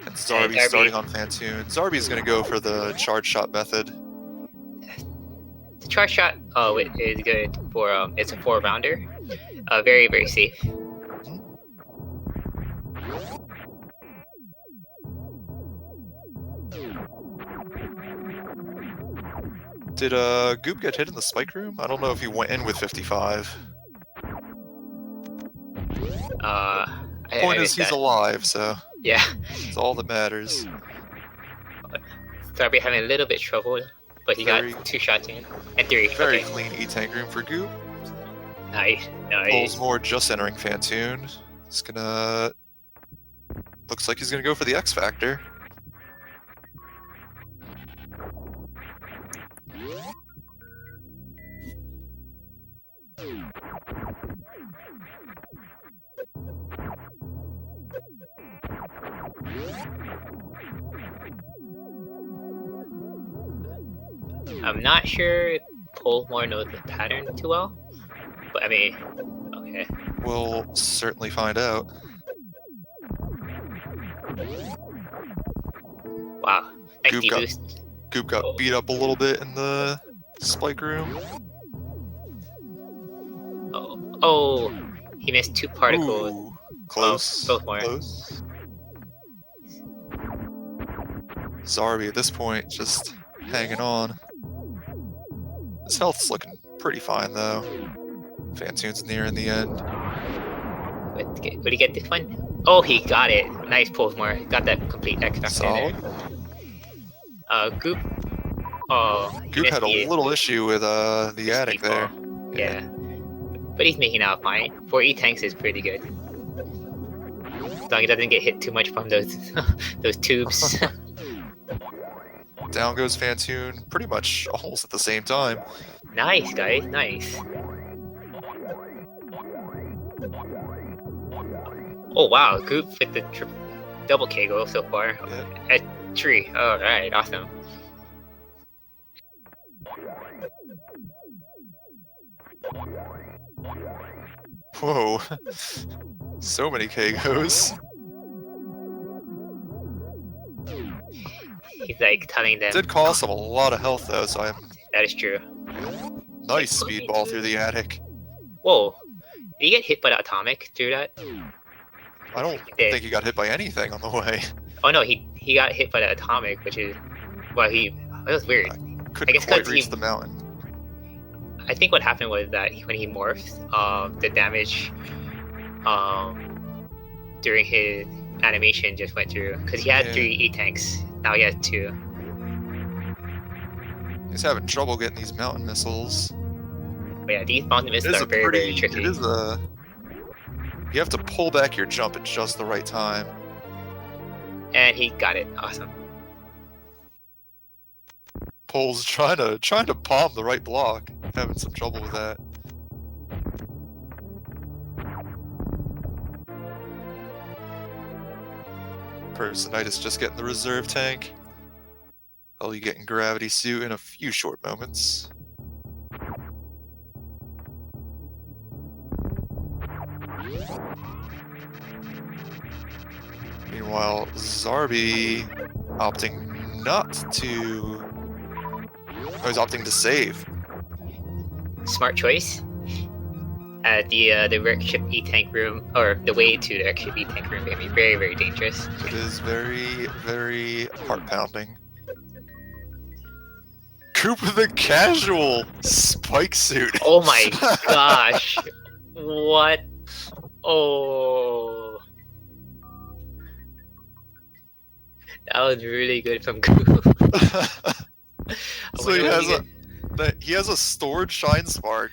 And Zarby starting on Fantoon. Zarby's going to go for the charge shot method. The charge shot is good for it's a 4-rounder. Very, very safe. Did Goop get hit in the spike room? I don't know if he went in with 55. Point is, he's alive, so yeah, it's all that matters. Zarby having a little bit trouble, but he got 2 shots in and 3. Very clean E-Tank room for Goop. Nice. Polesmore just entering Fantoon. He's gonna. Looks like he's gonna go for the X Factor. I'm not sure if Polesmore knows the pattern too well, but I mean, okay. We'll certainly find out. Wow, nice boost. Goop got beat up a little bit in the spike room. Oh, he missed 2 particles. Ooh, close. Both more. Close. Zarby at this point just hanging on. His health's looking pretty fine though. Fantoon's near in the end. Would he get this one? Oh, he got it. Nice pulls more. Got that complete X Factor Solid. there. Goop. Oh, he Goop missed had a the little issue with the the attic speed there. ball. Yeah. But he's making out fine. 4 E-tanks is pretty good. As long as he doesn't get hit too much from those those tubes. Down goes Fantoon, pretty much almost at the same time. Nice, guys. Nice. Oh, wow. Goop with the double K-go so far. Yeah. At 3. Alright, awesome. Whoa. So many K-goes. He's like telling them. Did cost him a lot of health though, so I'm That is true. nice speedball through the attic. Whoa. Did he get hit by the atomic through that? I don't did. think he got hit by anything on the way. Oh no, he got hit by the atomic, which is well it was weird. Couldn't guess quite 'cause reach he- the mountain. I think what happened was that when he morphed, the damage during his animation just went through because he had Yeah. 3 E-tanks. Now he has 2. He's having trouble getting these mountain missiles. But yeah, these mountain It missiles is are a very, pretty. very tricky. It is a. You have to pull back your jump at just the right time. And he got it. Awesome. Pole's trying to palm the right block. Having some trouble with that. Personitis just getting the reserve tank. Ellie getting gravity suit in a few short moments. Meanwhile, Zarby opting not to. Oh, he's opting to save. Smart choice. The wreckship E-tank room, or the way to the wreckship E-tank room, can be very, very dangerous. It is very, very heart pounding. Coop with a casual spike suit. Oh my gosh! What? Oh, that was really good from Goop. So he has a stored shine spark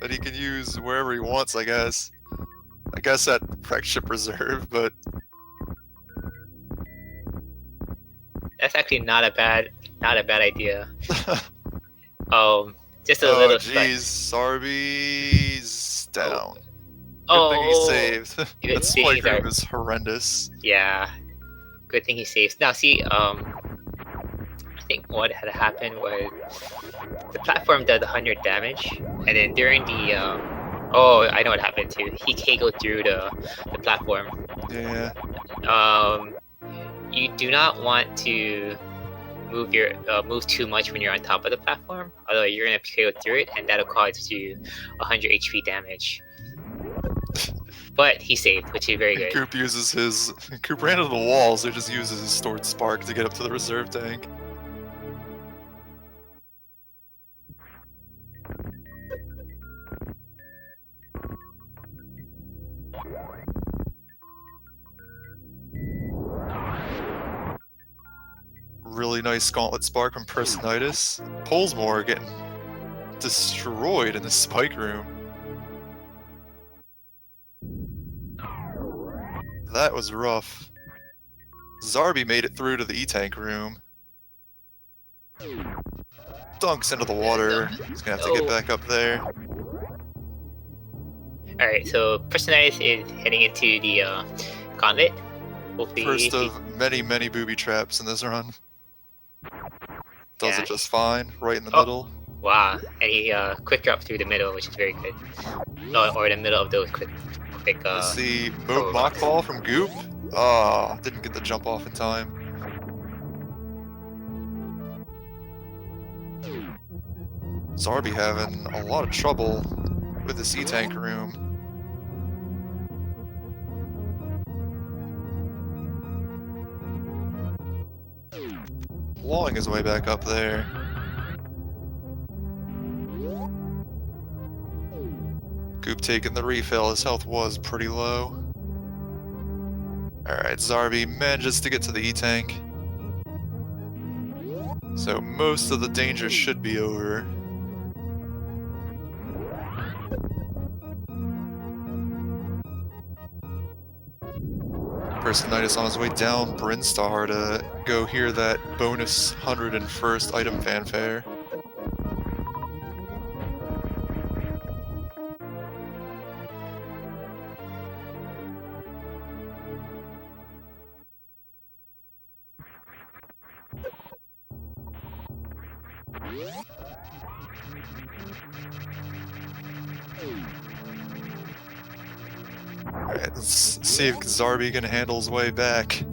that he can use wherever he wants, I guess. I guess at Wreckship Reserve, but That's actually not a bad idea. Just a oh little. jeez, Sarby's down. Oh, Good thing he saved. Good That thing spike he's room our- is horrendous. Yeah, good thing he saves. Now, see, I think what had happened was the platform does 100 damage, and then during the oh, I know what happened too. He KO'd through the platform. Yeah. You do not want to move too much when you're on top of the platform, although you're gonna KO through it, and that'll cause you 100 HP damage. But he saved, which is very good. Coop uses his. Coop ran into the wall, so he just uses his stored spark to get up to the reserve tank. Really nice gauntlet spark from Personitis. Polesmore getting destroyed in the spike room. That was rough. Zarby made it through to the E-Tank room. Dunks into the water. He's gonna have to get back up there. Alright, so Personitis is heading into the gauntlet. Hopefully, First of many, many booby traps in this run. Does Yeah. it just fine, right in the Oh. middle. wow, and he quick drop through the middle, which is very good. Or the middle of those quick. Let's see, oh, mock ball from Goop. Oh, didn't get the jump off in time. Zarby having a lot of trouble with the C-Tank room. clawing his way back up there. Goop taking the refill, his health was pretty low. Alright, Zarby manages to get to the E-Tank. So most of the danger should be over. Personnitis on his way down Brinstar to go hear that bonus 101st item fanfare. Alright, let's see if Zarby can handle his way back.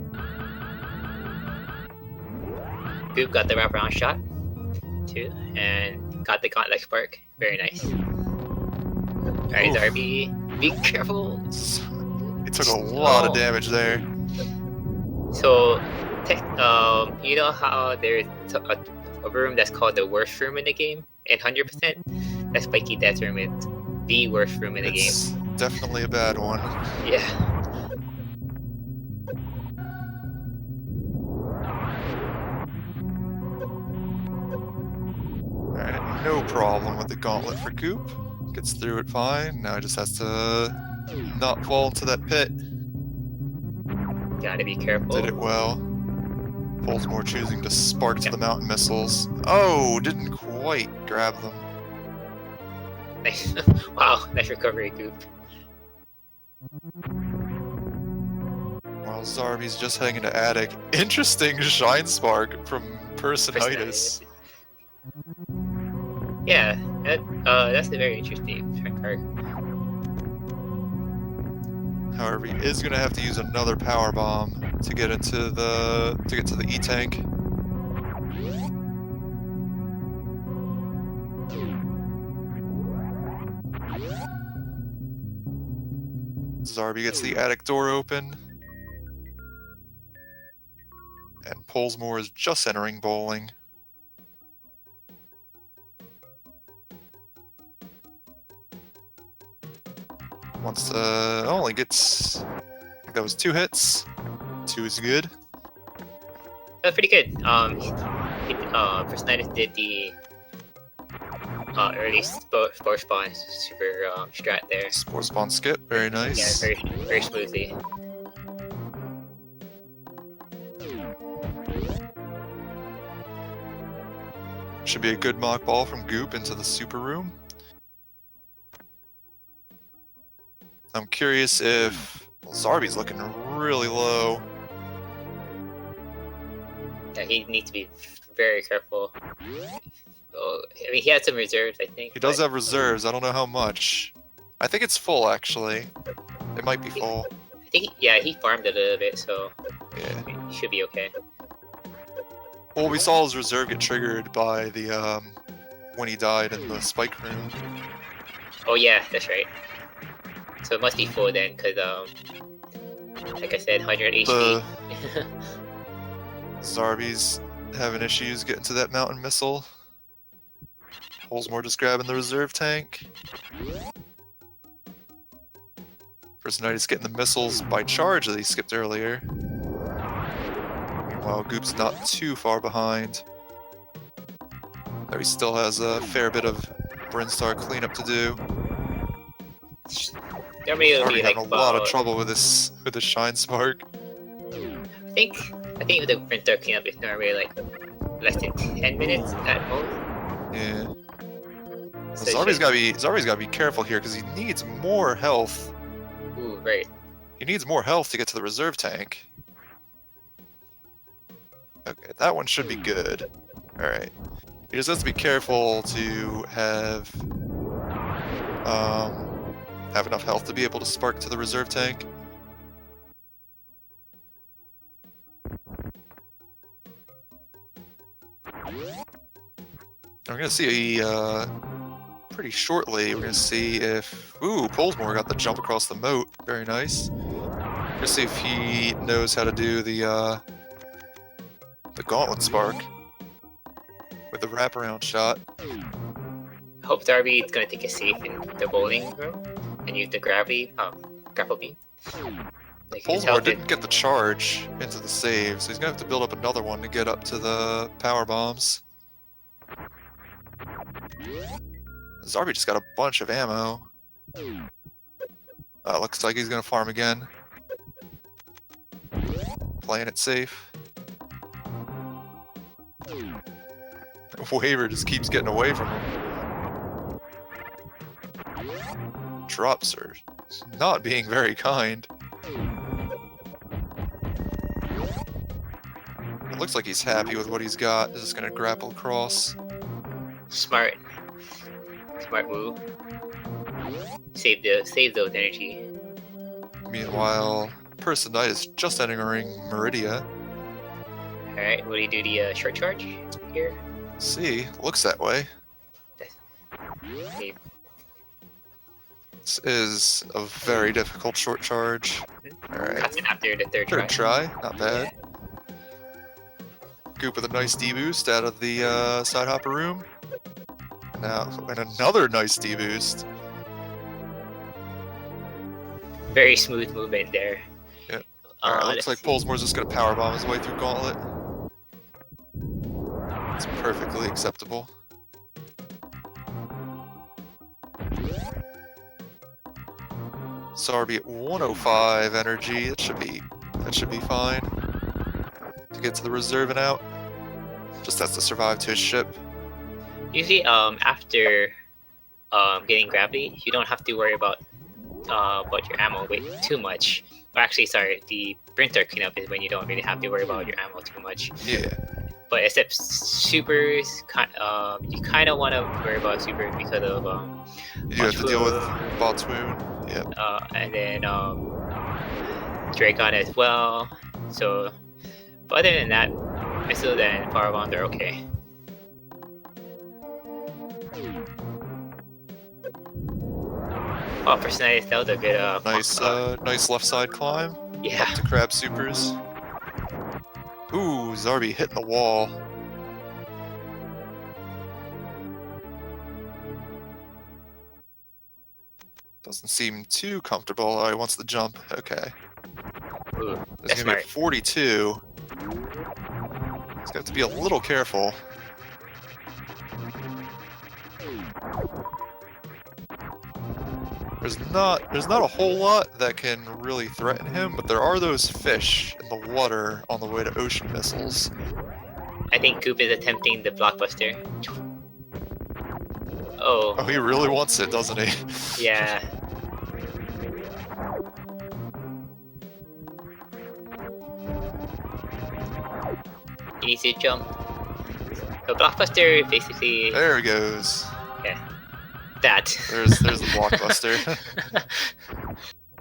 Goop got the wraparound shot too, and got the gauntlet spark. Very nice. Alright, Oof. Zarby, be careful. He took a lot of Oh. damage there. So, you know how there's a room that's called the worst room in the game in 100%? That Spiky Death room is the worst room in the game. It's definitely a bad one. Yeah. Alright, no problem with the gauntlet for Goop. Gets through it fine. Now he just has to not fall into that pit. Gotta be careful. Did it well. Polesmore choosing to spark to the mountain missiles. Oh, didn't quite grab them. Nice. Wow, nice recovery, Goop. While Zarby's just hanging to Attic. Interesting Shine Spark from Personnitis. Yeah, that's a very interesting card. However, he is gonna have to use another power bomb to get into the E-Tank. Zarby gets the attic door open. And Polesmore is just entering bowling. Only gets, I think that was 2 hits. 2 is good. That's pretty good. Personnitis did the early spore spawn super strat there. Spore spawn skip, very Yeah, nice. very smoothly. Should be a good mock ball from Goop into the super room. I'm curious if Zarby's looking really low. Yeah, he needs to be very careful. Oh, I mean, he had some reserves, I think. He does but have reserves, I don't know how much. I think it's full, actually. It might be full. I think, he farmed a little bit, so Yeah. he should be okay. Well, we saw his reserve get triggered by the, when he died in the spike room. Oh yeah, that's right. So it must be full then, because like I said, 100 HP. Zarby's having issues getting to that mountain missile. Polesmore just grabbing the reserve tank. Personnitis getting the missiles by charge that he skipped earlier. Meanwhile, Goop's not too far behind. Though he still has a fair bit of Brinstar cleanup to do. Normally it'll Already be like having a lot of about- trouble with this Shine Spark. I think the printer cleanup is normally like less than 10 minutes at most. Yeah. So Zarby's gotta be careful here because he needs more health. Ooh, right. He needs more health to get to the reserve tank. Okay, that one should be good. Alright. He just has to be careful to have enough health to be able to spark to the reserve tank. I'm gonna see pretty shortly. We're gonna see if Polesmore got the jump across the moat. Very nice. We're gonna see if he knows how to do the gauntlet spark. with the wraparound shot. Hope Darby is gonna take a safe in the bowling room and use the grapple beam. Like, you can tell Polesmore didn't get the charge into the save, so he's gonna have to build up another one to get up to the power bombs. Zarby just got a bunch of ammo. Looks like he's gonna farm again. Playing it safe. Waver just keeps getting away from him. Drops are not being very kind. It looks like he's happy with what he's got. He's just gonna grapple across. Smart move. Save those energy. Meanwhile, Personite is just entering Meridia. Alright, will he do the short charge here? See, looks that way. Okay. This is a very difficult short charge. Alright. Cuts it after the third try. Third try, not bad. Goop with a nice D-boost out of the side hopper room. Now, and another nice D-boost. Very smooth movement there. Yep. Alright, looks let's like see. Polesmore's just gonna powerbomb his way through Gauntlet. It's perfectly acceptable. Zarby at 105 energy. That should be fine. To get to the reserve and out. Just has to survive to his ship. Usually, after getting gravity, you don't have to worry about your ammo weight too much. Or actually, sorry, the printer cleanup is when you don't really have to worry about your ammo too much. Yeah. But except supers, you kind of want to worry about super because of You have to deal with Botswoon. Yep. and then Dragon as well. So, but other than that, missiles and power bombs are okay. Oh, Personalis, that was a good Nice left side climb. yeah. Up to Crab Supers. Ooh, Zarby hitting the wall. Doesn't seem too comfortable. Oh, he wants the jump. Okay. Ooh, There's that's gonna be smart. a 42. He's got to be a little careful. There's not a whole lot that can really threaten him, but there are those fish in the water on the way to ocean missiles. I think Goop is attempting the blockbuster. Oh, Oh, he really wants it, doesn't he? yeah. He needs to jump. So blockbuster basically There he goes. that. There's the blockbuster.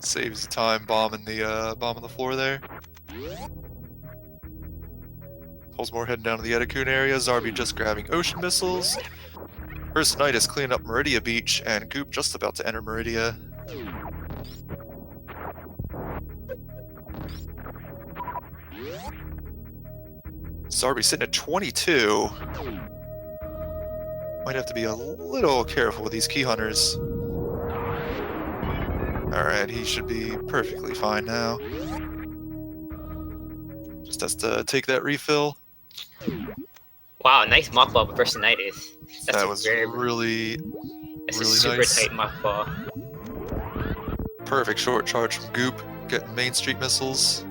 Saves time bombing the floor there. Polesmore heading down to the Di10kong area. Zarby just grabbing ocean missiles. Personite cleaning up Meridia Beach, and Goop just about to enter Meridia. Zarby sitting at 22. Might have to be a little careful with these key hunters. Alright, he should be perfectly fine now. Just has to take that refill. Wow, nice mock ball with Personitis. That's That was really that's really a super nice. tight mock ball. perfect short charge from Goop. Getting Main Street missiles.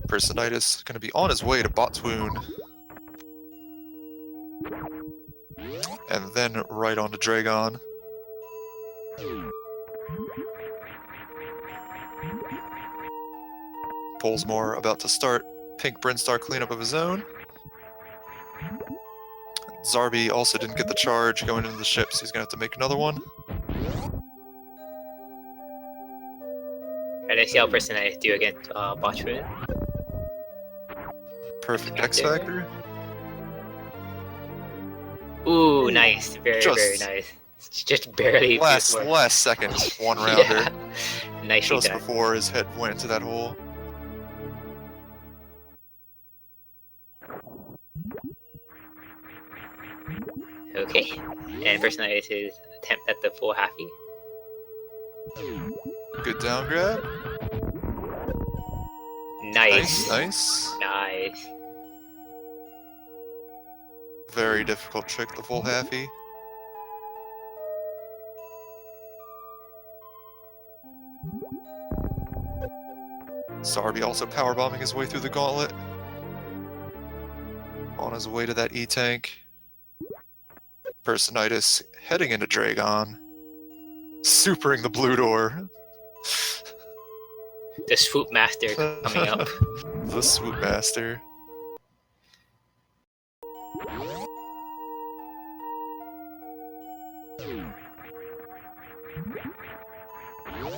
Personitis going to be on his way to Botswoon. And then right on to Dragon. Polesmore about to start Pink Brinstar cleanup of his own. Zarby also didn't get the charge going into the ship, so he's going to have to make another one. Alright, let's see how Personitis do against Botchwood. Perfect Got X there. Factor. Ooh, nice. Very, Just- very nice. Just barely. Last second one rounder. Yeah. Nicely Just done. before his head went into that hole. Okay. And personalize his attempt at the full halfie. Good down grab. Nice. Nice. Nice. Very difficult trick, the full halfie. Zarby also powerbombing his way through the gauntlet. On his way to that E-tank. Personitis heading into Dragon. Supering the blue door. The swoop master coming up. The swoop master.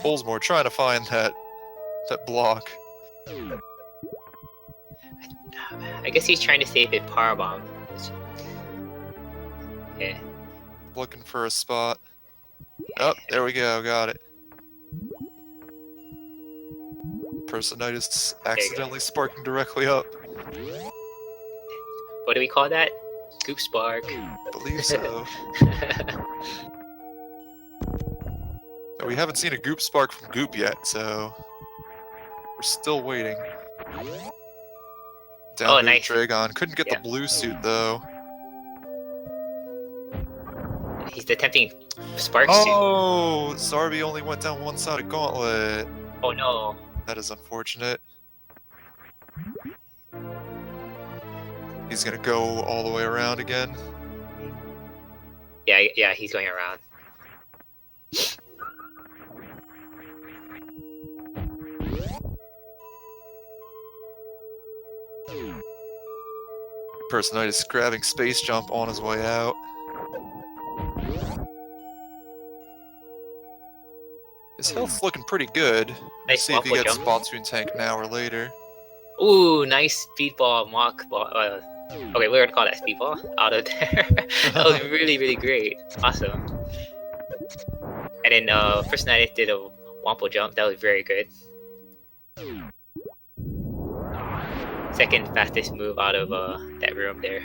Polesmore trying to find that block. I guess he's trying to save it powerbomb. Yeah. Looking for a spot. Oh, there we go, got it. Personitis accidentally sparking directly up. What do we call that? Goop spark. Believe so. We haven't seen a Goop Spark from Goop yet, so we're still waiting. Down nice. Dragon. Couldn't get the blue suit though. He's attempting spark suit. Oh, Zarby only went down one side of Gauntlet. Oh no. That is unfortunate. He's gonna go all the way around again. Yeah, he's going around. Personitis grabbing space jump on his way out. His health's looking pretty good. Nice See if he waffle gets jump. Spottoon tank now or later. Ooh, nice speedball, mock ball. Okay, we're gonna call that speedball out of there. That was really, really great. Awesome. And then Personalis did a wampo jump. That was very good. Second fastest move out of that room there.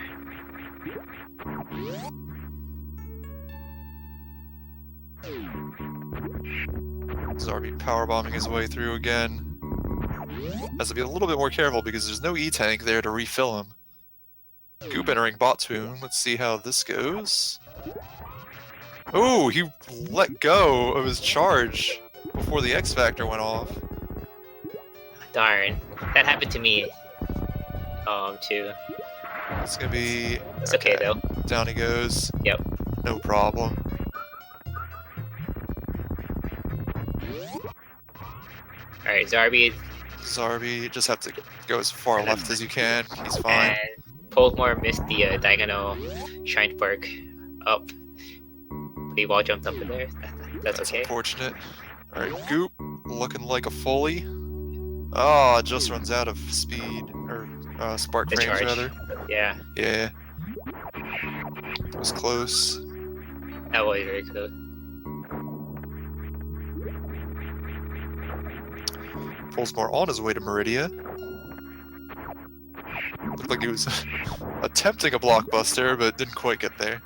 Zarby powerbombing his way through again. Has to be a little bit more careful because there's no E-tank there to refill him. Goop entering bot toon. Let's see how this goes. Oh, he let go of his charge before the X Factor went off. Darn, that happened to me. Too. It's gonna be. It's okay though. Down he goes. Yep. No problem. All right, Zarby. Zarby, just have to go as far left as you can. He's fine. And Polesmore missed the diagonal Shrine Spark up. He wall jumped up in there. That's okay. Unfortunate. Alright, Goop looking like a Foley. Oh, it just runs out of speed. Or spark The frames, charge. rather. Yeah, Yeah. It was close. that was very close. Polesmore on his way to Meridia. Looked like he was attempting a blockbuster, but didn't quite get there.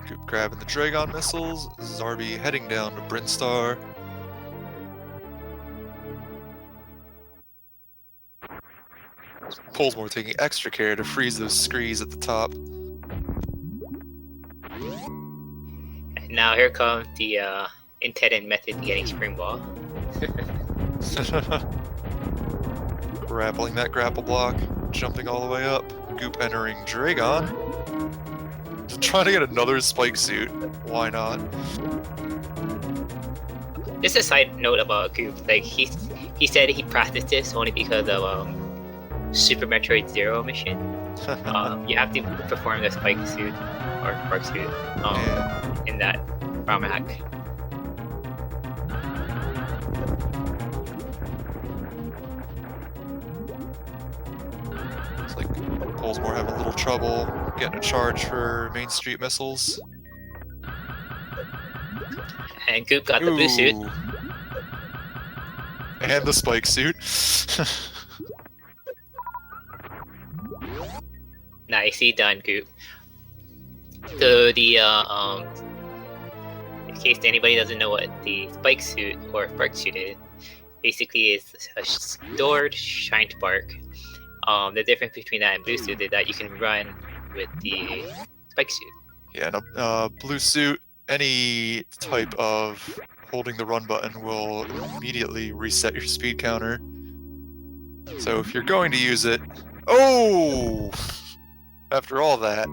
Goop grabbing the Dragon missiles. Zarby heading down to Brinstar. Polesmore taking extra care to freeze those screes at the top. Now here comes the intended method to getting Spring Ball. Grappling that grapple block, jumping all the way up. Goop entering Dragon. Just trying to get another spike suit. Why not? Just a side note about Goop, like he said he practiced this only because of Super Metroid Zero mission. You have to perform the spike suit or spark suit in that ROM hack. It's like Polesmore having a little trouble getting a charge for Main Street missiles. And Goop got the blue suit. And the spike suit. Nicely done, Goop. So the in case anybody doesn't know what the spike suit or spark suit is, basically it's a stored shine spark. The difference between that and blue suit is that you can run with the spike suit. Yeah, and blue suit, any type of holding the run button will immediately reset your speed counter. So if you're going to use it... Oh! After all that...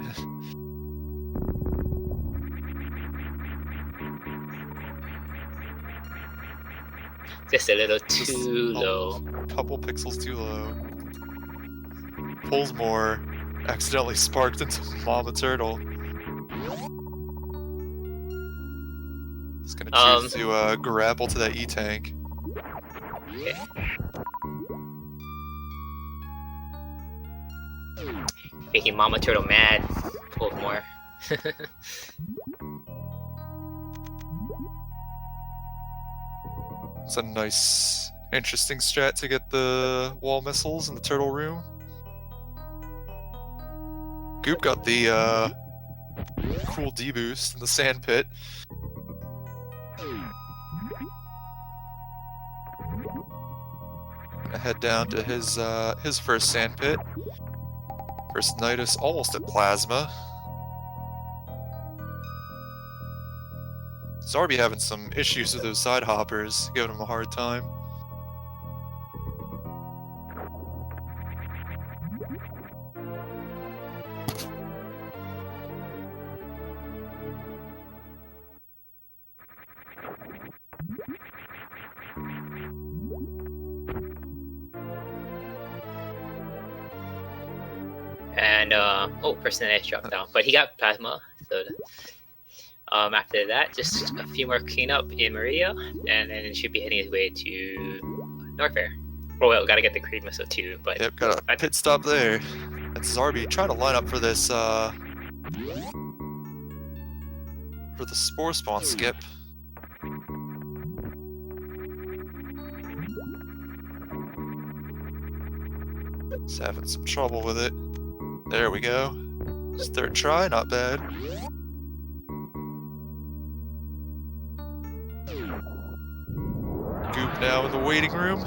Just a little too low. A couple pixels too low. Pulls more. Accidentally sparked into Mama Turtle. Just gonna choose to grapple to that E-tank. Okay. Making Mama Turtle mad. Pulled more. It's a nice, interesting strat to get the wall missiles in the turtle room. Goop got the cool D-boost in the sand pit. Gonna head down to his first sand pit. First Nidus almost at Plasma. Zarby having some issues with those side hoppers, giving him a hard time. And Personage dropped down, but he got Plasma. So after that, just a few more cleanup in Maria, and then it should be heading his way to Norfair. Oh well, gotta get the Creed Missile too, but Yep, got a pit stop there. That's Zarby trying to line up for this for the Spore Spawn skip. He's having some trouble with it. There we go. His third try, not bad. Goop now in the waiting room.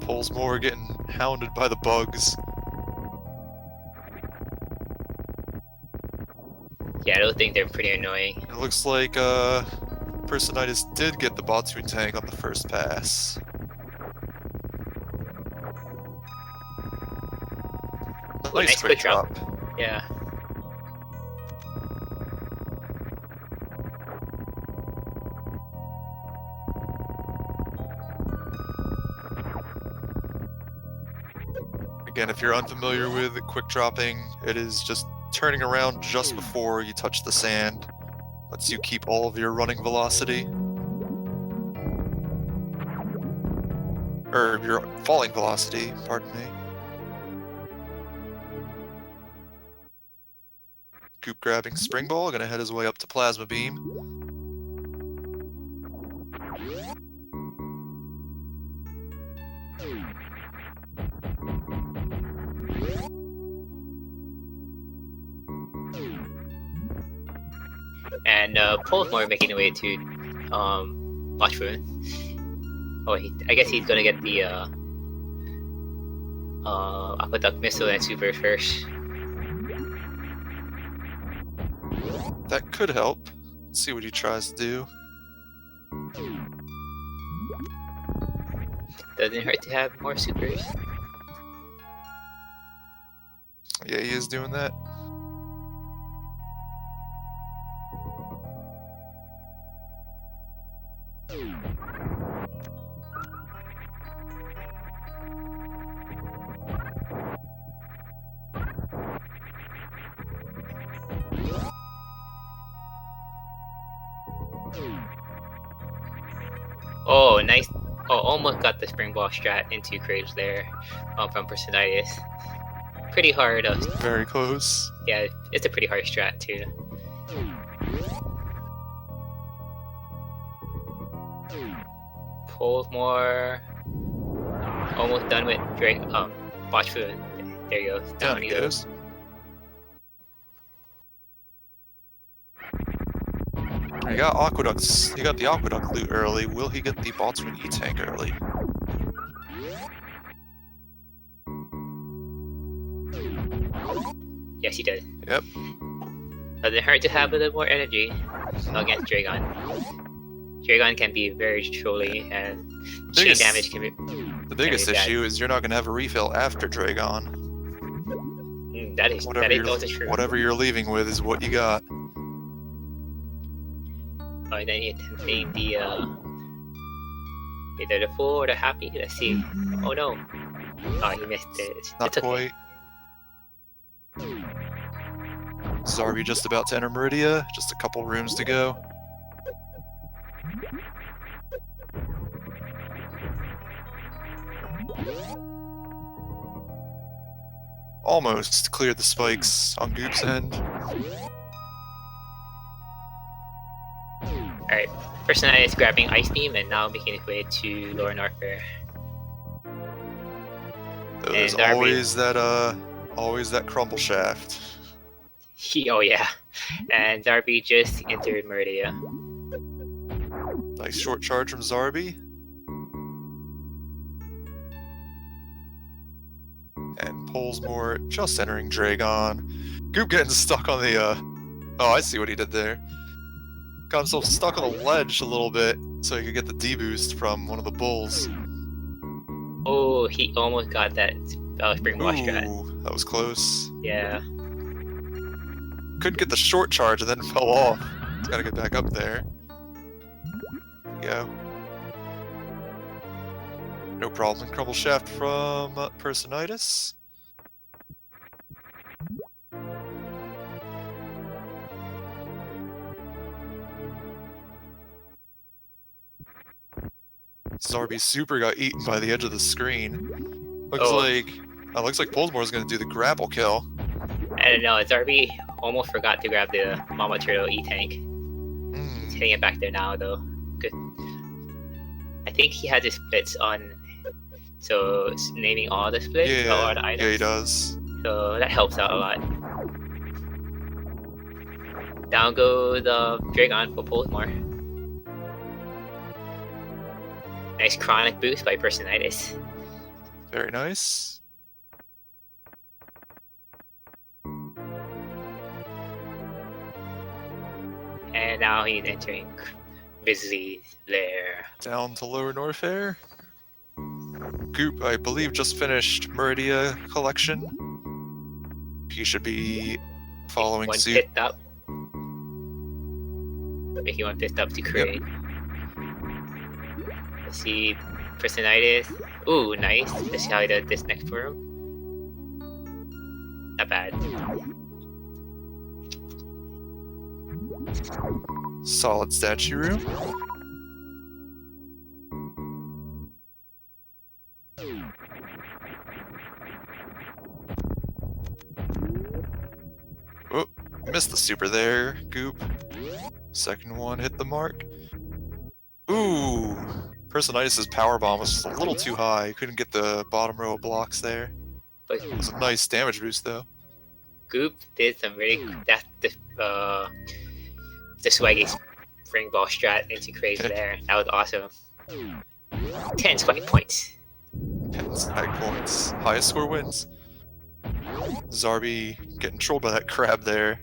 Pulls more, getting hounded by the bugs. yeah, I don't think they're pretty annoying. It looks like Personitis did get the Botsu tank on the first pass. Ooh, nice quick drop. Yeah. Again, if you're unfamiliar with quick dropping, it is just turning around just before you touch the sand. Lets you keep all of your running velocity. Or your falling velocity, pardon me. Goop grabbing Spring Ball, gonna head his way up to Plasma Beam. And Polesmore making the way to Watchmoon. Oh, I guess he's gonna get the Aqueduct Missile and Super first. That could help. Let's see what he tries to do. Doesn't hurt to have more supers. Yeah, he is doing that. Oh, nice. Oh, almost got the Spring Ball strat into Crage there from Personitis. Pretty hard. Very close. Yeah, it's a pretty hard strat too. Polmore almost done with Drake. Botch food. There you go. Down he goes. He got aqueducts. He got the aqueduct loot early. Will he get the Botswan E-tank early? Yes, he did. Yep. Doesn't hurt to have a little more energy against Dragon. Dragon can be very trolly, and chain damage can be. The biggest issue is you're not going to have a refill after Dragon. That is also true. Whatever you're leaving with is what you got. Oh, and then you're tempting the either the full or the happy. Let's see. Oh no! Oh, you missed it. Not It's okay. quite. Zarby just about to enter Meridia. Just a couple rooms to go. Almost cleared the spikes on Goop's end. Alright, Persona is grabbing Ice Beam and now making his way to Lower Norfair. There's always that crumble shaft. Oh yeah. And Zarby just entered Meridia. Nice short charge from Zarby. And Polesmore just entering Dragon. Goop getting stuck on the oh, I see what he did there. Got himself stuck on the ledge a little bit so he could get the D-boost from one of the bulls. Oh, he almost got that spring wash strat. Ooh, that was close. Yeah. Couldn't get the short charge and then fell off. He's gotta get back up there. There you go. No problem. Crumble shaft from Personitis. Zarby super got eaten by the edge of the screen. Looks like Polesmore's gonna do the grapple kill. I don't know, Zarby almost forgot to grab the Mama Turtle E-Tank. He's hitting it back there now though. Good. I think he had his splits on, so naming all the splits or all the items. Yeah, he does. So that helps out a lot. Down goes the Dragon for Polesmore. Nice chronic boost by Personitis. Very nice. And now he's entering Bisley's lair. Down to Lower Norfair. Goop, I believe, just finished Meridia collection. He should be following suit. Pit up. Making one pit up to create. Yep. Let's see, Personitis. Ooh, nice. Let's see how he does this next for him. Not bad. Solid statue room. Oh, missed the super there, Goop. Second one hit the mark. Ooh, Personitis' power bomb was just a little too high. Couldn't get the bottom row of blocks there. But it was a nice damage boost though. Goop did some really the swaggy spring ball strat into craze there. That was awesome. 10 spike points. 10 spike points. Highest score wins. Zarby getting trolled by that crab there.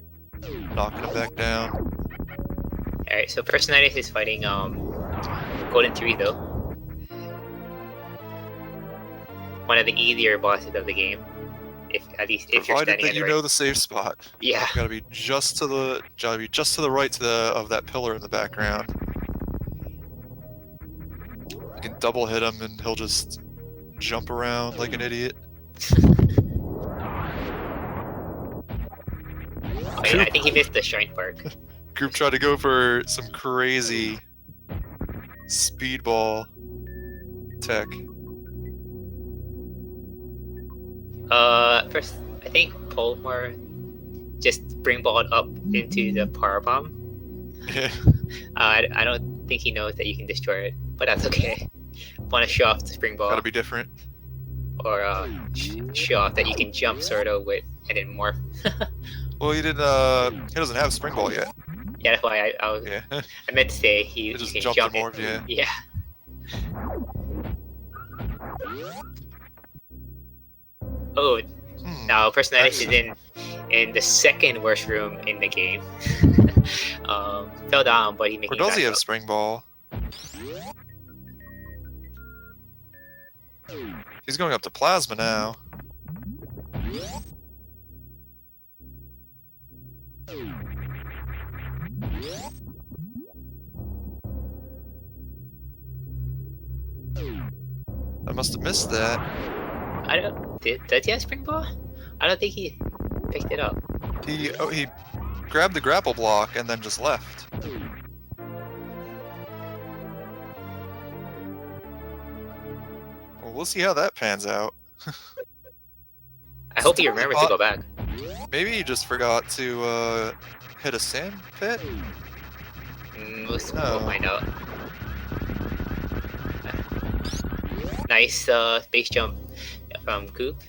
Knocking him back down. Alright, so Personitis is fighting Golden 3 though. One of the easier bosses of the game. If you're standing that you know the safe spot. Yeah. Gotta be just to the right of that pillar in the background. You can double hit him and he'll just jump around like an idiot. I think he missed the shrine park. Goop tried to go for some crazy speedball tech. First, I think Polmore just springballed up into the power bomb. Yeah. I don't think he knows that you can destroy it, but that's okay. want to show off the spring ball, Gotta be different. or show off that you can jump sort of with and then morph. Well, he didn't. He doesn't have spring ball yet. Yeah, that's why Yeah. I meant to say he It just can jumped jump and morphed, it. yeah. Oh, now Personalis is Excellent. in the second worst room in the game. Fell down, but he Or making does back he have up. spring ball? He's going up to plasma now. I must have missed that. I don't. Does he have spring ball? I don't think he picked it up. He grabbed the grapple block and then just left. Well, we'll see how that pans out. I hope he Totally remembers to go back. Maybe he just forgot to hit a sand pit. We'll find out. Nice base jump from Goop.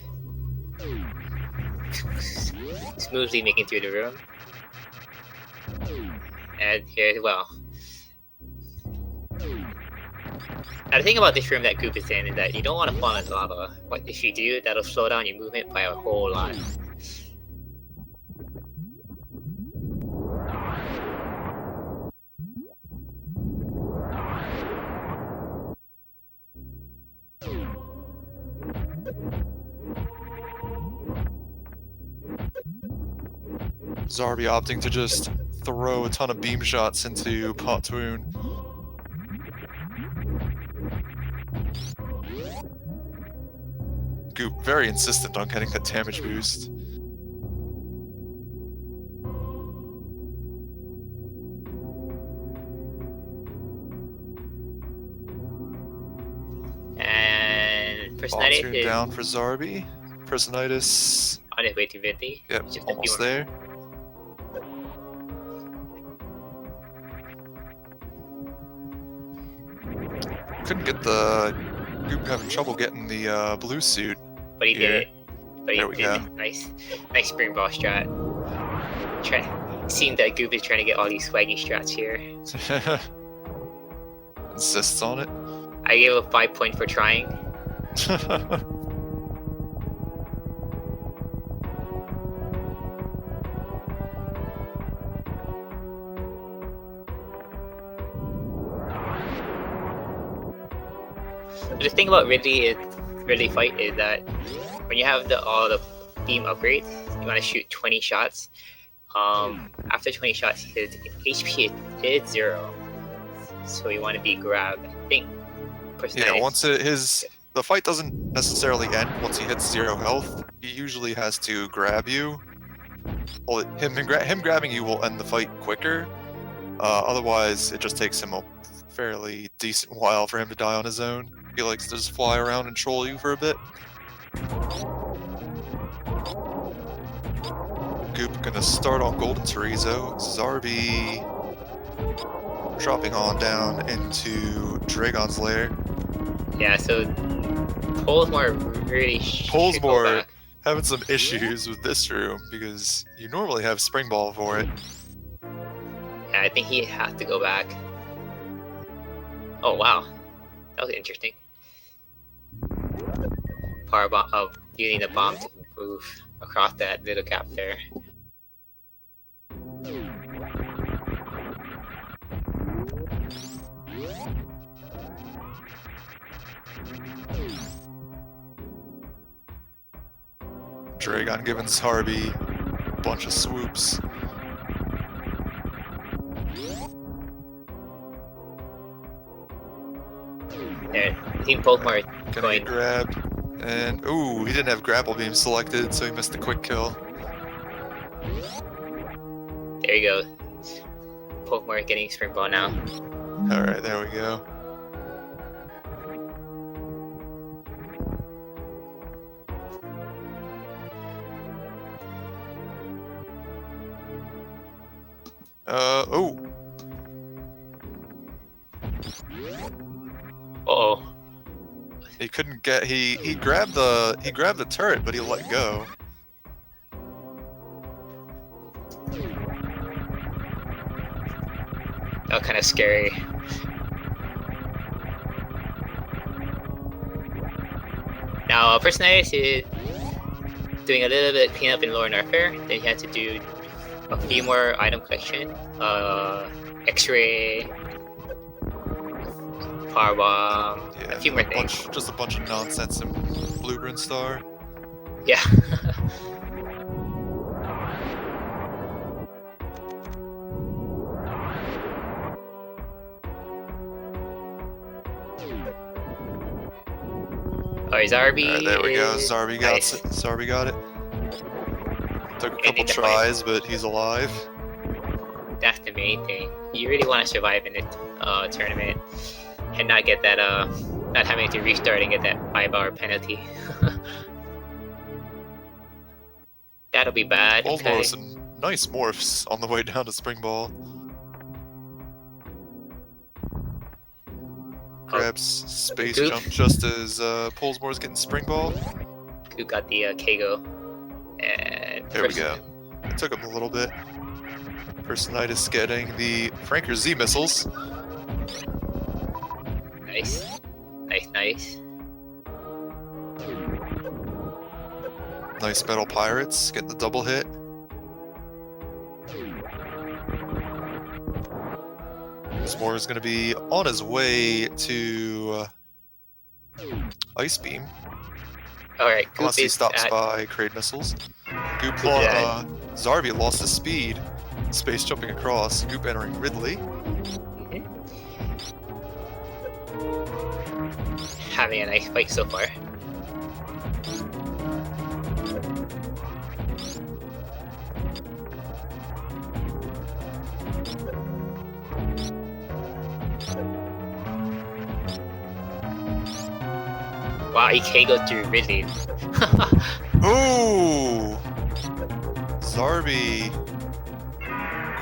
Smoothly making through the room. And here, well. Now the thing about this room that Goop is in is that you don't want to fall into lava. But if you do, that'll slow down your movement by a whole lot. Zarby opting to just throw a ton of beam shots into Pontoon. Goop very insistent on getting that damage boost. And Personalis Pontoon is down for Zarby. Personitis, on his way to Vindy. yep, Just a few almost more. there. Couldn't get the Goop having trouble getting the blue suit. But he Here. did it. But There he we did go. it. Nice spring ball strat. Seemed that Goop is trying to get all these swaggy strats here. Insists on it. I gave a 5 point for trying. The thing about Ridley fight is that when you have all the beam upgrades, you want to shoot 20 shots. After 20 shots, his HP is 0, so you want to be grabbed. I think. Yeah, once the fight doesn't necessarily end once he hits 0 health. He usually has to grab you. Well, him grabbing you will end the fight quicker. Otherwise, it just takes him a fairly decent while for him to die on his own. He likes to just fly around and troll you for a bit. Goop gonna start on Golden Chorizo. Zarby dropping on down into Dragon's Lair. Yeah, so Polesmore really should go Polesmore back. having some issues with this room because you normally have Spring Ball for it. Yeah, I think he has to go back. Oh wow, that was interesting. Power bomb of using the bomb to move across that little gap there. Dragon giving Zarby a bunch of swoops. There, Team Polesmore Gonna going. get grabbed. And, ooh, he didn't have grapple beam selected, so he missed a quick kill. There you go. Polesmore getting spring ball now. Alright, there we go. Oh. Uh oh. He couldn't get. He grabbed the turret, but he let go. That was kind of scary. Now, Personalis is doing a little bit of cleanup in Lore Warfare. Then he had to do a few more item collection. X-ray, power bomb, Yeah, a few more things. just a bunch of nonsense in Blueprint Star. Yeah. Alright, Zarby. Alright, there we go. Zarby got nice. it. Zarby got it. Took a couple Ending the fight. tries, but he's alive. That's the main thing. You really want to survive in this tournament and not get that not having to restart and get that 5-hour penalty. That'll be bad. Baltimore with some nice morphs on the way down to Spring Ball. Grabs space Goop. jump just as Polesmore's getting Spring Ball. Who got the Kago? And There we go. It took him a little bit. Personitis getting the Franker Z missiles. Nice. Nice. Nice Metal Pirates getting the double hit. Polesmore is going to be on his way to Ice Beam. Alright, Goop Unless he is stops at... by Crate Missiles. Goop, Goop is at- Zarby lost his speed. Space jumping across. Goop entering Ridley. Having a nice fight so far. Wow, he KO'd through Ridley. Ooh! Zarby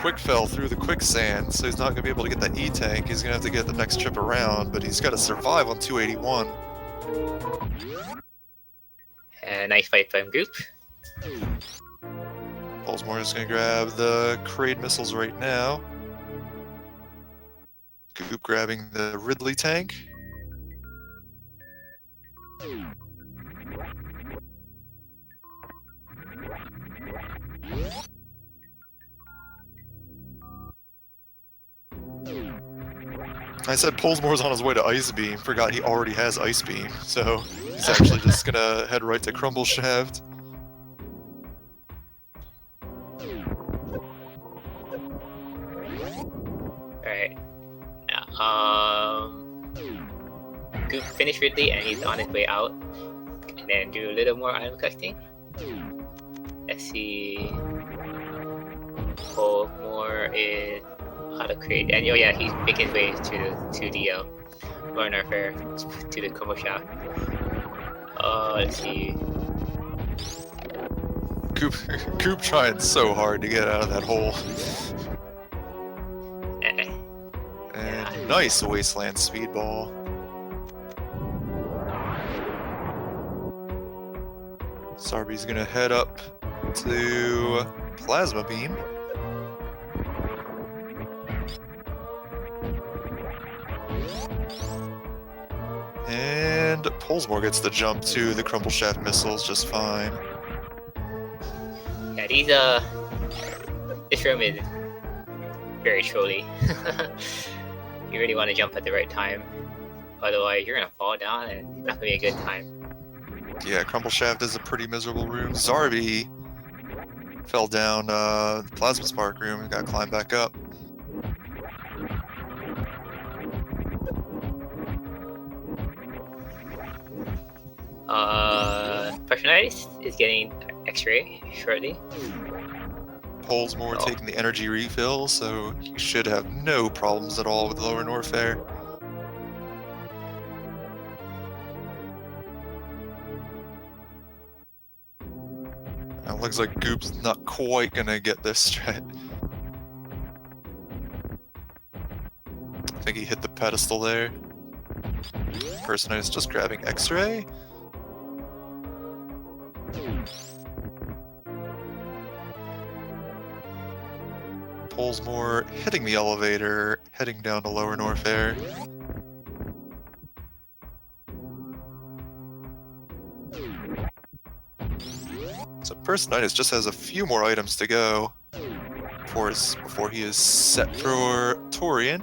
quick fell through the quicksand, so he's not going to be able to get that E-Tank. He's going to have to get the next trip around, but he's got to survive on 281. Nice fight from Goop. Polesmore is going to grab the Crate Missiles right now. Goop grabbing the Ridley tank. I said Polesmore's on his way to Ice Beam, forgot he already has Ice Beam, so he's actually just gonna head right to Crumble Shaft. Alright. Goop finished Ridley and he's on his way out. And then do a little more item collecting. Let's see. More is how to create, and oh yeah, he's making his way to the Lorna Fair, to the combo shop. Let's see. Goop trying so hard to get out of that hole. And nice Wasteland Speedball. Zarby's gonna head up to Plasma Beam. And Polesmore gets the jump to the Crumble Shaft missiles just fine. Yeah, these this room is very trolly. You really want to jump at the right time, otherwise you're gonna fall down and it's not gonna be a good time. Yeah, Crumble Shaft is a pretty miserable room. Zarby fell down the Plasma Spark room and got climbed back up. Personalis is getting X-ray shortly. Polesmore taking the energy refill, so he should have no problems at all with Lower Norfair. It looks like Goop's not quite gonna get this strat. I think he hit the pedestal there. Personatus just grabbing X-ray. Polesmore hitting the elevator, heading down to Lower Norfair. So Personatus just has a few more items to go before he is set for Torian.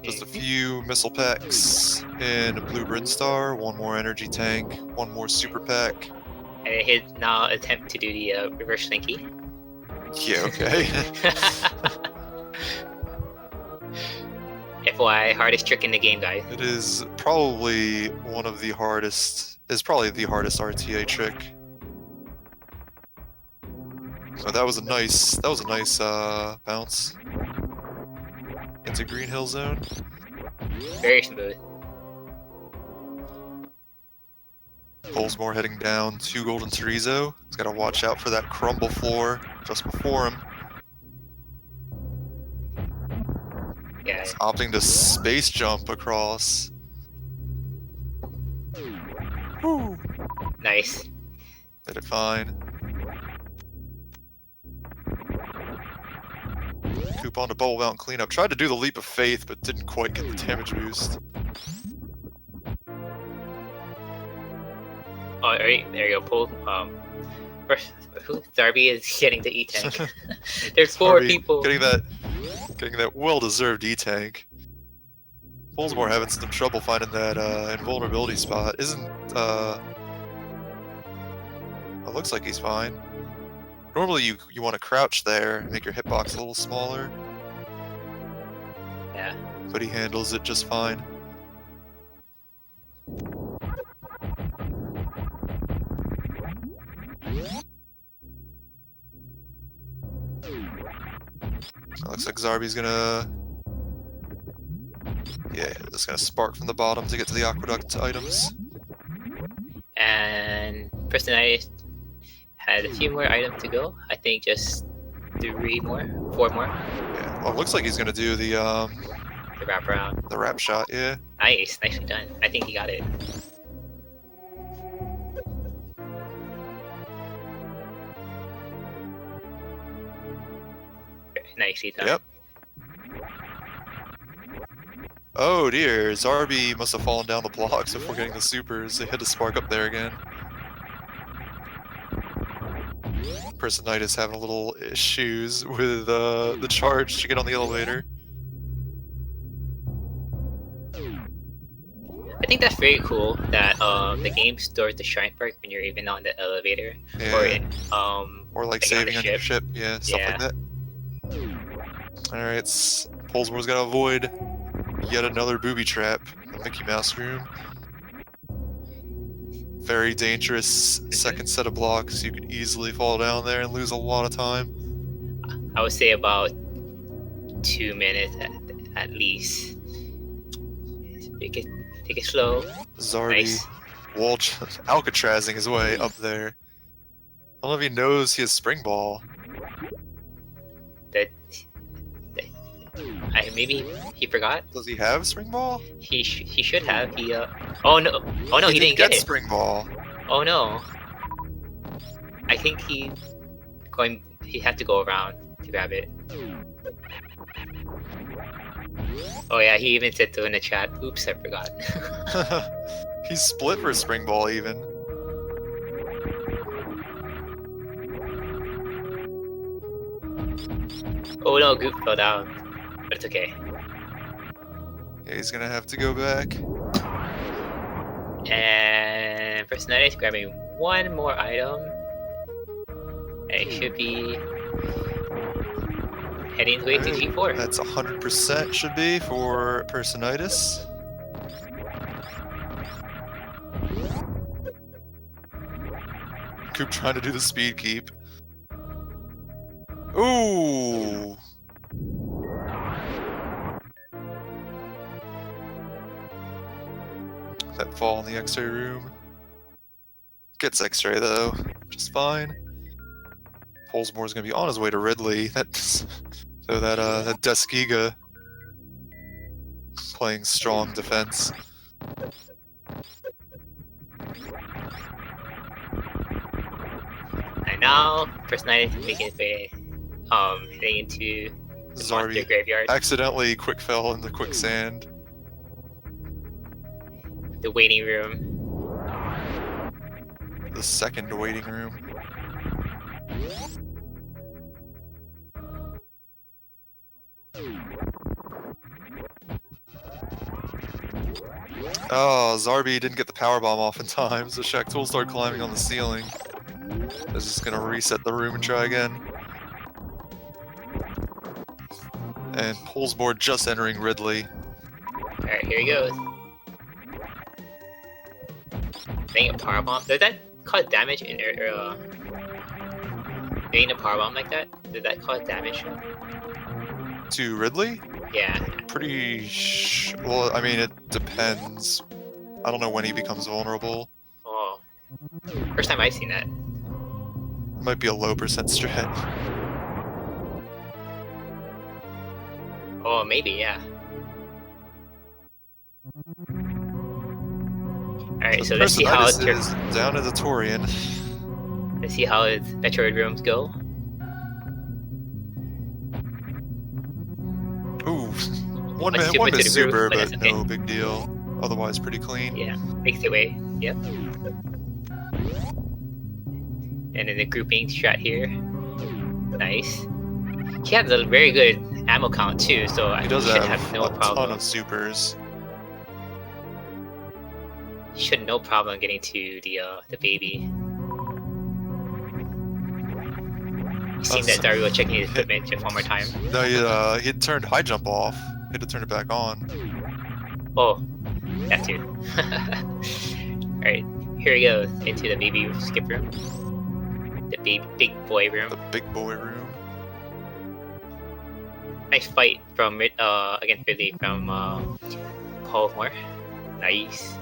Just a few missile packs and a blue Brinstar, one more energy tank, one more super pack. And he'll now attempt to do the reverse slinky. Yeah, okay. FYI, hardest trick in the game, guys. It is probably one of the hardest. Is probably the hardest RTA trick. So that was a nice bounce into Green Hill Zone. Very smooth. Polesmore heading down to Golden Chorizo. He's got to watch out for that crumble floor just before him. Yeah. He's opting to space jump across. Woo! Nice. Did it fine. Coop onto Bubble Mountain cleanup. Tried to do the leap of faith, but didn't quite get the damage boost. Oh, alright, there you go. Pull. First, Darby is getting the E-tank. There's 4 Darby people. Getting that well-deserved E-tank. Polesmore having some trouble finding that invulnerability spot. Isn't it looks like he's fine. Normally you want to crouch there and make your hitbox a little smaller. Yeah. But he handles it just fine. So it looks like Zarby's gonna... Yeah, just gonna spark from the bottom to get to the aqueduct items. And Personatus had a few more items to go. I think just 4 more. Yeah, well, it looks like he's gonna do the wraparound. the wrap shot, yeah. Nice, nicely done. I think he got it. Very nicely done. Yep. Oh dear, Zarby must have fallen down the blocks before getting the supers. They had to spark up there again. Personatus having a little issues with the charge to get on the elevator. I think that's very cool that the game stores the shrine perk when you're even on the elevator, Yeah. or Or like on the saving on your ship, yeah, stuff like that. Alright, Polesmore's gotta avoid yet another booby trap, the Mickey Mouse room. Very dangerous second set of blocks. You could easily fall down there and lose a lot of time. I would say about 2 minutes at least. Take it slow. Zarby Nice. Alcatrazing his way up there. I don't know if he knows he has Spring Ball. Maybe he forgot. Does he have Spring Ball? He should have. Oh no! Oh no! He didn't get it. Spring Ball. Oh no! I think he had to go around to grab it. Oh yeah, he even said to in the chat, "Oops, I forgot." He's split for Spring Ball even. Oh no, Goop fell down. But it's okay. Yeah, he's gonna have to go back. And Personatus grabbing 1 more item. And it should be heading his way to G4. That's 100% should be for Personatus. Coop trying to do the speed keep. Ooh! That fall in the X-ray room. Gets X-ray though, just fine. Polesmore's gonna be on his way to Ridley. That Deskiga playing strong defense. now personality making its way heading into the monster Zarby graveyard, accidentally quick fell in the quicksand. the waiting room. The second waiting room. Oh, Zarby didn't get the power bomb off in time, so Shaq started climbing on the ceiling. I was just gonna reset the room and try again. And pulls board just entering Ridley. Alright, here he goes. Dang, a power bomb. Does that cause damage in getting a power bomb like that? Did that cause damage? To Ridley? Yeah. Well, I mean, it depends. I don't know when he becomes vulnerable. Oh. First time I've seen that. It might be a low percent strat. Oh, maybe, yeah. Alright, so let's see how it turns. is down as a Torian. Let's see how its Metroid rooms go. Ooh, one Let's miss to the super, roof, but but that's okay. no big deal. Otherwise, pretty clean. Yeah, makes it way. Yep. And then the grouping strat here. Nice. He has a very good ammo count too, so He does should have have no a ton problem. of supers. Should no problem getting to the baby. It seems that Dario was checking his equipment just one more time. No, he had turned high jump off. He had to turn it back on. Oh, that too. Alright, here he goes into the baby skip room. The big boy room. The big boy room. Nice fight from against Ridley from Paul Moore. Nice.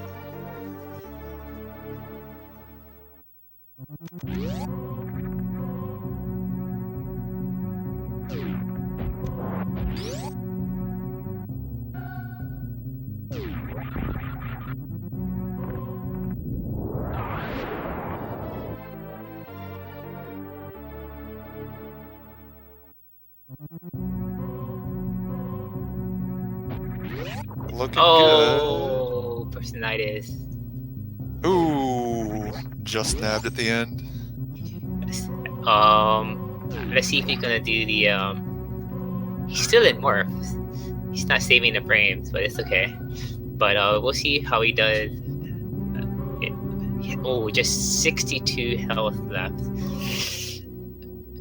Looking Oh, personalities. good. Ooh, just nabbed at the end. Let's see if he's gonna do the He's still in morphs. He's not saving the frames, but it's okay. But we'll see how he does. Oh, just 62 health left.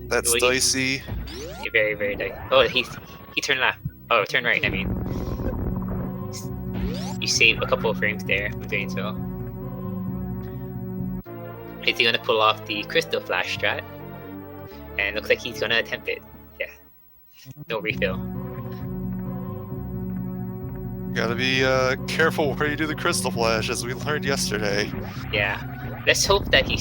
That's Well, dicey. Very, very dicey. Oh, he turned left. Oh, turn right. I mean, you save a couple of frames there from doing so. Is he gonna pull off the crystal flash strat? And looks like he's gonna attempt it. Yeah. No refill. Gotta be careful where you do the crystal flash, as we learned yesterday. Yeah. Let's hope that he